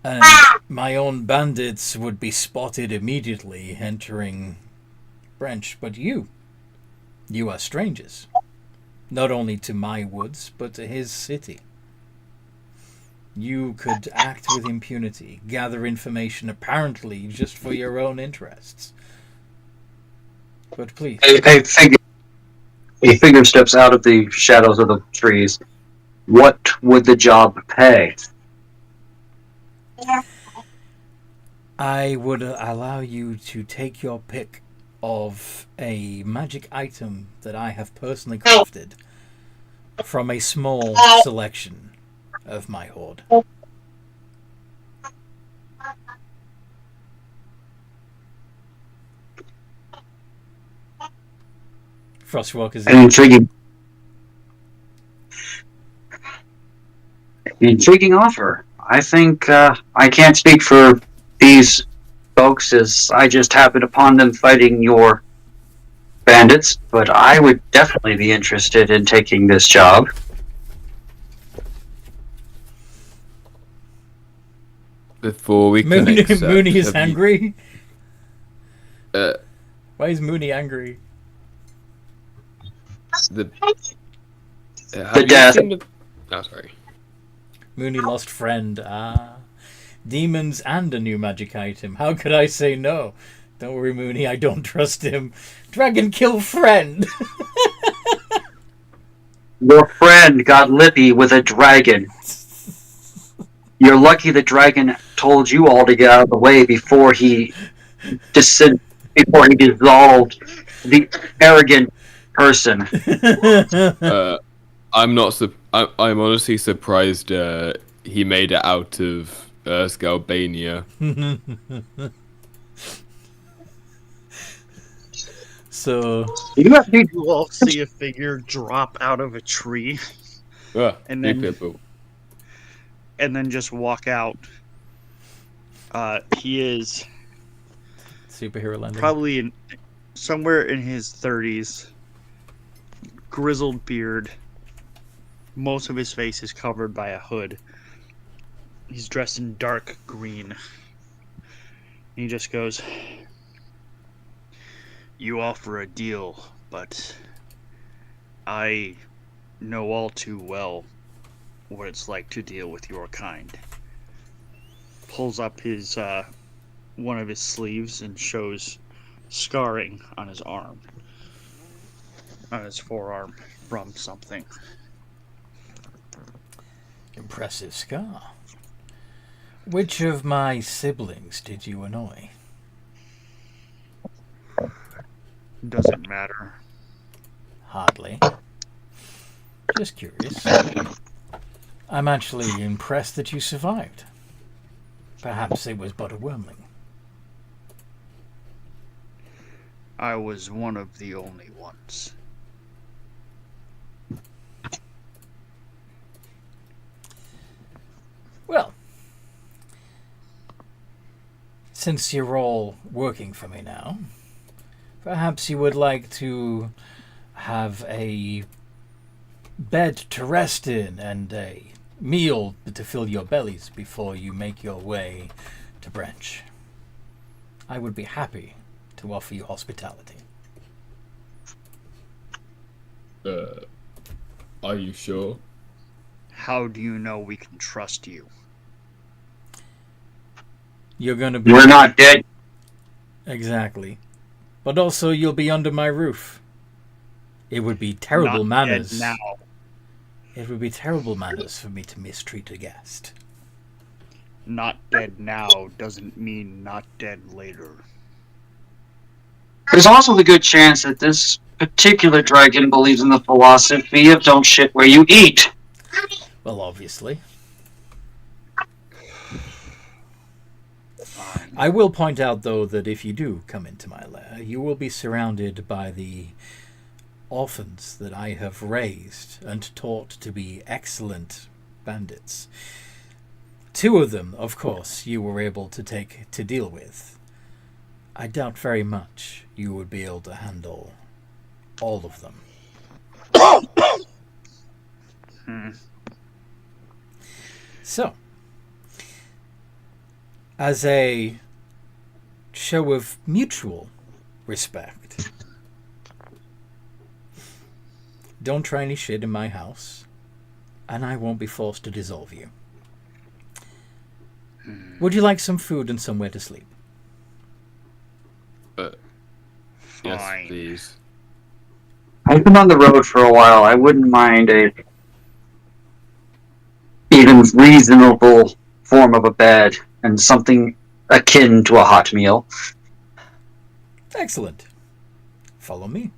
And my own bandits would be spotted immediately entering Branch. But you are strangers. Not only to my woods, but to his city. You could act with impunity, gather information apparently just for your own interests. But please. A figure steps out of the shadows of the trees. What would the job pay? I would allow you to take your pick of a magic item that I have personally crafted from a small selection of my horde. Frostwalker's An intriguing offer. I think I can't speak for these folks, as I just happened upon them fighting your bandits, but I would definitely be interested in taking this job. Before we can accept, Mooney is have you- angry. Why is Mooney angry? The death. Oh, sorry. Mooney lost friend. Demons and a new magic item. How could I say no? Don't worry, Mooney, I don't trust him. Dragon kill friend. Your friend got lippy with a dragon. You're lucky the dragon told you all to get out of the way before he dissolved the arrogant person. I'm not. I'm honestly surprised he made it out of Albania. So you all see a figure drop out of a tree, and then just walk out. He is superhero landing. Probably somewhere in his 30s, grizzled beard. Most of his face is covered by a hood. He's dressed in dark green. He just goes, "You offer a deal, but I know all too well what it's like to deal with your kind." Pulls up his one of his sleeves and shows scarring on his arm, on his forearm from something. Impressive scar. Which of my siblings did you annoy? Doesn't matter. Hardly. Just curious. I'm actually impressed that you survived. Perhaps it was but a wormling. I was one of the only ones. Well, since you're all working for me now, perhaps you would like to have a bed to rest in and a meal to fill your bellies before you make your way to Branch. I would be happy to offer you hospitality. Are you sure? How do you know we can trust you? You're gonna be... We're not dead. Exactly. But also you'll be under my roof. It would be terrible manners. Now. It would be terrible manners for me to mistreat a guest. Not dead now doesn't mean not dead later. There's also the good chance that this particular dragon believes in the philosophy of don't shit where you eat. Well, obviously. I will point out, though, that if you do come into my lair, you will be surrounded by the orphans that I have raised and taught to be excellent bandits. 2 of them, of course, you were able to take to deal with. I doubt very much you would be able to handle all of them. So, as a show of mutual respect, don't try any shit in my house, and I won't be forced to dissolve you. Would you like some food and somewhere to sleep? Yes, please. I've been on the road for a while. I wouldn't mind a even reasonable form of a bed and something akin to a hot meal. Excellent. follow me.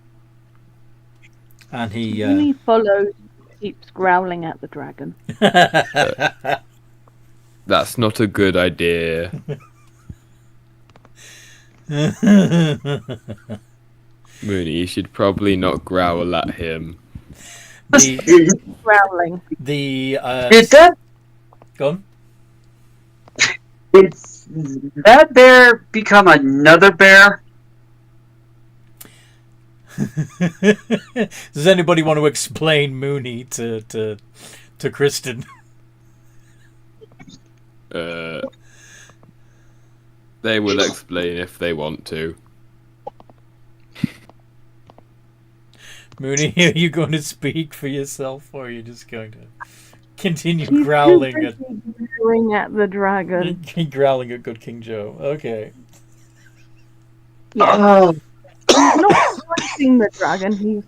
And he Mooney follows, keeps growling at the dragon. That's not a good idea. Mooney, you should probably not growl at him. Growling. Did that? Go on. Did that bear become another bear? Does anybody want to explain Mooney to Kristen? They will explain if they want to. Mooney, are you going to speak for yourself, or are you just going to continue growling at the dragon? Growling at Good King Joe. Okay. Yeah. He's not fighting the dragon.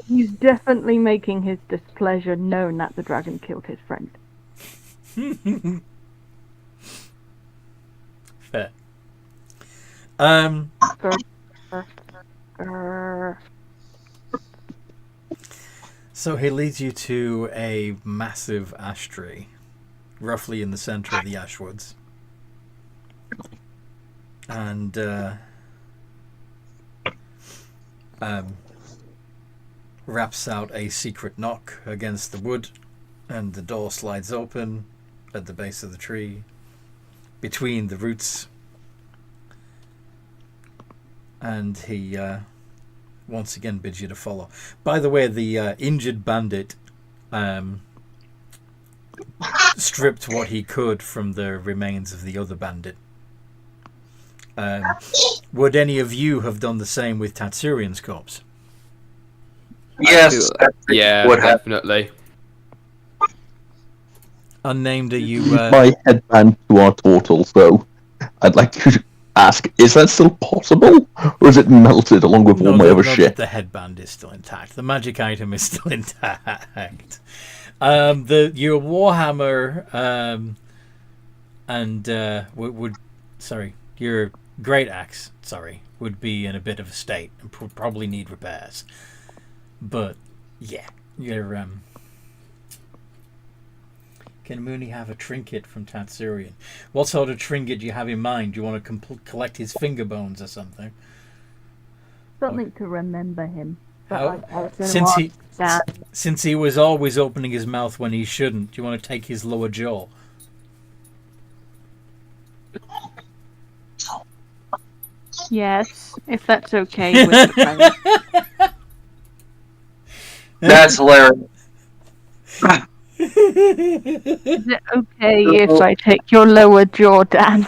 He's definitely making his displeasure known that the dragon killed his friend. Fair. So he leads you to a massive ash tree, roughly in the center of the ash woods, and raps out a secret knock against the wood, and the door slides open at the base of the tree, between the roots, and he once again bids you to follow. By the way, the injured bandit stripped what he could from the remains of the other bandit. Would any of you have done the same with Tatsurian's corpse? Yes. Yeah, definitely. Unnamed, are you... My headband to our turtle, so I'd like to ask, is that still possible? Or is it melted along with all my other shit? The headband is still intact. The magic item is still intact. Your Warhammer and your Great Axe, would be in a bit of a state and probably need repairs. But yeah, you're Can Mooney have a trinket from Tatsurian? What sort of trinket do you have in mind? Do you want to collect his finger bones or something? Something to remember him. Since he was always opening his mouth when he shouldn't, do you want to take his lower jaw? Yes, if that's okay with the friend. That's hilarious. Is it okay if I take your lower jaw, Dan?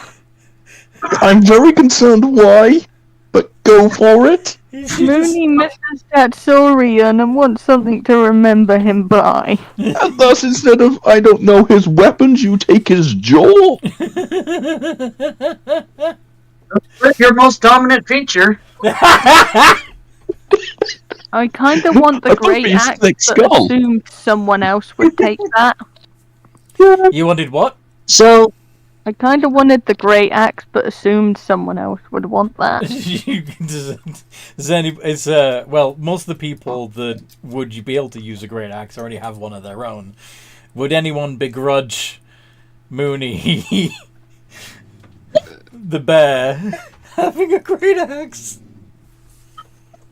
I'm very concerned why, but go for it. Mooney misses Tatsurian and wants something to remember him by. And thus, instead of, I don't know, his weapons, you take his jaw? Your most dominant feature. I kind of want the great axe, but assumed someone else would take that. You wanted what? So, I kind of wanted the great axe, but assumed someone else would want that. Most of the people that would be able to use a great axe already have one of their own. Would anyone begrudge Mooney, the bear, having a great axe?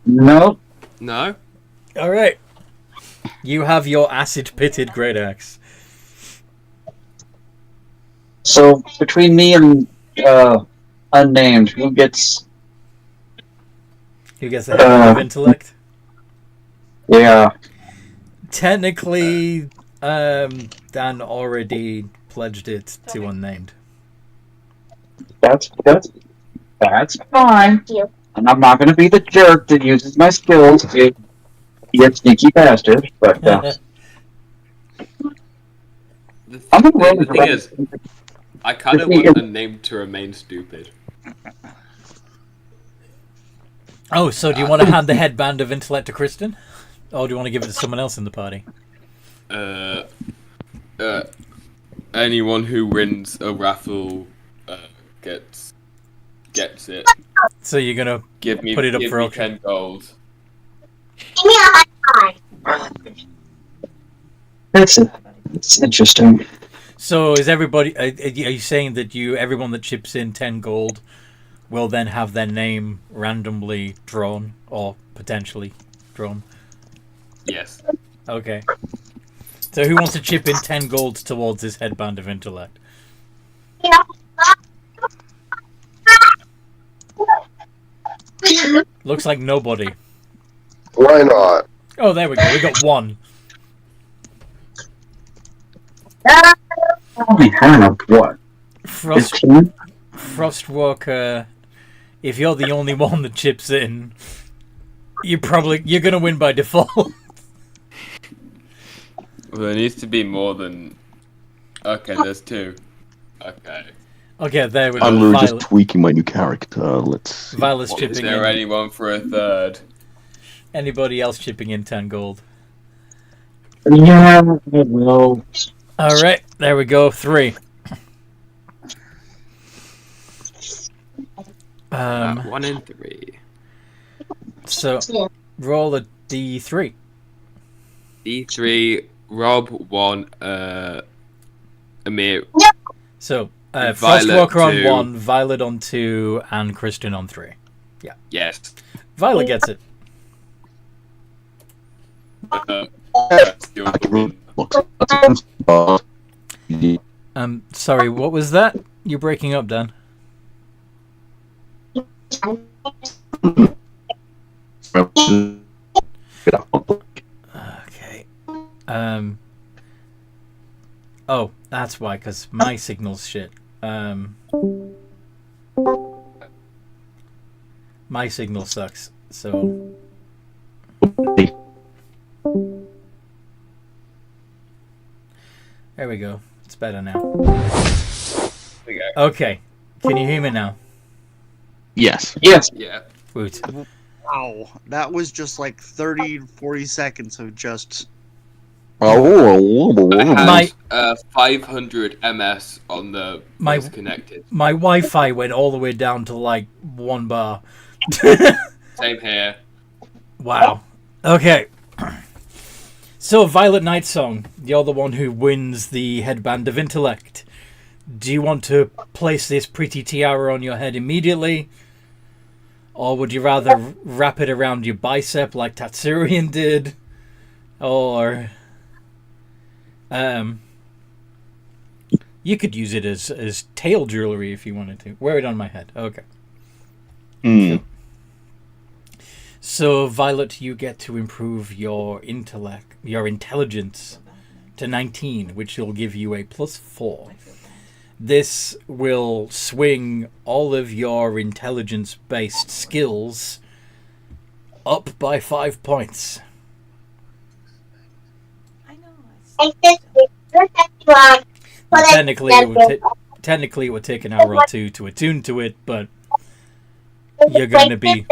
No. No? Alright. You have your acid-pitted great axe. So, between me and Unnamed, who gets... Who gets the head of intellect? Yeah. Technically, Dan already pledged it to Unnamed. That's fine. And I'm not going to be the jerk that uses my skills to be a sneaky bastard, but... The thing is, I kind of want Unnamed to remain stupid. Oh, so do you want to hand the headband of intellect to Kristen? Or do you want to give it to someone else in the party? Anyone who wins a raffle gets it. So you're gonna put it up for auction. 10 gold. That's interesting. So is everybody? Are you saying that everyone that chips in 10 gold will then have their name randomly drawn or potentially drawn? Yes. Okay. So who wants to chip in 10 gold towards this headband of intellect? Looks like nobody. Why not? Oh, there we go. We got one. We have what? Frostwalker. If you're the only one that chips in, you're gonna win by default. Well, there needs to be more than. Okay, there's 2. Okay. Okay, there we go. I'm literally just tweaking my new character. Let's. Violet's Is chipping there in. anyone for a 3rd? Anybody else chipping in 10 gold? Yeah, I will. Alright, there we go. 3. 1 in 3. So, roll a D3. D3, Rob 1, Amir. So, Violet Frostwalker on 2. 1, Violet on 2, and Kristen on 3. Yeah. Yes. Violet gets it. Sorry, what was that? You're breaking up, Dan. Okay. Oh, that's why, because my signal's shit. My signal sucks, so... There we go. It's better now. Okay. Can you hear me now? Yes. Yes. Yeah. Woot. Wow, that was just like 30, 40 seconds of just... I have 500 ms on the voice connected. My Wi-Fi went all the way down to like 1 bar. Same here. Wow. Okay. So, Violet Night Song, you're the one who wins the Headband of Intellect. Do you want to place this pretty tiara on your head immediately? Or would you rather wrap it around your bicep like Tatsurian did? Or... you could use it as tail jewelry if you wanted to. Wear it on my head. Okay. Mm. So, Violet, you get to improve your intelligence to 19, which will give you a +4. This will swing all of your intelligence-based skills up by 5 points. Technically, it would take an hour or 2 to attune to it, but you're going to be...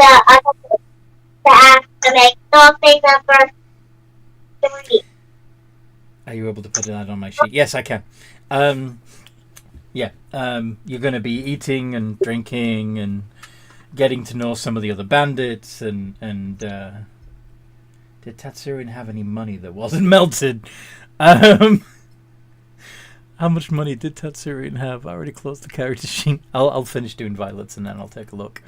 Are you able to put that on my sheet? Yes, I can. You're going to be eating and drinking and getting to know some of the other bandits and did Tatsurian have any money that wasn't melted? How much money did Tatsurian have? I already closed the character sheet. I'll finish doing Violets and then I'll take a look.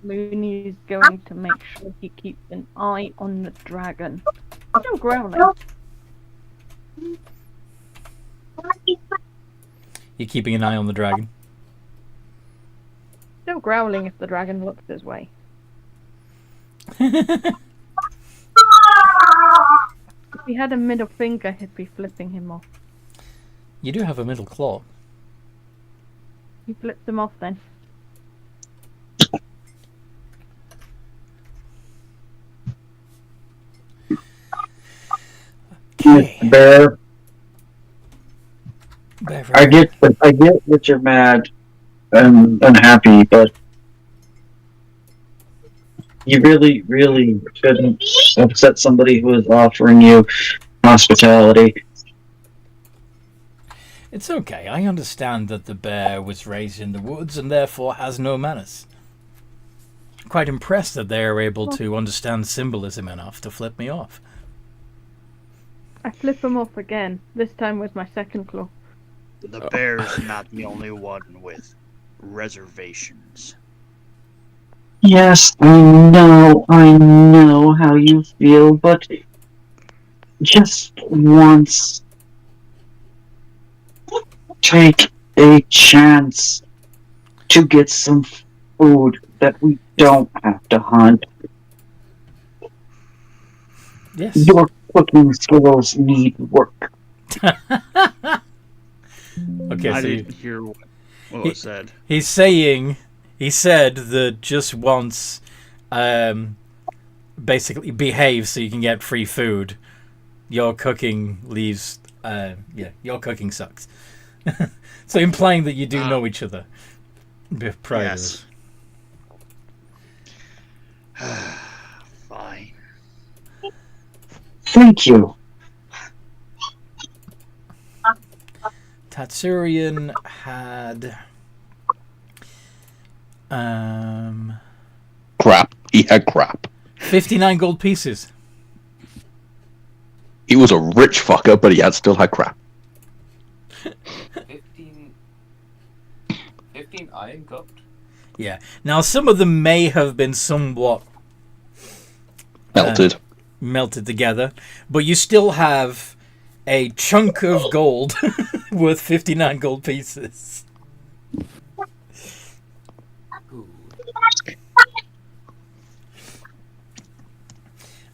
Looney is going to make sure he keeps an eye on the dragon. Still growling. You're keeping an eye on the dragon? Still growling if the dragon looks his way. If he had a middle finger, he'd be flipping him off. You do have a middle claw. He flips him off then. Okay. Bear. I get that you're mad and unhappy, but You really, really shouldn't upset somebody who is offering you hospitality. It's okay. I understand that the bear was raised in the woods and therefore has no manners. Quite impressed that they are able to understand symbolism enough to flip me off. I flip him off again, this time with my second claw. The bear's not the only one with reservations. Yes, I know how you feel, but just once, take a chance to get some food that we don't have to hunt. Yes. Your cooking skills need work. Okay, I so didn't hear what was said. He said that just once, basically behave so you can get free food. Your cooking leaves, your cooking sucks. So implying that you do know each other. Prior to this. Fine. Thank you. Tatsurian had crap. He had crap. 59 gold pieces. He was a rich fucker, but he still had crap. 15 iron cupped? Yeah. Now, some of them may have been somewhat melted together, but you still have a chunk of gold worth 59 gold pieces.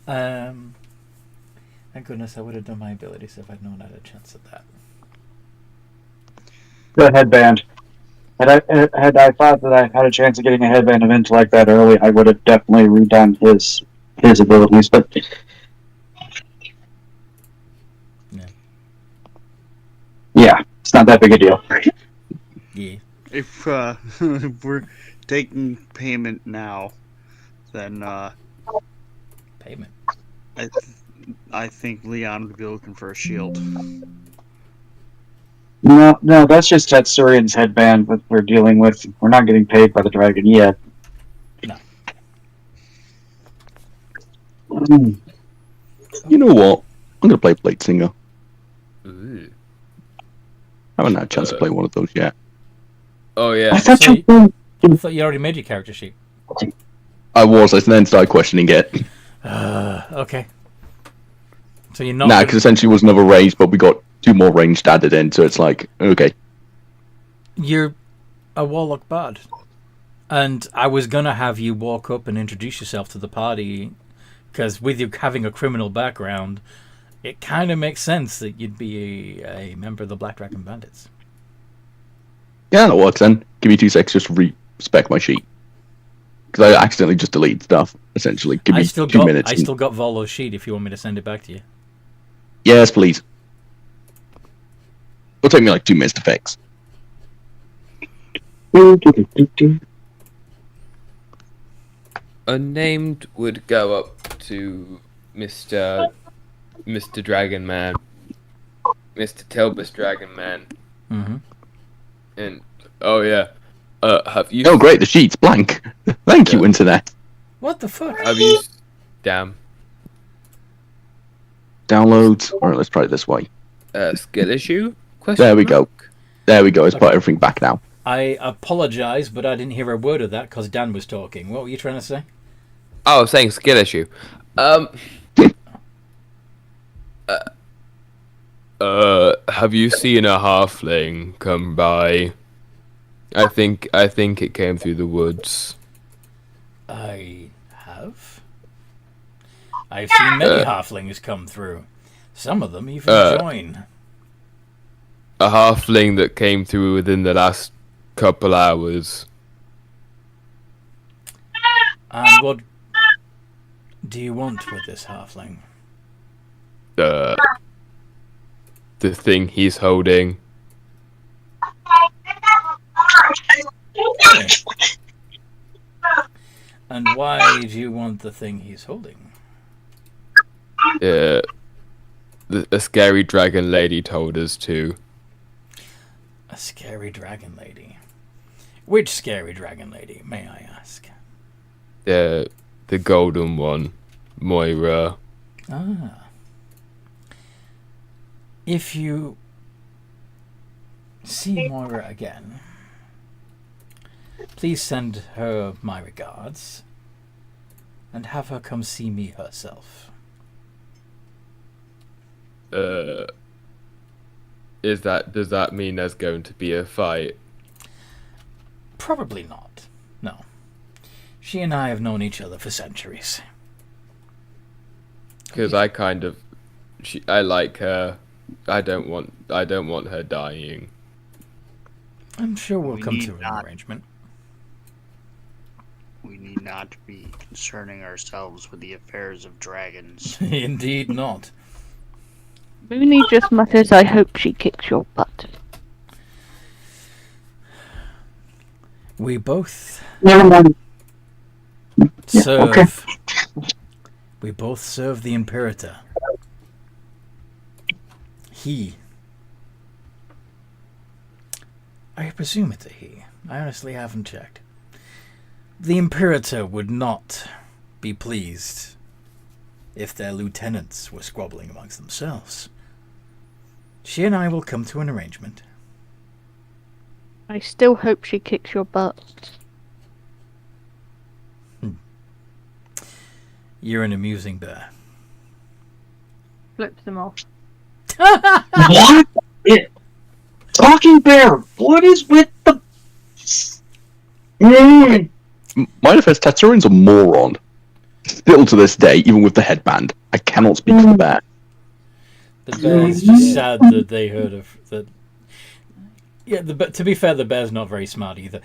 Thank goodness I would have done my abilities if I'd known I had a chance at that. The headband. Had I thought that I had a chance of getting a headband of intellect that early, I would have definitely redone his abilities, but yeah, it's not that big a deal. Yeah. If we're taking payment now, then payment. I think Leon would be looking for a shield. No, that's just Tatsurian's headband that we're dealing with. We're not getting paid by the dragon yet. No. You know what? I'm gonna play Blade Singer. Ooh. I haven't had a chance to play one of those yet. Oh yeah. I thought I thought you already made your character sheet. I then started questioning it. Okay. So you're not. Nah, because essentially it was another range, but we got 2 more ranged added in, so it's like, okay. You're a warlock bard. And I was going to have you walk up and introduce yourself to the party, because with you having a criminal background, it kind of makes sense that you'd be a member of the Black Dragon Bandits. Yeah, that works then. Give me 2 seconds just to respec my sheet. Because I accidentally just deleted stuff, essentially. Give me 2 minutes. I still got Volo's sheet if you want me to send it back to you. Yes, please. It'll take me like 2 minutes to fix. Unnamed would go up to Mr. Dragon Man, Mr. Telbus Dragon Man, and have you? Oh, great! The sheet's blank. Thank you, Internet. What the fuck? Have you? Damn. Downloads. All right, let's try it this way. Skill issue? There we go. There we go. Let's put everything back now. I apologise, but I didn't hear a word of that because Dan was talking. What were you trying to say? Oh, I was saying skill issue. Have you seen a halfling come by? I think it came through the woods. I have. I've seen many halflings come through. Some of them even join. A halfling that came through within the last couple hours. And what do you want with this halfling? The thing he's holding. Okay. And why do you want the thing he's holding? A scary dragon lady told us to. A scary dragon lady. Which scary dragon lady, may I ask? The golden one, Moira. Ah. If you see Moira again, please send her my regards and have her come see me herself. Does that mean there's going to be a fight? Probably not. No. She and I have known each other for centuries. Because I like her. I don't want her dying. I'm sure we'll come to an arrangement. We need not be concerning ourselves with the affairs of dragons. Indeed not. Mooney just mutters, I hope she kicks your butt. We both Never mind. serve. Okay. We both serve the Imperator. I presume it's a he. I honestly haven't checked. The Imperator would not be pleased if their lieutenants were squabbling amongst themselves. She and I will come to an arrangement. I still hope she kicks your butt. You're an amusing bear. Flips them off. What? Talking bear, what is with the... My defense, Tatsurian's a moron. Still to this day, even with the headband. I cannot speak for the bear. The bear's just sad that they heard of that. Yeah, to be fair, the bear's not very smart either.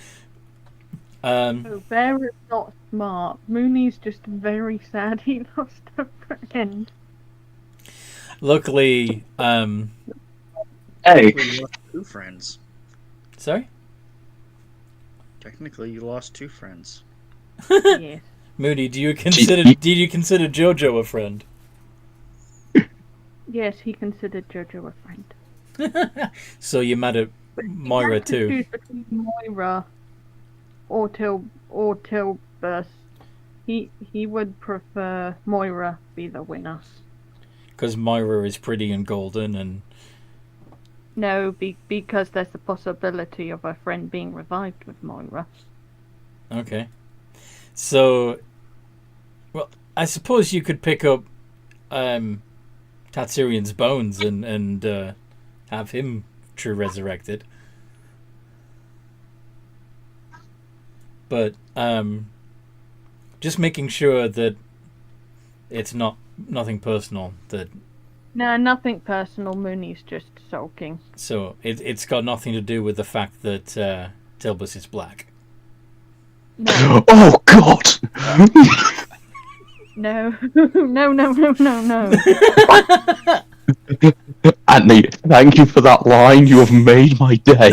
Oh, Bear is not smart. Mooney's just very sad he lost a friend. Luckily, Hey. You lost 2 friends. Sorry? Technically, you lost 2 friends. Yes. Moody, did you consider Jojo a friend? Yes, he considered Jojo a friend. So you're mad at Moira too? Choose between Moira or Tilburst. He would prefer Moira be the winner. Because Moira is pretty and golden, and no, because there's the possibility of a friend being revived with Moira. Okay. So, well, I suppose you could pick up Tatsurian's bones and have him true resurrected. But just making sure that it's nothing personal. That no, nothing personal. Mooney's just sulking. So it's got nothing to do with the fact that Tilbus is black. No. Oh God! No, no. Anthony, thank you for that line. You have made my day.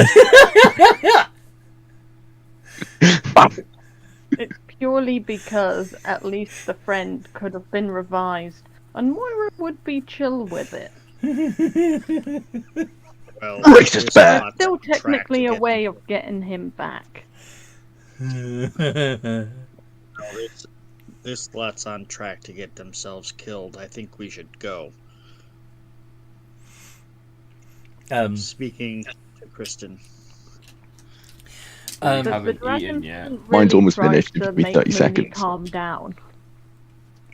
It's purely because at least the friend could have been revised, and Moira would be chill with it. Well, Racist bear. Still technically a way of getting him back. This lot's on track to get themselves killed. I think we should go. Speaking to Kristen. Haven't eaten yet. Mine's almost tried finished. to Give me make 30 Mooney seconds. Calm down.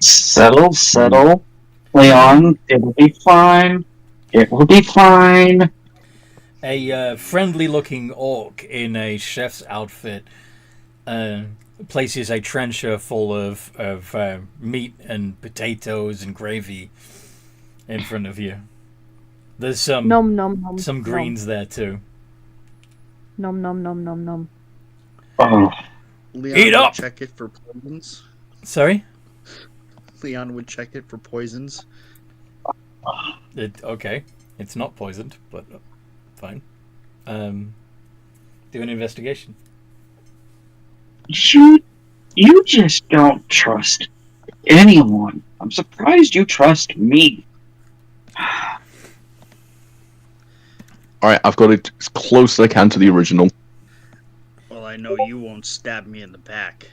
Settle. Leon, it will be fine. It will be fine. A friendly-looking orc in a chef's outfit places a trencher full of meat and potatoes and gravy in front of you. There's some greens there too. Nom. Oh. Leon Eat up! Would check it for poisons. Sorry? Leon would check it for poisons. Okay. It's not poisoned, but fine. Do an investigation. Shoot. You just don't trust anyone. I'm surprised you trust me. Alright, I've got it as close as I can to the original. Well, I know you won't stab me in the back.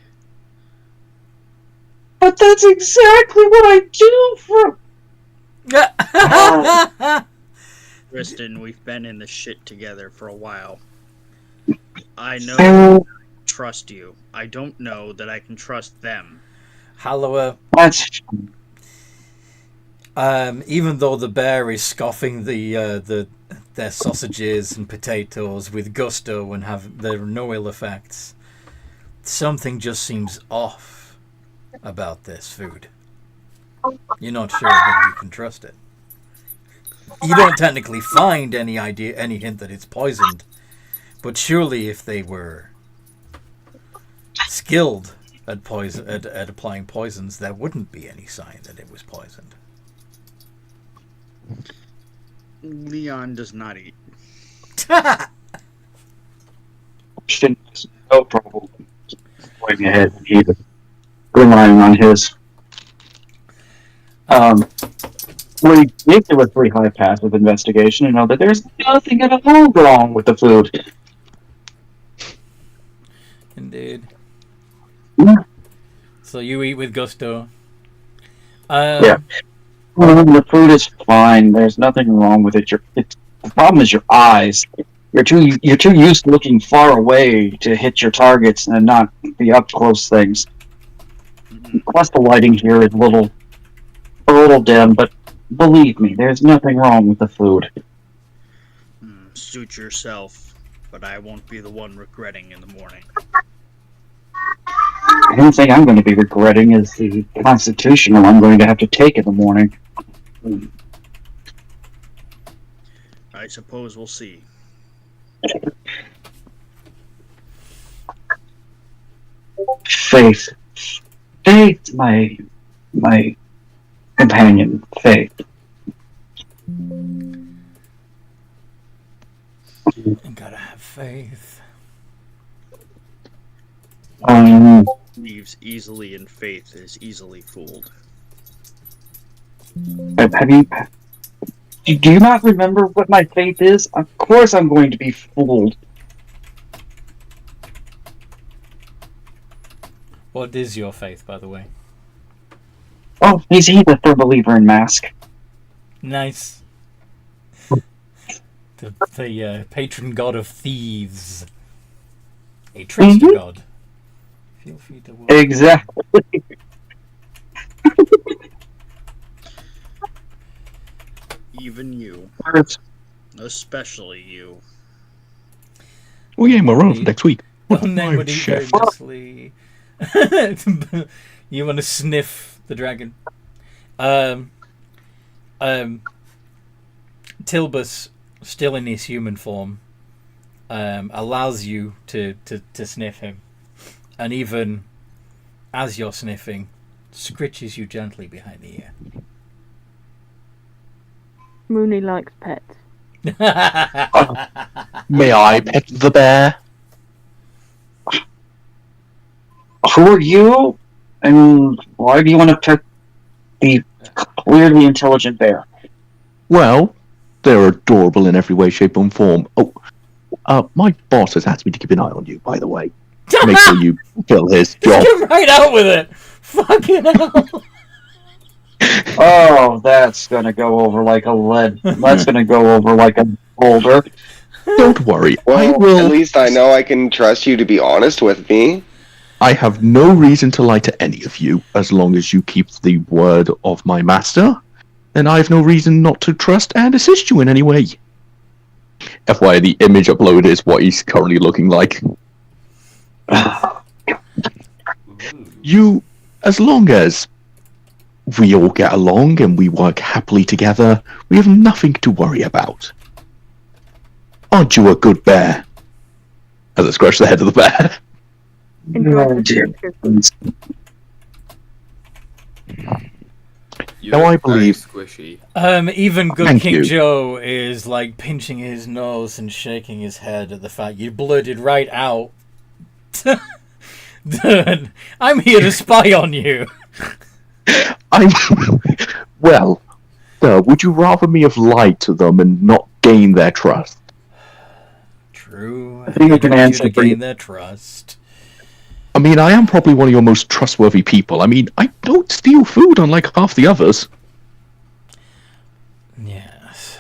But that's exactly what I do for... Tristan, we've been in this shit together for a while. I know I trust you. I don't know that I can trust them. Hallower. That's... Even though the bear is scoffing their sausages and potatoes with gusto and there are no ill effects, something just seems off about this food. You're not sure whether you can trust it. You don't technically find any hint that it's poisoned, but surely if they were skilled at applying poisons, there wouldn't be any sign that it was poisoned. Leon does not eat. No problem going ahead and either relying on his. We gave him a pretty high pass of investigation and know that there's nothing at all wrong with the food. Indeed. Yeah. So you eat with gusto. Yeah. Well, the food is fine. There's nothing wrong with it. The problem is your eyes. You're too used to looking far away to hit your targets and not the up close things. Plus, the lighting here is a little dim, but believe me, there's nothing wrong with the food. Suit yourself, but I won't be the one regretting in the morning. The only thing I'm going to be regretting is the constitutional I'm going to have to take in the morning. I suppose we'll see. Faith, my companion, Faith. You gotta have faith. Believes easily in faith is easily fooled. Do you not remember what my faith is? Of course I'm going to be fooled. What is your faith, by the way? Oh, he's a firm believer in mask. Nice. The patron god of thieves. A trickster god. Feel free to work. Exactly. Even you. Especially you. Oh yeah, we're on for next week. Well, name would eat very justly. You want to sniff the dragon? Tilbus, still in his human form, allows you to sniff him, and even as you're sniffing, scritches you gently behind the ear. Mooney likes pets. May I pet the bear? Who are you? And why do you want to pet the clearly intelligent bear? Well, they're adorable in every way, shape, and form. Oh, my boss has asked me to keep an eye on you, by the way. Make sure you fill his job. Get right out with it! Fucking hell! Oh, that's gonna go over like a lead. That's gonna go over like a boulder. Don't worry, Well, I will. at least I know I can trust you to be honest with me. I have no reason to lie to any of you, as long as you keep the word of my master. Then I have no reason not to trust and assist you in any way. FYI, the image uploaded is what he's currently looking like. You, as long as we all get along and we work happily together, we have nothing to worry about. Aren't you a good bear? As I scratch the head of the bear. Oh, dear. Now I believe. Squishy. Even good Thank King you. Joe is like pinching his nose and shaking his head at the fact you blurted right out I'm here to spy on you. Well, sir, would you rather me have lied to them and not gain their trust? True. I think I can answer to for you. gain their trust. I mean, I am probably one of your most trustworthy people. I mean, I don't steal food unlike half the others. Yes.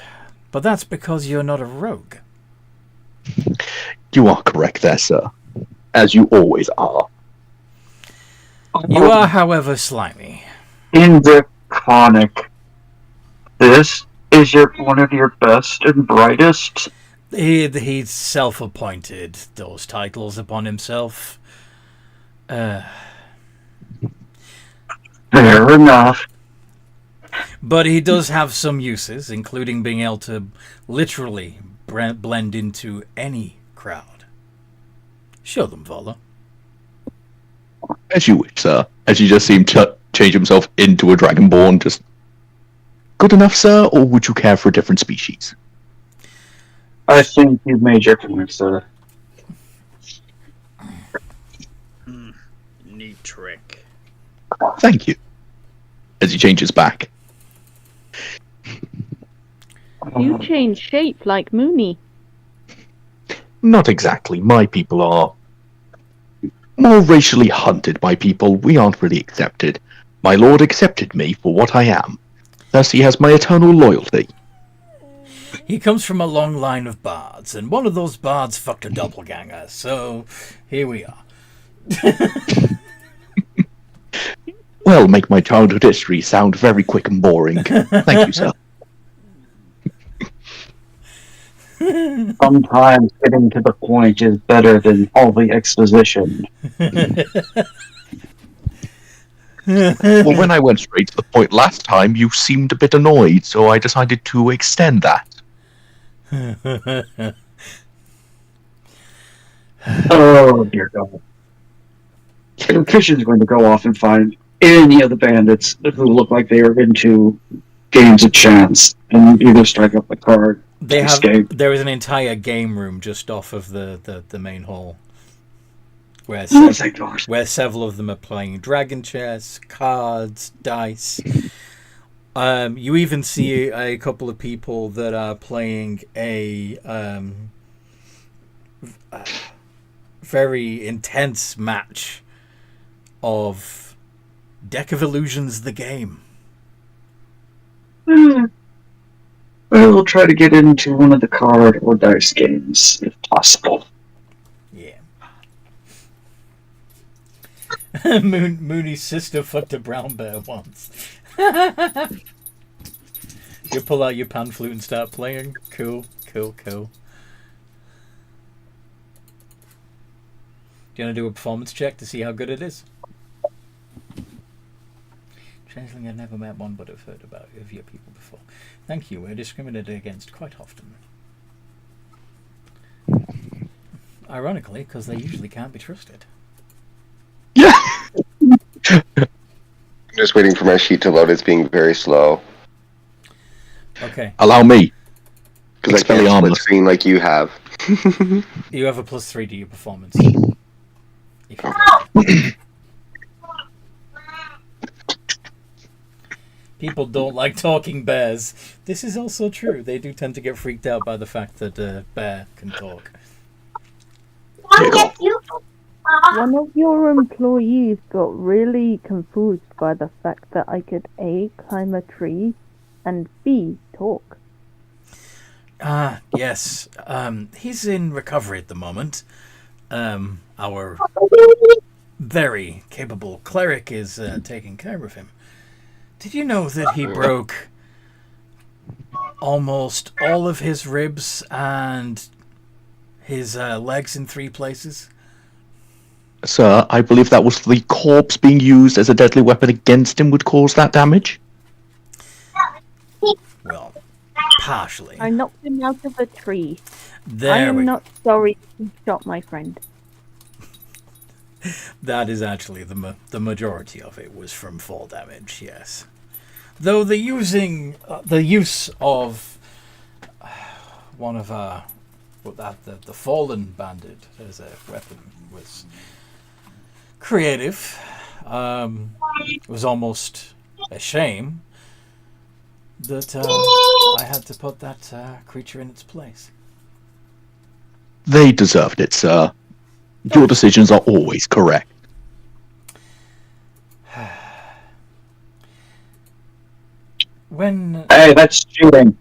But that's because you're not a rogue. You are correct there, sir. As you always are. You are, however, slimy. In the conic, this is one of your best and brightest. He's self-appointed those titles upon himself. Fair enough. But he does have some uses, including being able to literally blend into any crowd. Show them, Vola. As you wish, sir. As you just seem to change himself into a dragonborn, just... Good enough, sir, or would you care for a different species? I think you've made your point, sir. Neat trick. Thank you. As he changes back. You change shape like Mooney. Not exactly. My people are more racially hunted by people. We aren't really accepted. My lord accepted me for what I am. Thus he has my eternal loyalty. He comes from a long line of bards, and one of those bards fucked a doppelganger, so here we are. Well, make my childhood history sound very quick and boring. Thank you, sir. Sometimes getting to the point is better than all the exposition. Well, when I went straight to the point last time, you seemed a bit annoyed, so I decided to extend that. Oh, dear God. Christian's going to go off and find any of the bandits who look like they are into games of chance and either strike up a card or escape. There is an entire game room just off of the main hall where several of them are playing dragon chess, cards, dice. You even see a couple of people that are playing a very intense match of Deck of Illusions, the game. We'll try to get into one of the card or dice games, if possible. Yeah. Mooney's sister fucked a brown bear once. You pull out your pan flute and start playing. Cool. Do you want to do a performance check to see how good it is? Changeling, I've never met one, but I've heard of your people before. Thank you. We're discriminated against quite often. Ironically, because they usually can't be trusted. Yeah. I'm just waiting for my sheet to load. It's being very slow. Okay. Allow me. Because I can't split screen like you have. You have a +3 to your performance. People don't like talking bears. This is also true. They do tend to get freaked out by the fact that a bear can talk. One of your employees got really confused by the fact that I could A, climb a tree, and B, talk. Yes. He's in recovery at the moment. Our very capable cleric is taking care of him. Did you know that he broke almost all of his ribs and his legs in 3 places? Sir, I believe that was the corpse being used as a deadly weapon against him would cause that damage? Well, partially. I knocked him out of a tree. There I am we not sorry you shot my friend. That is actually the majority of it was from fall damage, yes. Though the use of one of the fallen bandit as a weapon was creative. It was almost a shame that I had to put that creature in its place. They deserved it, sir. Your decisions are always correct. When Hey, that's cheating.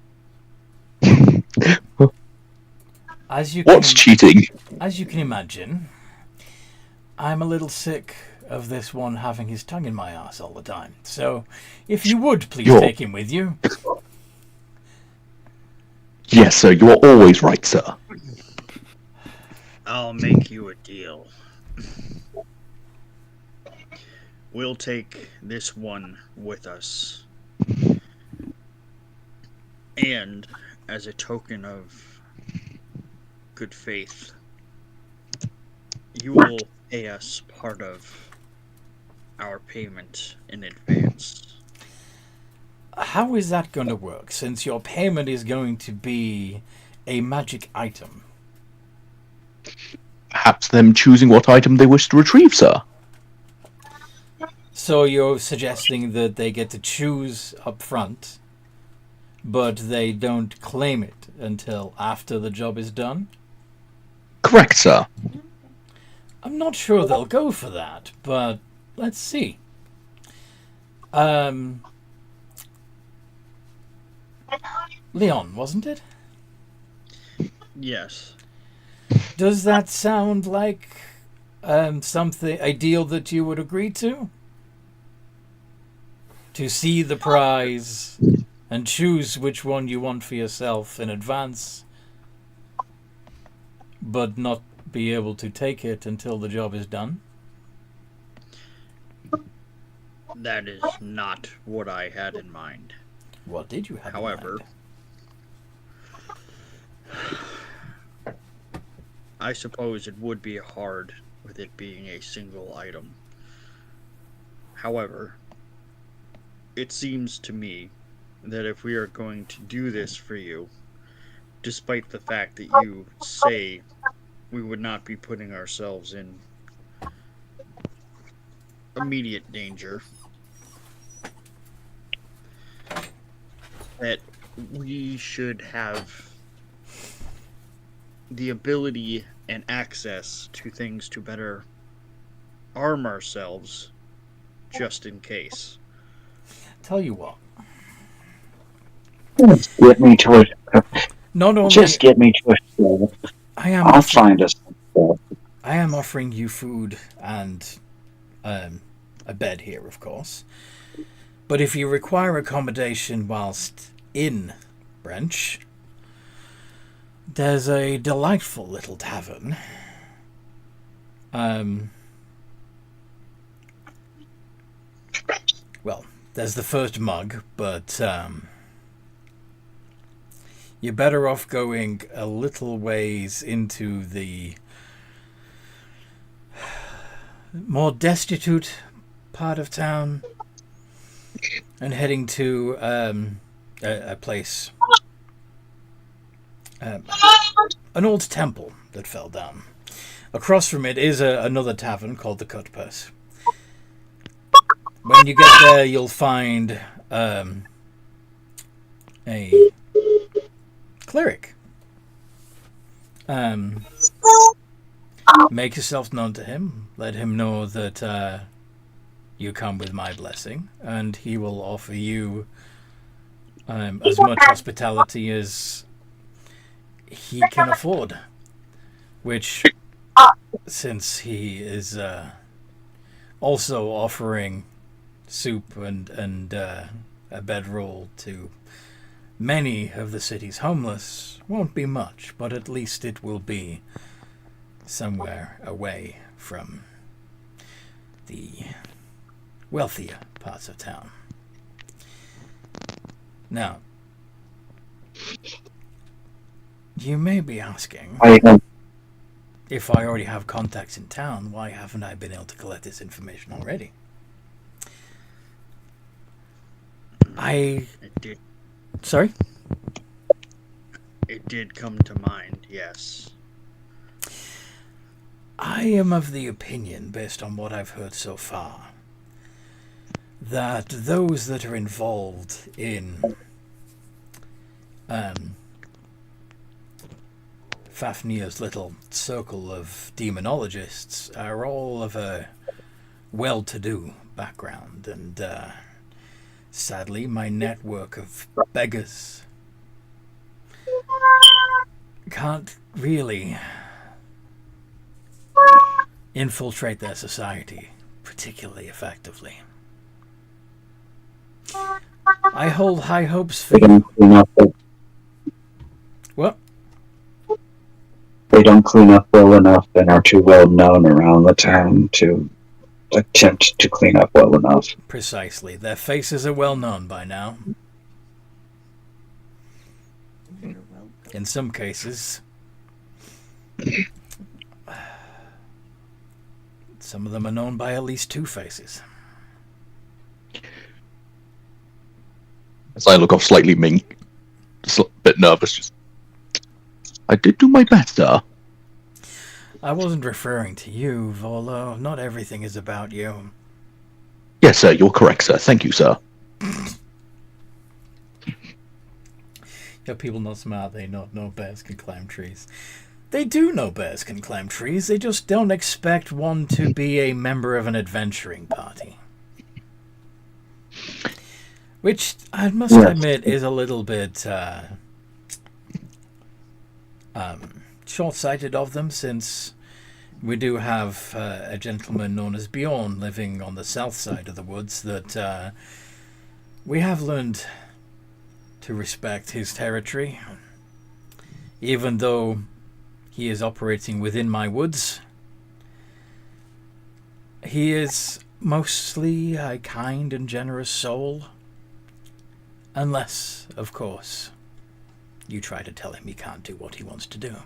What's cheating? As you can imagine, I'm a little sick of this one having his tongue in my ass all the time. So, if you would please take him with you. Yes, sir. You are always right, sir. I'll make you a deal. We'll take this one with us. And as a token of good faith, you will pay us part of our payment in advance. How is that going to work, since your payment is going to be a magic item? Perhaps them choosing what item they wish to retrieve, sir. So you're suggesting that they get to choose up front, but they don't claim it until after the job is done? Correct, sir. I'm not sure they'll go for that, but let's see. Leon, wasn't it? Yes. Does that sound like a deal that you would agree to? To see the prize and choose which one you want for yourself in advance, but not be able to take it until the job is done? That is not what I had in mind. What did you have However, in mind? I suppose it would be hard with it being a single item. However, it seems to me that if we are going to do this for you, despite the fact that you say we would not be putting ourselves in immediate danger, that we should have the ability and access to things to better arm ourselves just in case. Tell you what. Just get me to a. Not only Just get me to a store. I'll find us. I am offering you food and a bed here, of course. But if you require accommodation whilst in Branch, there's a delightful little tavern. Well, there's the First Mug, but you're better off going a little ways into the more destitute part of town and heading to a place, an old temple that fell down. Across from it is another tavern called the Cut Purse. When you get there, you'll find a cleric. Make yourself known to him. Let him know that you come with my blessing, and he will offer you as much hospitality as he can afford. Which, since he is also offering soup and a bedroll to many of the city's homeless, won't be much, but at least it will be somewhere away from the wealthier parts of town. Now, you may be asking, if I already have contacts in town, why haven't I been able to collect this information already? It did. Sorry? It did come to mind, yes. I am of the opinion, based on what I've heard so far, that those that are involved in Fafnir's little circle of demonologists are all of a well-to-do background, and sadly my network of beggars can't really infiltrate their society particularly effectively. I hold high hopes for you. What? They don't clean up well enough and are too well known around the town to attempt to clean up well enough. Precisely. Their faces are well known by now. In some cases, some of them are known by at least two faces. As I look off slightly, just a bit nervous. Just, I did do my best, sir. I wasn't referring to you, Volo. Not everything is about you. Yes, sir, you're correct, sir. Thank you, sir. Yeah, people not smart, they not know bears can climb trees. They do know bears can climb trees, they just don't expect one to be a member of an adventuring party. Which, I must admit, is a little bit short-sighted of them, since we do have a gentleman known as Bjorn living on the south side of the woods that we have learned to respect his territory. Even though he is operating within my woods, he is mostly a kind and generous soul. Unless, of course, you try to tell him he can't do what he wants to do.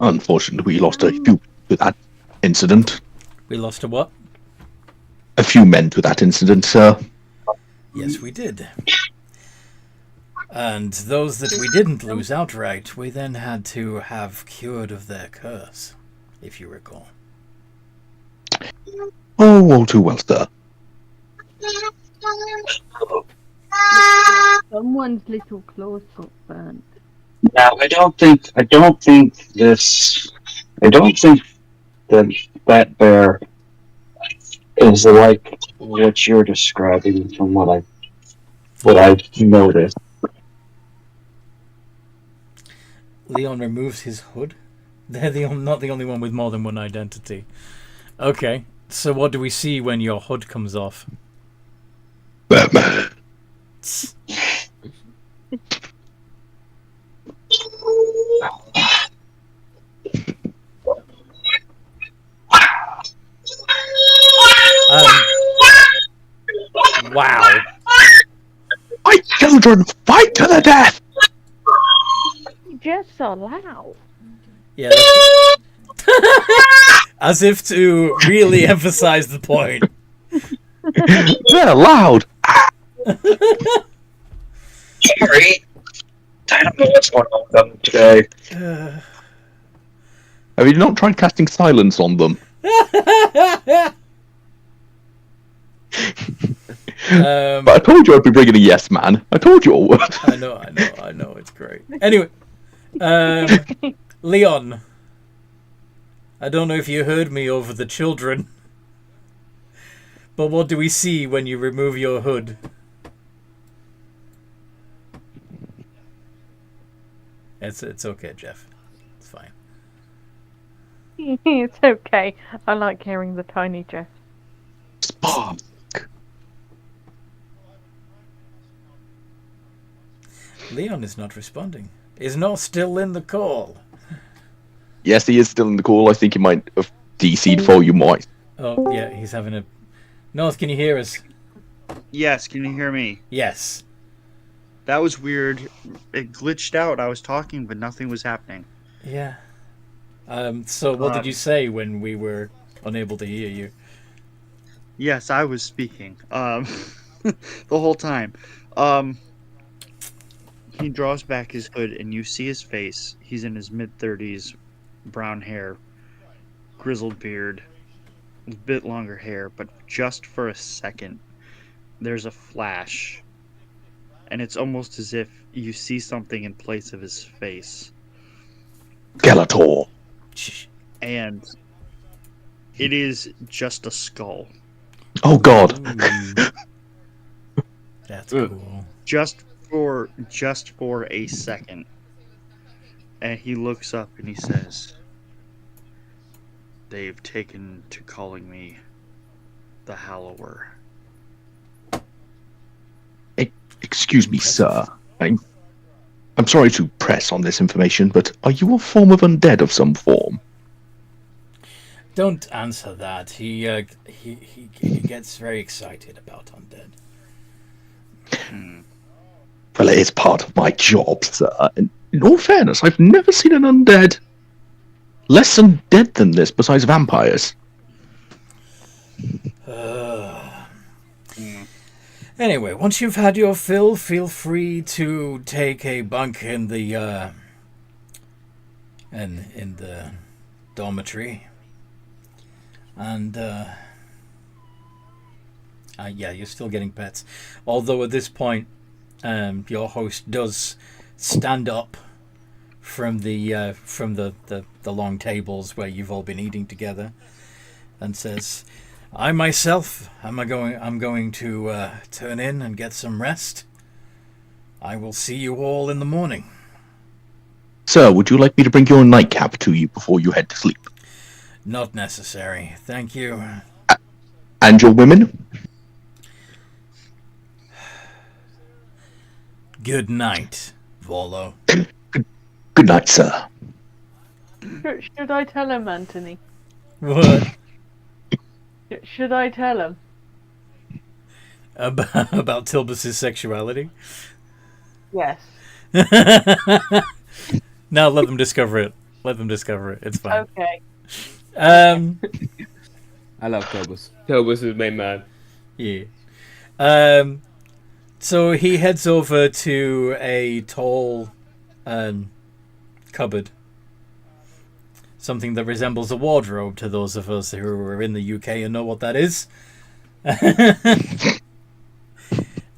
Unfortunately, we lost a few to that incident. We lost a what? A few men to that incident, sir. Yes, we did. And those that we didn't lose outright, we then had to have cured of their curse, if you recall. Oh, all too well, sir. Someone's little claws got burnt. Now, I don't think that bear is like what you're describing from what I've noticed. Leon removes his hood. They're not the only one with more than one identity. Okay, so what do we see when your hood comes off? Batman. Wow. My children fight to the death! Just so loud. Yeah. As if to really emphasize the point. They're loud! Sorry. I don't know what's going on with them today. Have you not tried casting silence on them? But I told you I'd be bringing a yes man. I told you I would. I know, it's great. Anyway, Leon, I don't know if you heard me over the children, but what do we see when you remove your hood? It's okay, Jeff. It's fine. It's okay. I like hearing the tiny Jeff. Spark. Leon is not responding. Is not still in the call. Yes, he is still in the call. I think he might have DC'd for you, Mike. Oh, yeah, he's having a... North, can you hear us? Yes, can you hear me? Yes. That was weird. It glitched out. I was talking, but nothing was happening. Yeah. So what did you say when we were unable to hear you? Yes, I was speaking. The whole time. He draws back his hood, and you see his face. He's in his mid-30s, brown hair, grizzled beard, a bit longer hair, but just for a second, there's a flash, and it's almost as if you see something in place of his face. Skeletor. And it is just a skull. Oh God. That's cool. Just for a second. And he looks up and he says, "They've taken to calling me the Hallower." Excuse me, sir. I'm sorry to press on this information, but are you a form of undead of some form? Don't answer that. He gets very excited about undead. Well, it is part of my job, sir. And in all fairness, I've never seen an undead less undead than this besides vampires. Anyway, once you've had your fill, feel free to take a bunk in the in the dormitory. And yeah, you're still getting pets. Although at this point, your host does stand up from the long tables where you've all been eating together, and says, "I myself I'm going to turn in and get some rest. I will see you all in the morning." Sir, would you like me to bring your nightcap to you before you head to sleep? Not necessary, thank you. And your women? Good night, Volo. Good night, sir. Should I tell him, Anthony? What? Should I tell him? About Tilbus's sexuality? Yes. No, let them discover it. Let them discover it. It's fine. Okay. I love Tilbus. Tilbus is my man. Yeah. So he heads over to a tall cupboard. Something that resembles a wardrobe to those of us who are in the UK and know what that is.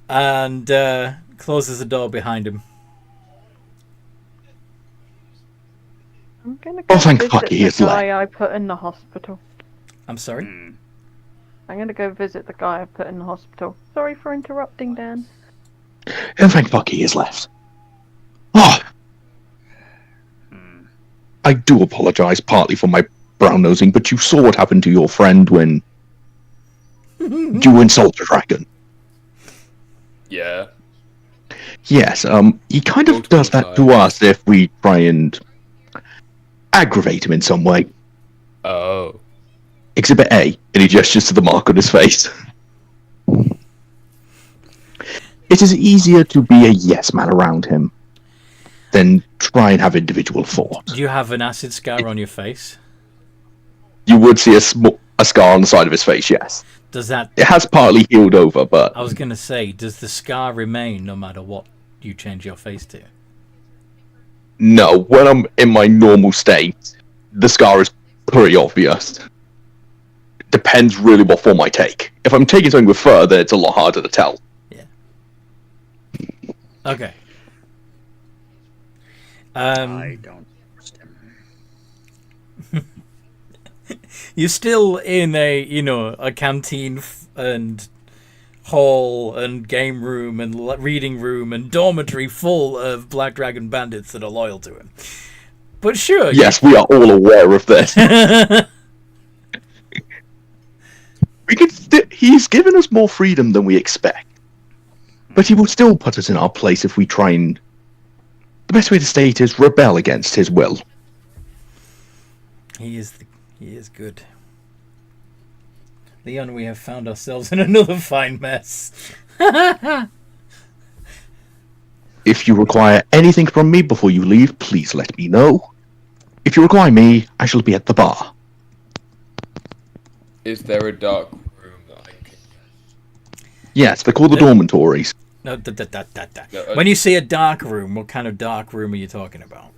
And closes the door behind him. I'm gonna go thank visit fuck he the is guy I put in the hospital. I'm sorry? I'm gonna go visit the guy I put in the hospital. Sorry for interrupting, Dan. And thank fuck he is left. Oh! I do apologise partly for my brown-nosing, but you saw what happened to your friend when you insult a dragon. Yeah. Yes, he kind of does that to us if we try and aggravate him in some way. Oh. Exhibit A, and he gestures to the mark on his face. It is easier to be a yes man around him than try and have individual thought. Do you have an acid scar on your face? You would see a scar on the side of his face, yes. Does that... It has partly healed over, but... I was going to say, does the scar remain no matter what you change your face to? No, when I'm in my normal state, the scar is pretty obvious. Depends really what form I take. If I'm taking something with fur, then it's a lot harder to tell. Yeah. Okay. I don't trust him. You're still in a canteen and hall and game room and reading room and dormitory full of Black Dragon bandits that are loyal to him. But sure. Yes, we are all aware of this. He's given us more freedom than we expect. But he will still put us in our place if we try and... The best way to state is rebel against his will. He is good. Leon, we have found ourselves in another fine mess. If you require anything from me before you leave, please let me know. If you require me, I shall be at the bar. Is there a dark room that I can... Yes, they're called the dormitories. No, when you say a dark room, what kind of dark room are you talking about?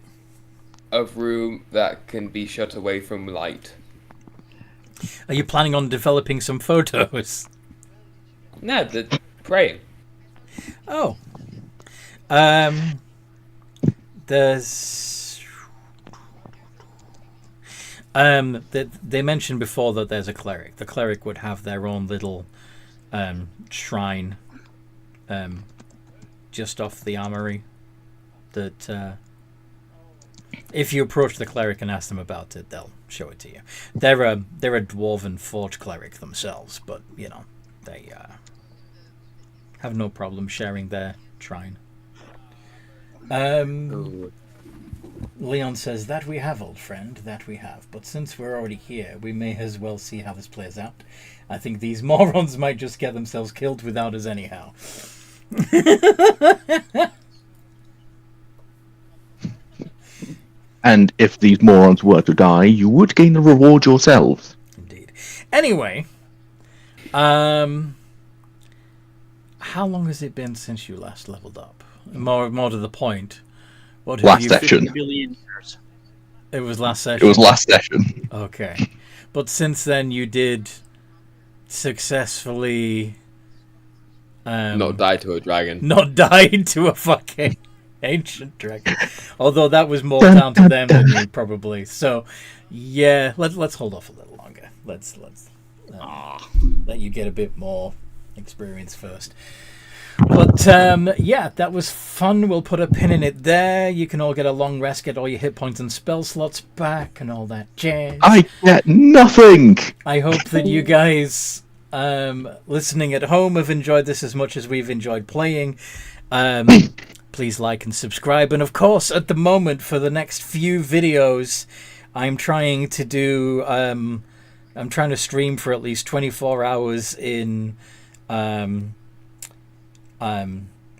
A room that can be shut away from light. Are you planning on developing some photos? No, the praying. Oh. There's... they mentioned before that there's a cleric. The cleric would have their own little shrine just off the armory that if you approach the cleric and ask them about it, they'll show it to you. They're a dwarven forge cleric themselves, but you know they have no problem sharing their shrine. Leon says, that we have, old friend, that we have. But since we're already here, we may as well see how this plays out. I think these morons might just get themselves killed without us anyhow. And if these morons were to die, you would gain the reward yourselves. Indeed. Anyway, how long has it been since you last leveled up? More to the point. What have last session. Billion years. It was last session? It was last session. Okay. But since then you did successfully... not die to a dragon. Not die to a fucking ancient dragon. Although that was more down to them than you, probably. So, yeah, let's hold off a little longer. Let's let you get a bit more experience first. But, yeah, that was fun. We'll put a pin in it there. You can all get a long rest, get all your hit points and spell slots back and all that jazz. I get nothing! I hope that you guys listening at home have enjoyed this as much as we've enjoyed playing. Please like and subscribe. And, of course, at the moment, for the next few videos, I'm trying to do... I'm trying to stream for at least 24 hours in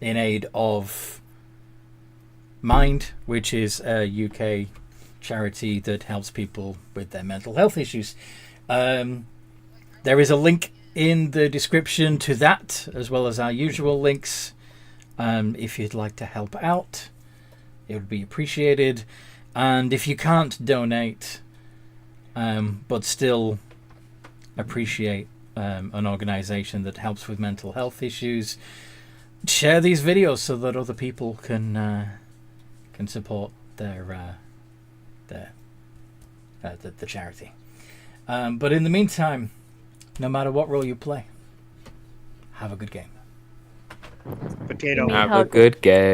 aid of Mind, which is a UK charity that helps people with their mental health issues. There is a link in the description to that, as well as our usual links. If you'd like to help out, it would be appreciated. And if you can't donate, but still appreciate an organization that helps with mental health issues, share these videos so that other people can support the charity. But in the meantime, no matter what role you play, have a good game. Potato. Have a good game.